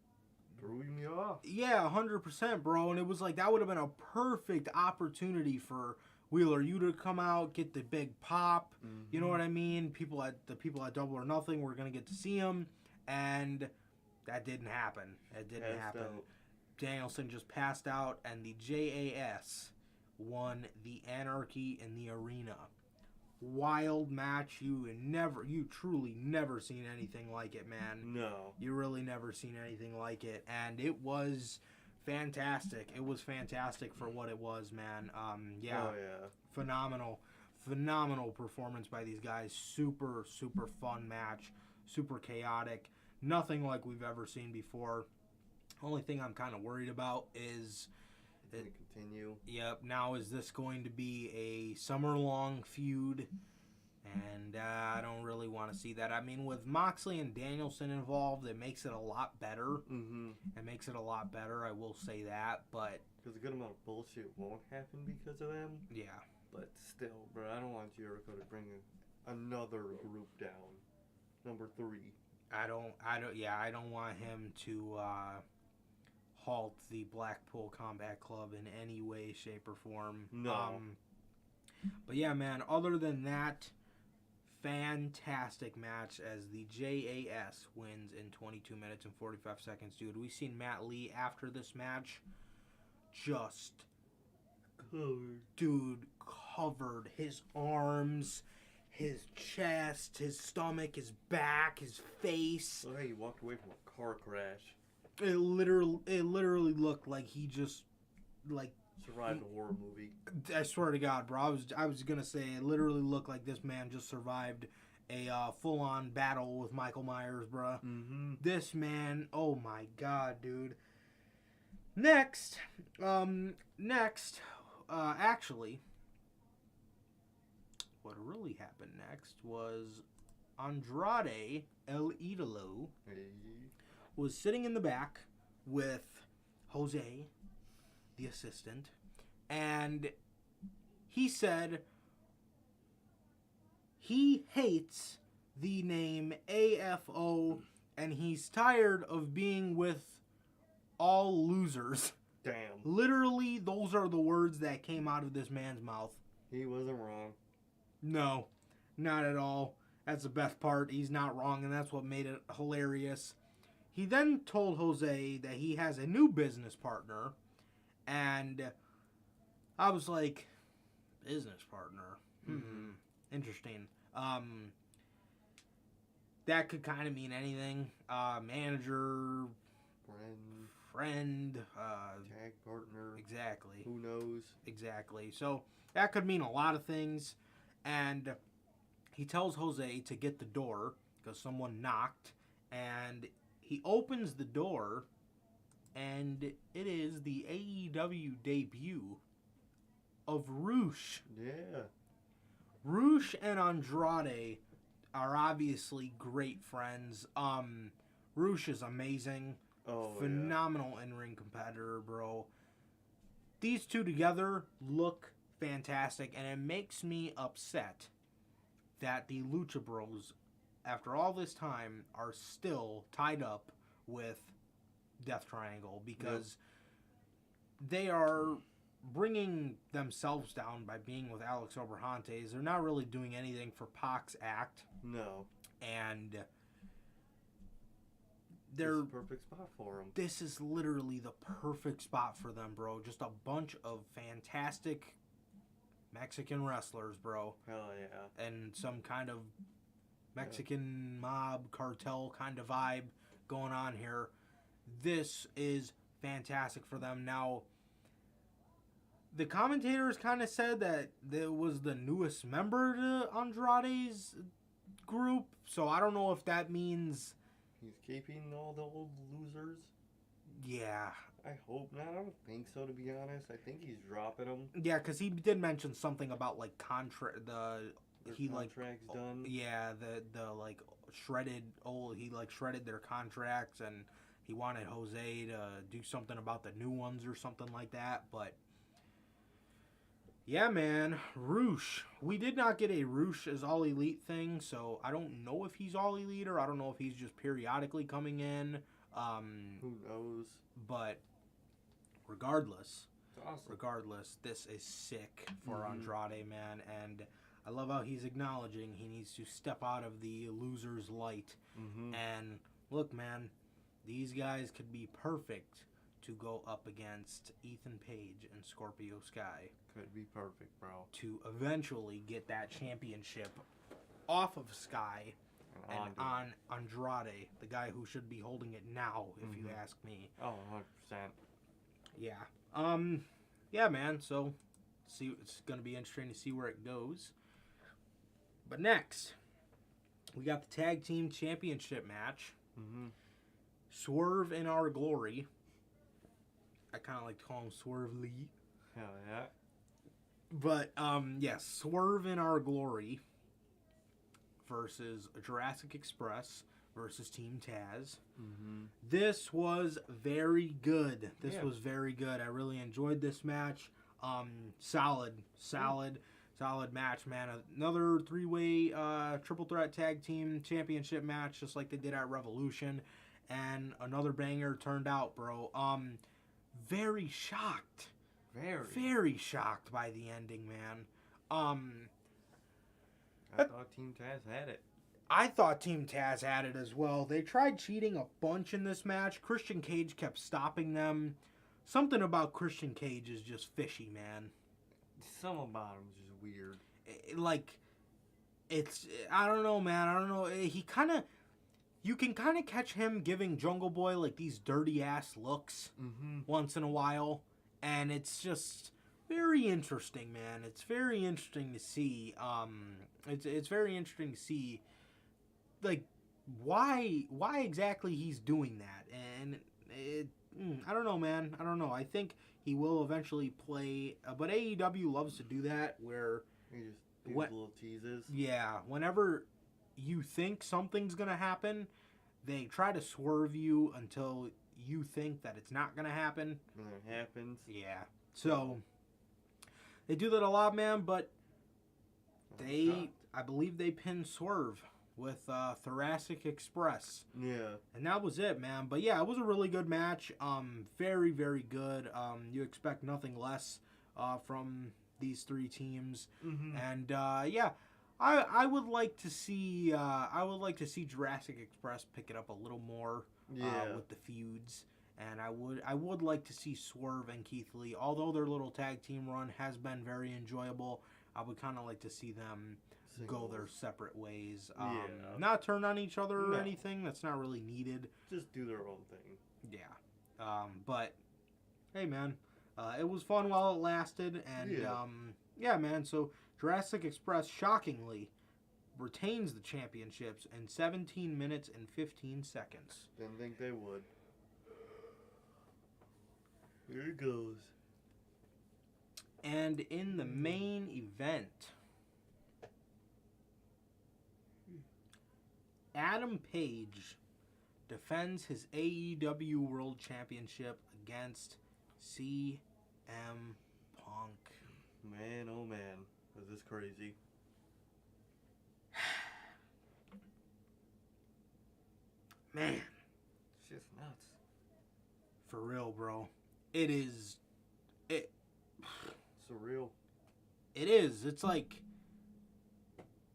threw me off. Yeah, 100%, bro. And it was like, that would have been a perfect opportunity for Wheeler Yuta to come out, get the big pop. You know what I mean? The people at Double or Nothing were going to get to see him. And that didn't happen. It didn't happen. Danielson just passed out, and the JAS won the Anarchy in the Arena. Wild match. You truly never seen anything like it, man. No. You really never seen anything like it. And it was fantastic. It was fantastic for what it was, man. Phenomenal performance by these guys. Super, super fun match. Super chaotic. Nothing like we've ever seen before. Only thing I'm kind of worried about is it continue. Yep. Now, is this going to be a summer-long feud? And I don't really want to see that. I mean, with Moxley and Danielson involved, it makes it a lot better. It makes it a lot better. I will say that, but because a good amount of bullshit won't happen because of them. Yeah. But still, bro, I don't want Jericho to bring another group down. Number 3. I don't want him to halt the Blackpool Combat Club in any way, shape, or form. No. But yeah, man, other than that, fantastic match as the JAS wins in 22 minutes and 45 seconds, dude. We seen Matt Lee after this match just, Covered. dude, covered. His arms, his chest, his stomach, his back, his face. Oh, hey, he walked away from a car crash. It literally looked like he just, like, Survived a horror movie. I swear to God, bro. I was gonna say it literally looked like this man just survived a full-on battle with Michael Myers, bro. Mm-hmm. This man, oh my God, dude. Next, actually, what really happened next was Andrade El Idolo Hey. was sitting in the back with Jose, the assistant, and he said he hates the name AFO and he's tired of being with all losers. Damn. Literally, those are the words that came out of this man's mouth. He wasn't wrong. No, not at all. That's the best part. He's not wrong, and that's what made it hilarious. He then told Jose that he has a new business partner, and I was like, business partner? Interesting. That could kind of mean anything. Manager, friend, Tag partner. exactly. Who knows? Exactly. So that could mean a lot of things. And he tells Jose to get the door because someone knocked. And he opens the door, and it is the AEW debut of Roosh. Yeah. Roosh and Andrade are obviously great friends. Roosh is amazing. Oh, Phenomenal in-ring competitor, bro. These two together look fantastic, and it makes me upset that the Lucha Bros, after all this time, are still tied up with Death Triangle because they are bringing themselves down by being with Alex Oberhantes. They're not really doing anything for Pac's act, No. and This is a perfect spot for him. this is literally the perfect spot for them, bro. Just a bunch of fantastic Mexican wrestlers, bro. Hell yeah. And some kind of Mexican mob cartel kind of vibe going on here. This is fantastic for them. Now, the commentators kind of said that there was the newest member to Andrade's group, so I don't know if that means, He's keeping all the old losers? yeah. I hope not. I don't think so, to be honest. I think he's dropping them. Yeah, because he did mention something about, like, he, like, contract's done. yeah, the like, shredded their contracts, and he wanted Jose to do something about the new ones or something like that, but yeah, man, Roosh. We did not get a Roosh as All Elite thing, so I don't know if he's All Elite or I don't know if he's just periodically coming in. Who knows? But regardless, It's awesome. regardless, this is sick for Andrade, man, and I love how he's acknowledging he needs to step out of the loser's light. And look, man, these guys could be perfect to go up against Ethan Page and Scorpio Sky Could be perfect, bro. to eventually get that championship off of Sky and on Andrade, the guy who should be holding it now, if you ask me. Oh, 100%. Yeah. Yeah, man. So, it's gonna be interesting to see where it goes. But next, we got the Tag Team Championship match. Swerve in Our Glory. I kind of like to call him Swerve Lee. Hell yeah. But, yes, Swerve in Our Glory versus Jurassic Express versus Team Taz. This was very good. This was very good. I really enjoyed this match. Solid match, man. Another three-way triple threat tag team championship match, just like they did at Revolution. And another banger turned out, bro. Very shocked. Very shocked by the ending, man. I thought Team Taz had it. I thought Team Taz had it as well. They tried cheating a bunch in this match. Christian Cage kept stopping them. something about Christian Cage is just fishy, man. Some about him is just weird. I don't know, man. I don't know. You can kind of catch him giving Jungle Boy like these dirty ass looks once in a while, and it's just very interesting, man. It's very interesting to see. It's very interesting to see, like, why exactly he's doing that, and I don't know, man. I don't know. I think he will eventually play, but AEW loves to do that where He just do little teases. Yeah, whenever you think something's gonna happen, they try to swerve you until you think that it's not gonna happen. And then it happens. Yeah. So they do that a lot, man, but I believe they pinned Swerve with Thoracic Express. Yeah. And that was it, man. But yeah, it was a really good match. Very, very good. You expect nothing less from these three teams. And yeah, I would like to see Jurassic Express pick it up a little more with the feuds. And I would like to see Swerve and Keith Lee, although their little tag team run has been very enjoyable. I would kind of like to see them go their separate ways. Not turn on each other or anything. That's not really needed. Just do their own thing. Yeah. But hey, man, it was fun while it lasted, and yeah, man. So Jurassic Express shockingly retains the championships in 17 minutes and 15 seconds. Didn't think they would. Here it goes. And in the main event, Adam Page defends his AEW World Championship against CM Punk. Man, oh man, is this crazy. Man. It's just nuts. For real, bro. It is. Surreal. It is. It's like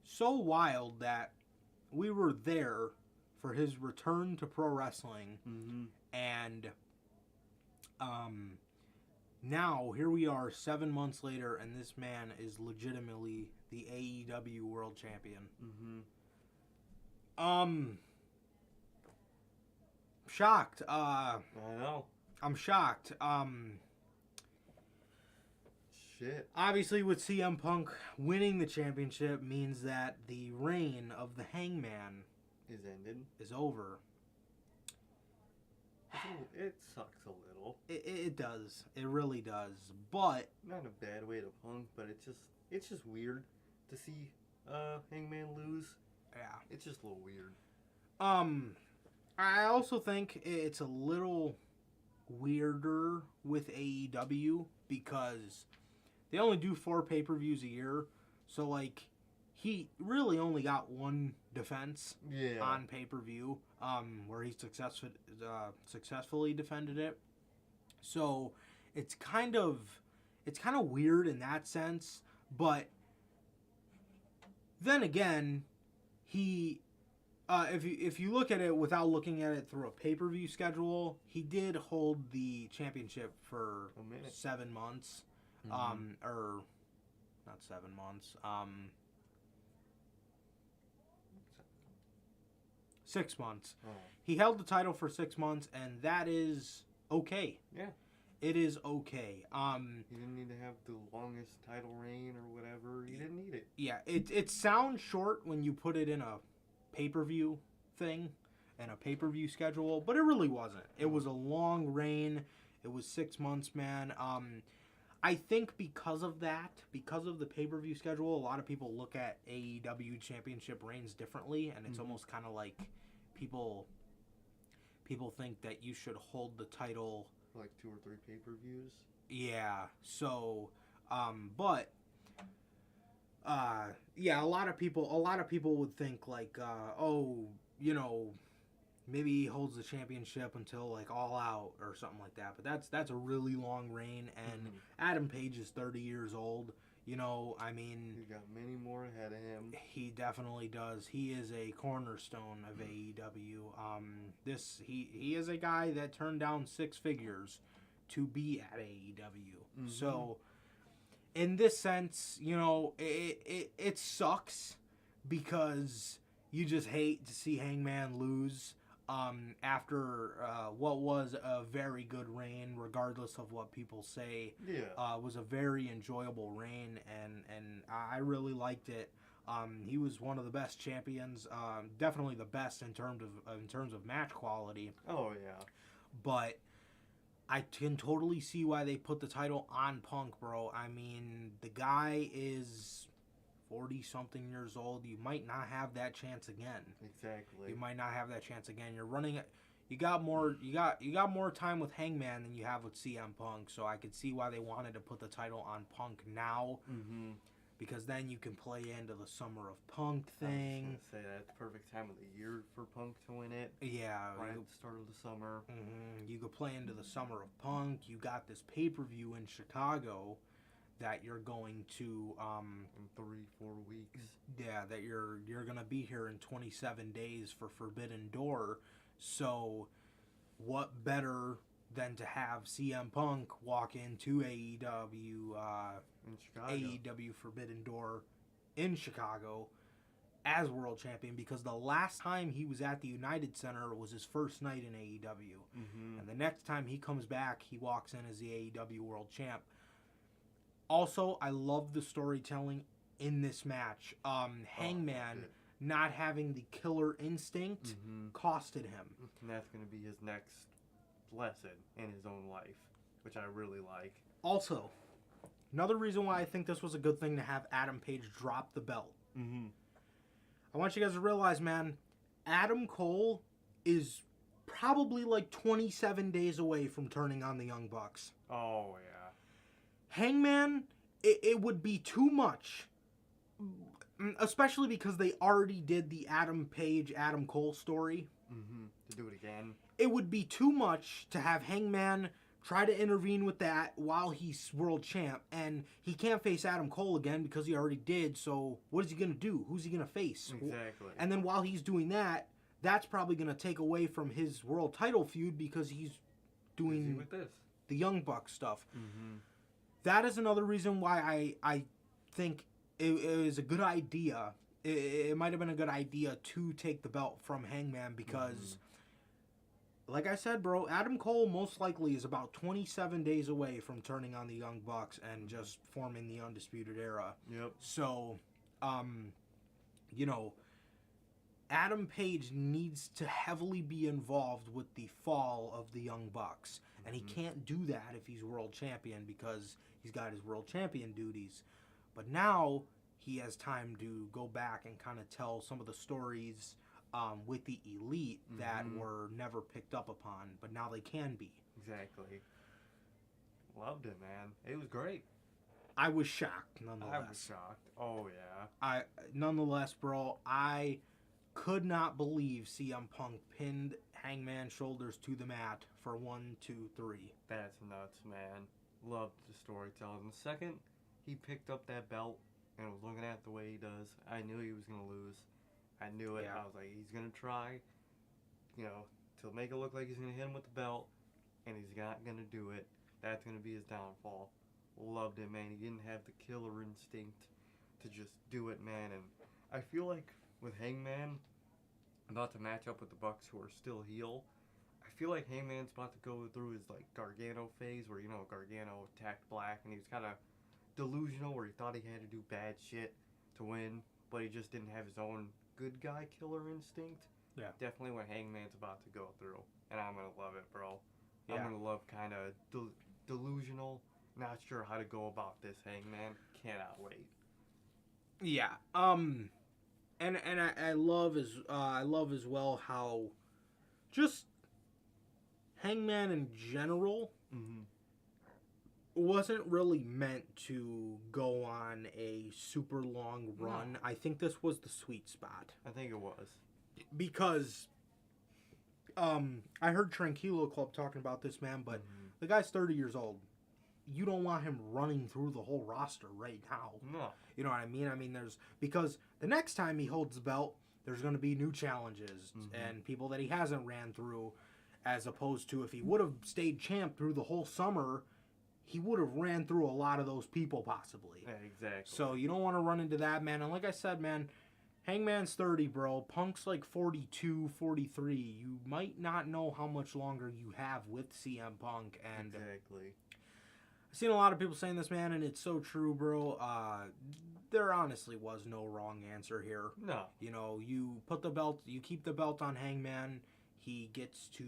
so wild that we were there for his return to pro wrestling, and now here we are 7 months later, and this man is legitimately the AEW World Champion. Shocked. I know. I'm shocked. Shit. Obviously, with CM Punk winning the championship means that the reign of the Hangman Is ended. is over. It sucks a little. It does. It really does. But Not in a bad way to Punk, but it's just weird to see Hangman lose. yeah. It's just a little weird. I also think it's a little weirder with AEW because they only do 4 pay-per-views a year. So, like, he really only got one defense on pay-per-view where he successfully defended it. So, it's kind of weird in that sense. But then again, he... if you look at it without looking at it through a pay-per-view schedule, he did hold the championship for 7 months. Or not 7 months. 6 months. Oh. He held the title for 6 months, and that is okay. Yeah. It is okay. He didn't need to have the longest title reign or whatever. He didn't need it. Yeah, it sounds short when you put it in a pay-per-view thing and a pay-per-view schedule, but it really wasn't. It was a long reign. It was 6 months, man. I think because of that, because of the pay-per-view schedule, a lot of people look at AEW championship reigns differently, and it's almost kind of like people think that you should hold the title Like 2 or 3 pay-per-views. Yeah. So, but yeah, a lot of people would think like, oh, you know, maybe he holds the championship until like All Out or something like that. But that's a really long reign, and Adam Page is 30 years old. You know, I mean, He's got many more ahead of him. he definitely does. He is a cornerstone of AEW. He is a guy that turned down 6 figures to be at AEW. So, in this sense, you know, it sucks because you just hate to see Hangman lose after what was a very good reign, regardless of what people say. Was a very enjoyable reign, and I really liked it. He was one of the best champions, definitely the best in terms of match quality. Oh yeah. But I can totally see why they put the title on Punk, bro. I mean, the guy is 40-something years old. You might not have that chance again. Exactly. You might not have that chance again. You're running. You got more time with Hangman than you have with CM Punk. So I could see why they wanted to put the title on Punk now. Because then you can play into the Summer of Punk thing. I was gonna say that's the perfect time of the year for Punk to win it. Yeah, right at the start of the summer. You could play into the Summer of Punk. You got this pay-per-view in Chicago that you're going to in 3-4 weeks. Yeah, that you're gonna be here in 27 days for Forbidden Door. So, what better than to have CM Punk walk into AEW In Chicago. AEW Forbidden Door in Chicago as world champion, because the last time he was at the United Center was his first night in AEW. And the next time he comes back, he walks in as the AEW world champ. Also, I love the storytelling in this match. Hangman not having the killer instinct costed him. And that's going to be his next lesson in his own life, which I really like. Also, another reason why I think this was a good thing to have Adam Page drop the belt. I want you guys to realize, man, Adam Cole is probably like 27 days away from turning on the Young Bucks. Oh, yeah. Hangman, it would be too much, especially because they already did the Adam Page, Adam Cole story. To do it again. It would be too much to have Hangman try to intervene with that while he's world champ, and he can't face Adam Cole again because he already did, so what is he going to do? Who's he going to face? Exactly. And then while he's doing that, that's probably going to take away from his world title feud because he's doing with this. the Young Bucks stuff. That is another reason why I think it is a good idea. It might have been a good idea to take the belt from Hangman because, like I said, bro, Adam Cole most likely is about 27 days away from turning on the Young Bucks and just forming the Undisputed Era. Yep. So, you know, Adam Page needs to heavily be involved with the fall of the Young Bucks. And he can't do that if he's world champion because he's got his world champion duties. But now he has time to go back and kind of tell some of the stories with the Elite that were never picked up upon, but now they can be. Exactly. Loved it, man. It was great. I was shocked, nonetheless. I was shocked. Oh, yeah. Nonetheless, bro, I could not believe CM Punk pinned Hangman's shoulders to the mat for 1, 2, 3. That's nuts, man. Loved the storytelling. The second he picked up that belt and was looking at the way he does, I knew he was going to lose. I knew it. Yeah. I was like, he's going to try, to make it look like he's going to hit him with the belt, and he's not going to do it. That's going to be his downfall. Loved it, man. He didn't have the killer instinct to just do it, man. And I feel like with Hangman about to match up with the Bucks, who are still heel, I feel like Hangman's about to go through his Gargano phase where Gargano attacked Black and he was kind of delusional where he thought he had to do bad shit to win, but he just didn't have his own good guy killer instinct. Yeah. Definitely what Hangman's about to go through, and I'm gonna love it, bro. Yeah. I'm gonna love kind of delusional, not sure how to go about this Hangman. Cannot wait. Yeah. And I love as well how just Hangman in general wasn't really meant to go on a super long run. No. I think this was the sweet spot. I think it was. Because I heard Tranquilo Club talking about this, man, but the guy's 30 years old. You don't want him running through the whole roster right now. No. You know what I mean? I mean, because the next time he holds the belt, there's going to be new challenges and people that he hasn't ran through. as opposed to if he would have stayed champ through the whole summer, he would have ran through a lot of those people possibly. Yeah, exactly. So you don't want to run into that, man. And like I said, man, Hangman's 30, bro. Punk's like 42, 43. You might not know how much longer you have with CM Punk. And exactly. I've seen a lot of people saying this, man, and it's so true, bro. There honestly was no wrong answer here. No. You know, you keep the belt on Hangman. He gets to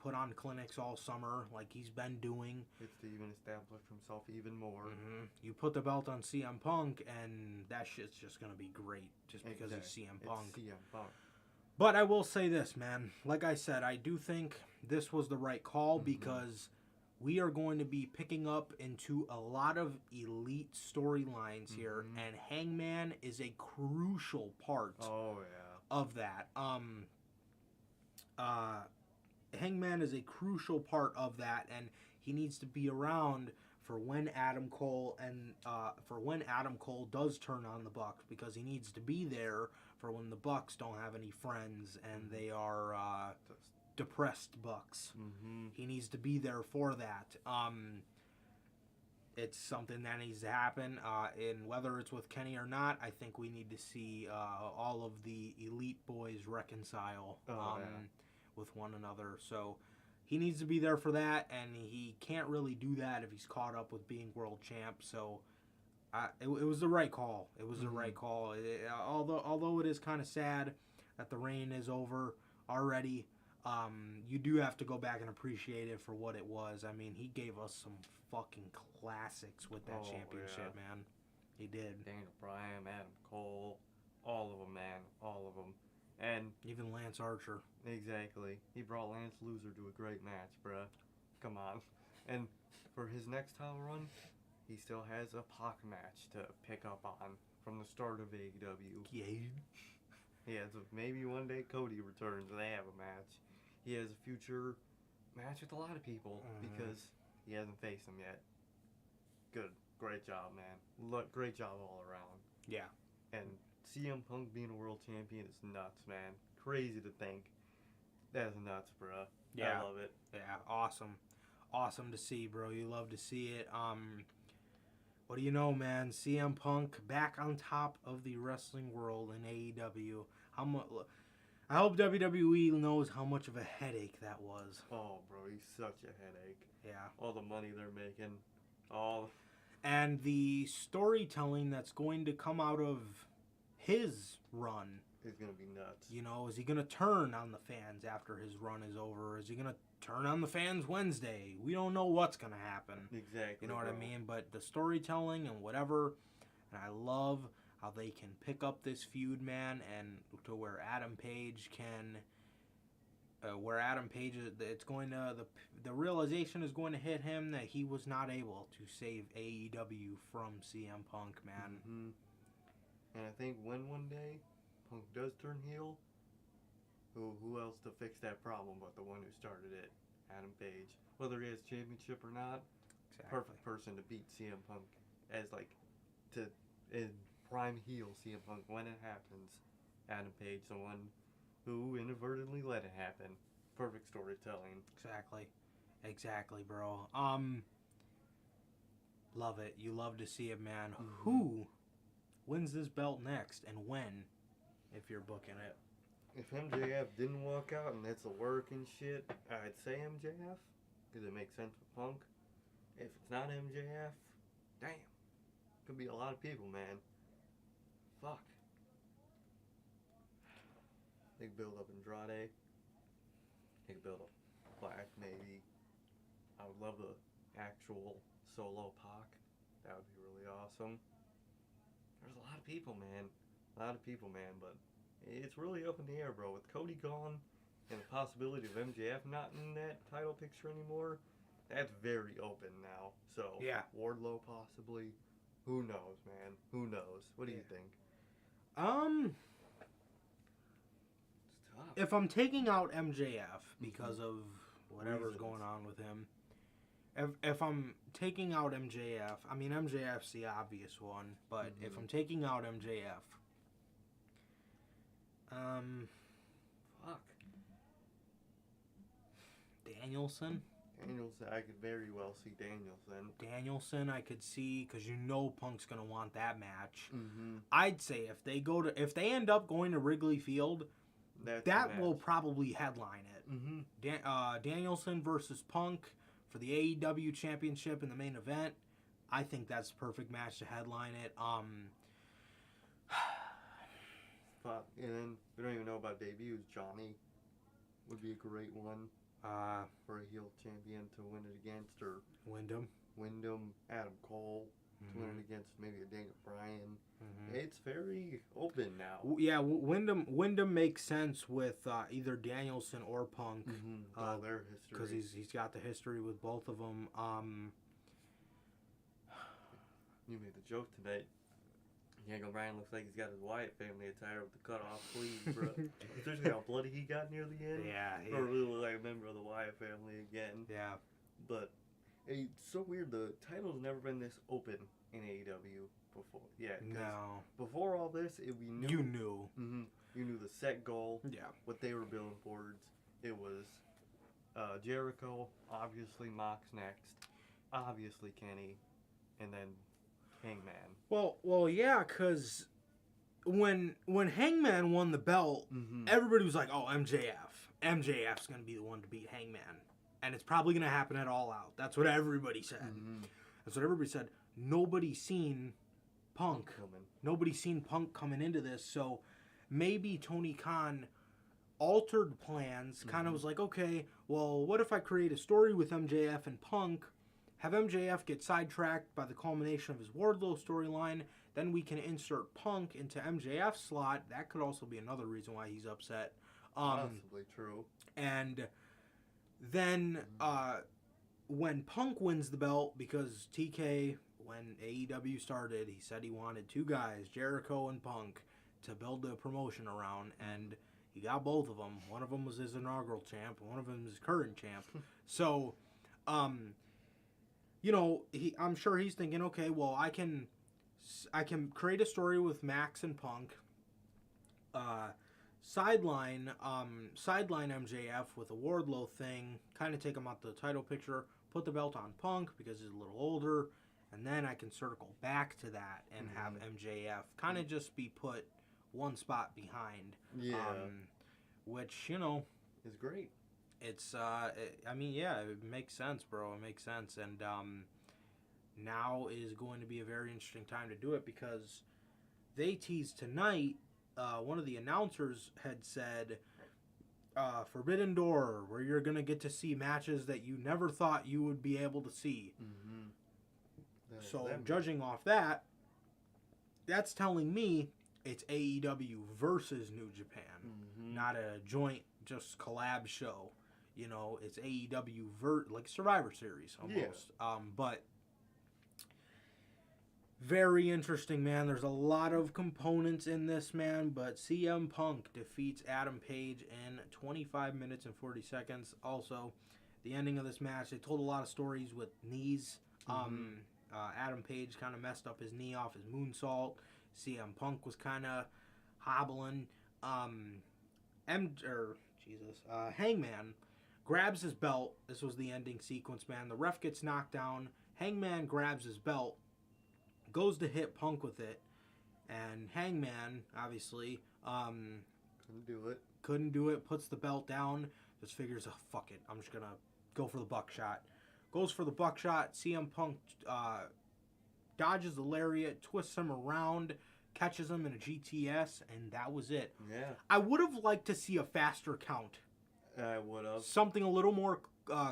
put on clinics all summer like he's been doing. Gets to even establish himself even more. Mm-hmm. You put the belt on CM Punk, and that shit's just going to be great just because he's CM Punk. It's CM Punk. But I will say this, man. Like I said, I do think this was the right call because we are going to be picking up into a lot of elite storylines here, and Hangman is a crucial part of that. Hangman is a crucial part of that, and he needs to be around for when Adam Cole does turn on the Bucks, because he needs to be there for when the Bucks don't have any friends and they are depressed Bucks. He needs to be there for that. It's something that needs to happen, and whether it's with Kenny or not, I think we need to see all of the elite boys reconcile with one another. So he needs to be there for that, and he can't really do that if he's caught up with being world champ. So it was the right call. It was the right call. Although it is kind of sad that the reign is over already, you do have to go back and appreciate it for what it was. I mean, he gave us some fucking classics with that championship, man. He did. Daniel Bryan, Adam Cole, all of them, man. All of them. And even Lance Archer. Exactly. He brought Lance Loser to a great match, bruh. Come on. And for his next title run, he still has a Pac match to pick up on from the start of AEW. Yeah. He has maybe one day Cody returns and they have a match. He has a future match with a lot of people because he hasn't faced them yet. Good. Great job, man. Great job all around. Yeah. And CM Punk being a world champion is nuts, man. Crazy to think. That's nuts, bruh. Yeah. I love it. Yeah, awesome. Awesome to see, bro. You love to see it. What do you know, man? CM Punk back on top of the wrestling world in AEW. I hope WWE knows how much of a headache that was. Oh, bro, he's such a headache. Yeah. All the money they're making. And the storytelling that's going to come out of his run is going to be nuts. You know, is he going to turn on the fans after his run is over? Is he going to turn on the fans Wednesday? We don't know what's going to happen. Exactly. You know what I mean? But the storytelling and whatever, and I love how they can pick up this feud, man, and to where Adam Page can, it's going to, the realization is going to hit him that he was not able to save AEW from CM Punk, man. And I think when one day Punk does turn heel, who else to fix that problem but the one who started it? Adam Page. Whether he has championship or not, perfect person to beat CM Punk as in prime heel CM Punk when it happens. Adam Page, the one who inadvertently let it happen. Perfect storytelling. Exactly, bro. Love it. You love to see it, man. Who wins this belt next and when, if you're booking it? If MJF didn't walk out and that's the work and shit, I'd say MJF, because it makes sense with Punk. If it's not MJF, damn. Could be a lot of people, man. Fuck. Big build up Andrade. Big build up Black, maybe. I would love the actual solo Pac. That would be really awesome. There's a lot of people, man. But it's really up in the air, bro. With Cody gone and the possibility of MJF not in that title picture anymore, that's very open now. So, yeah. Wardlow possibly. Who knows, man? Who knows? What do you think? It's tough. If I'm taking out MJF because of whatever's going on with him, if I'm taking out MJF, I mean, MJF's the obvious one, but if I'm taking out MJF, fuck. Danielson, I could very well see Danielson. I could see, because Punk's gonna want that match. Mm-hmm. I'd say if they end up going to Wrigley Field, that will probably headline it. Mm-hmm. Danielson versus Punk for the AEW Championship in the main event. I think that's the perfect match to headline it. Fuck. And then we don't even know about debuts. Johnny would be a great one for a heel champion to win it against, or Wyndham, Adam Cole to win it against, maybe a Daniel Bryan. It's very open now. Yeah, Wyndham makes sense with either Danielson or Punk. All their history. Because he's got the history with both of them. You made the joke tonight. Daniel Bryan looks like he's got his Wyatt family attire with the cut-off sleeves, bro. Especially how bloody he got near the end. Yeah. Or really look like a member of the Wyatt family again. Yeah. But it's so weird. The title's never been this open in AEW before. Yeah. No. Before all this, we knew. You knew. Mm-hmm. You knew the set goal. Yeah. What they were building towards. It was Jericho. Obviously, Mox next. Obviously, Kenny. And then Hangman. Well, yeah, because when Hangman won the belt, everybody was like, "Oh, MJF's gonna be the one to beat Hangman, and it's probably gonna happen at All Out." That's what everybody said. That's what everybody said. Nobody's seen Punk. Nobody's seen Punk coming into this, so maybe Tony Khan altered plans. Kind of was like, okay, well, what if I create a story with MJF and Punk? Have MJF get sidetracked by the culmination of his Wardlow storyline, then we can insert Punk into MJF's slot. That could also be another reason why he's upset. Possibly true. And then when Punk wins the belt, because TK, when AEW started, he said he wanted two guys, Jericho and Punk, to build the promotion around, and he got both of them. One of them was his inaugural champ, and one of them is his current champ. So, I'm sure he's thinking, okay, well, I can create a story with Max and Punk, sideline MJF with a Wardlow thing, kind of take him out the title picture, put the belt on Punk because he's a little older, and then I can circle back to that and have MJF kind of just be put one spot behind. Yeah. Which, is great. It's, it makes sense, bro. It makes sense. And now is going to be a very interesting time to do it because they teased tonight, one of the announcers had said, Forbidden Door, where you're going to get to see matches that you never thought you would be able to see. So, judging off that, that's telling me it's AEW versus New Japan, not a joint, just collab show. It's AEW like Survivor Series almost. Yeah. But very interesting, man. There's a lot of components in this, man. But CM Punk defeats Adam Page in 25 minutes and 40 seconds. Also, the ending of this match, they told a lot of stories with knees. Adam Page kind of messed up his knee off his moonsault. CM Punk was kind of hobbling. Hangman grabs his belt. This was the ending sequence, man. The ref gets knocked down. Hangman grabs his belt, goes to hit Punk with it, and Hangman, obviously, couldn't do it, puts the belt down, just figures, oh, fuck it, I'm just gonna go for the buckshot. Goes for the buckshot. CM Punk dodges the lariat, twists him around, catches him in a GTS, and that was it. Yeah. I would have liked to see a faster count. I would have. Something a little more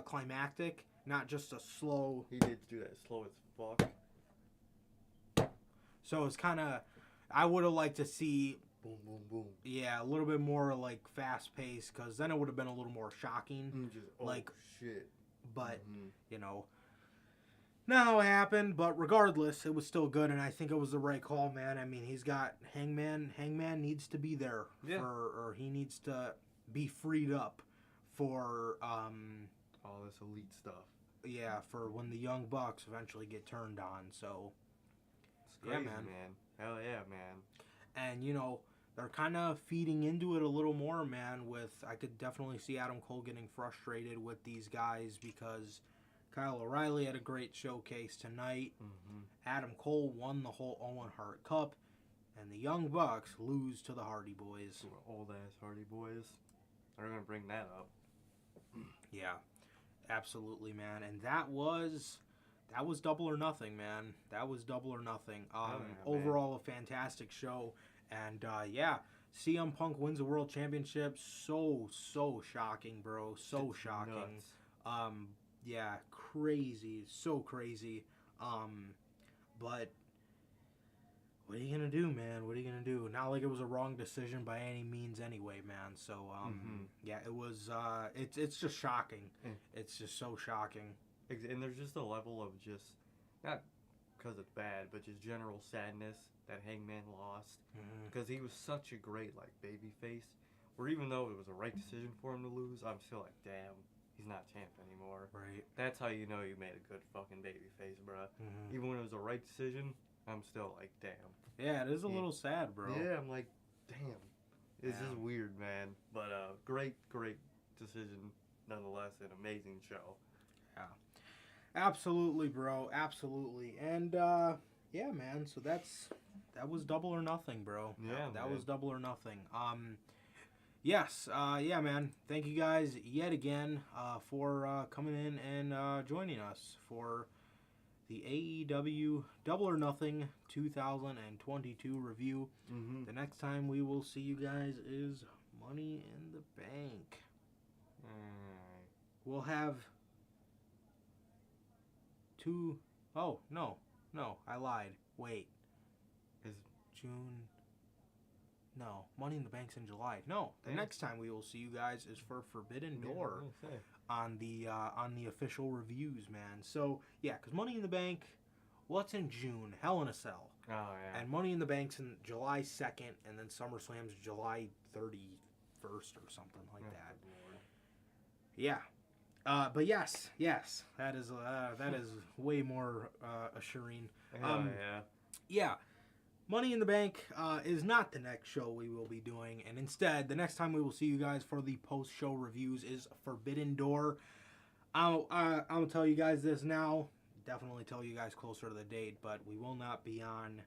climactic, not just a slow. He did do that slow as fuck. So it's kind of, I would have liked to see. Boom, boom, boom. Yeah, a little bit more like fast paced, because then it would have been a little more shocking. Shit. But not how it happened. But regardless, it was still good, and I think it was the right call, man. I mean, he's got Hangman. Hangman needs to be there or he needs to be freed up for all this elite stuff. Yeah, for when the Young Bucks eventually get turned on. So it's crazy, man. Hell yeah, man. And they're kind of feeding into it a little more, man. I could definitely see Adam Cole getting frustrated with these guys because Kyle O'Reilly had a great showcase tonight. Mm-hmm. Adam Cole won the whole Owen Hart Cup, and the Young Bucks lose to the Hardy Boys. Old ass Hardy Boys. They're gonna bring that up. Yeah, absolutely, man. And that was Double or Nothing, man. That was Double or Nothing. Overall, a fantastic show. And, CM Punk wins the World Championship. So shocking, bro. So It's shocking. nuts. Yeah, crazy. So crazy. But what are you going to do, man? What are you going to do? Not like it was a wrong decision by any means anyway, man. So, yeah, it was, it's just shocking. Mm. It's just so shocking. And there's just a level of just, not because it's bad, but just general sadness that Hangman lost. Because he was such a great, baby face. Where even though it was the right decision for him to lose, I'm still like, damn, he's not champ anymore. Right. That's how you know you made a good fucking baby face, bruh. Even when it was the right decision, I'm still like, damn. Yeah, it is a little sad, bro. Yeah, I'm like, damn. It's Yeah. just weird, man. But great decision nonetheless. An amazing show. Yeah. Absolutely, bro. Absolutely. And, yeah, man. So that was Double or Nothing, bro. Yeah, that man. was Double or Nothing. Yes. Yeah, man. Thank you guys yet again for coming in and joining us for the AEW Double or Nothing 2022 review. Mm-hmm. The next time we will see you guys is Money in the Bank. We'll have two... Oh, no, I lied. Wait. Is June... No, Money in the Bank's in July. No, the next time we will see you guys is for Forbidden Door on the official reviews, man. So, yeah, because Money in the Bank, what's in June? Hell in a Cell. Oh, yeah. And Money in the Bank's in July 2nd, and then SummerSlam's July 31st or something like that. Lord. Yeah. But yes, that is way more assuring. Hell yeah. Yeah, Money in the Bank is not the next show we will be doing, and instead, the next time we will see you guys for the post-show reviews is Forbidden Door. I'll tell you guys this now. Definitely tell you guys closer to the date, but we will not be on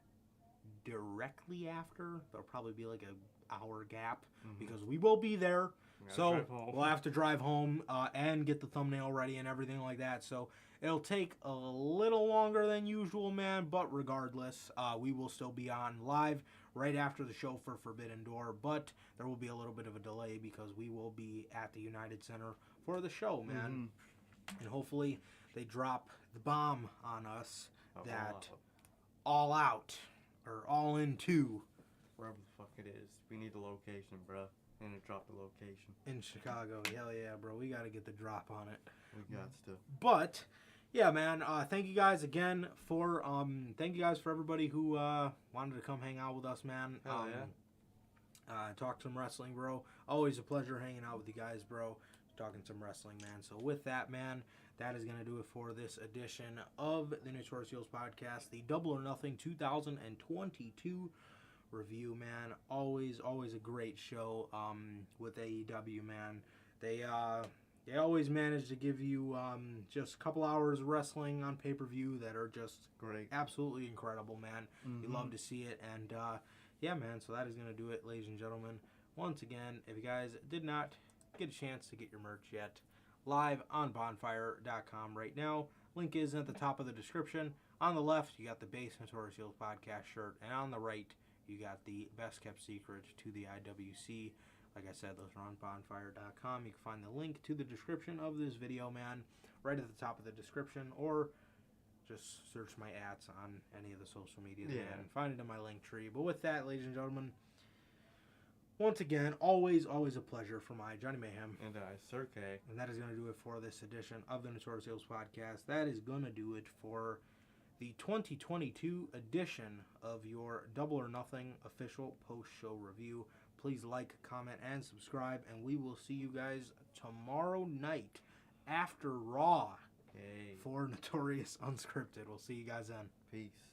directly after. There'll probably be like an hour gap because we will be there. So we'll have to drive home and get the thumbnail ready and everything like that. So it'll take a little longer than usual, man. But regardless, we will still be on live right after the show for Forbidden Door. But there will be a little bit of a delay because we will be at the United Center for the show, man. And hopefully they drop the bomb on us that All Out or All In 2. Wherever the fuck it is. We need the location, bruh. And it dropped the location. In Chicago. Hell yeah, bro. We got to get the drop on it. We got to. But, yeah, man. Thank you guys again for, thank you guys for everybody who wanted to come hang out with us, man. Hell yeah. Talk some wrestling, bro. Always a pleasure hanging out with you guys, bro. Talking some wrestling, man. So with that, man, that is going to do it for this edition of the Notorious Heels Podcast, the Double or Nothing 2022 review, man. Always a great show with AEW, man. They always manage to give you just a couple hours of wrestling on pay-per-view that are just great, absolutely incredible, man. You love to see it, and yeah, man. So that is going to do it, ladies and gentlemen. Once again, if you guys did not get a chance to get your merch yet, live on bonfire.com right now. Link is at the top of the description. On the left, you got the base Notorious Heels Podcast shirt, and on the right, you got the best kept secret to the IWC. Like I said, those are on bonfire.com. You can find the link to the description of this video, man, right at the top of the description, or just search my ads on any of the social medias, man. Find it in my link tree. But with that, ladies and gentlemen, once again, always a pleasure for my Johnny Mayhem. And Sir K. And that is going to do it for this edition of the Notorious Heels Podcast. That is going to do it for the 2022 edition of your Double or Nothing official post-show review. Please like, comment, and subscribe, and we will see you guys tomorrow night after Raw for Notorious Unscripted. We'll see you guys then. Peace.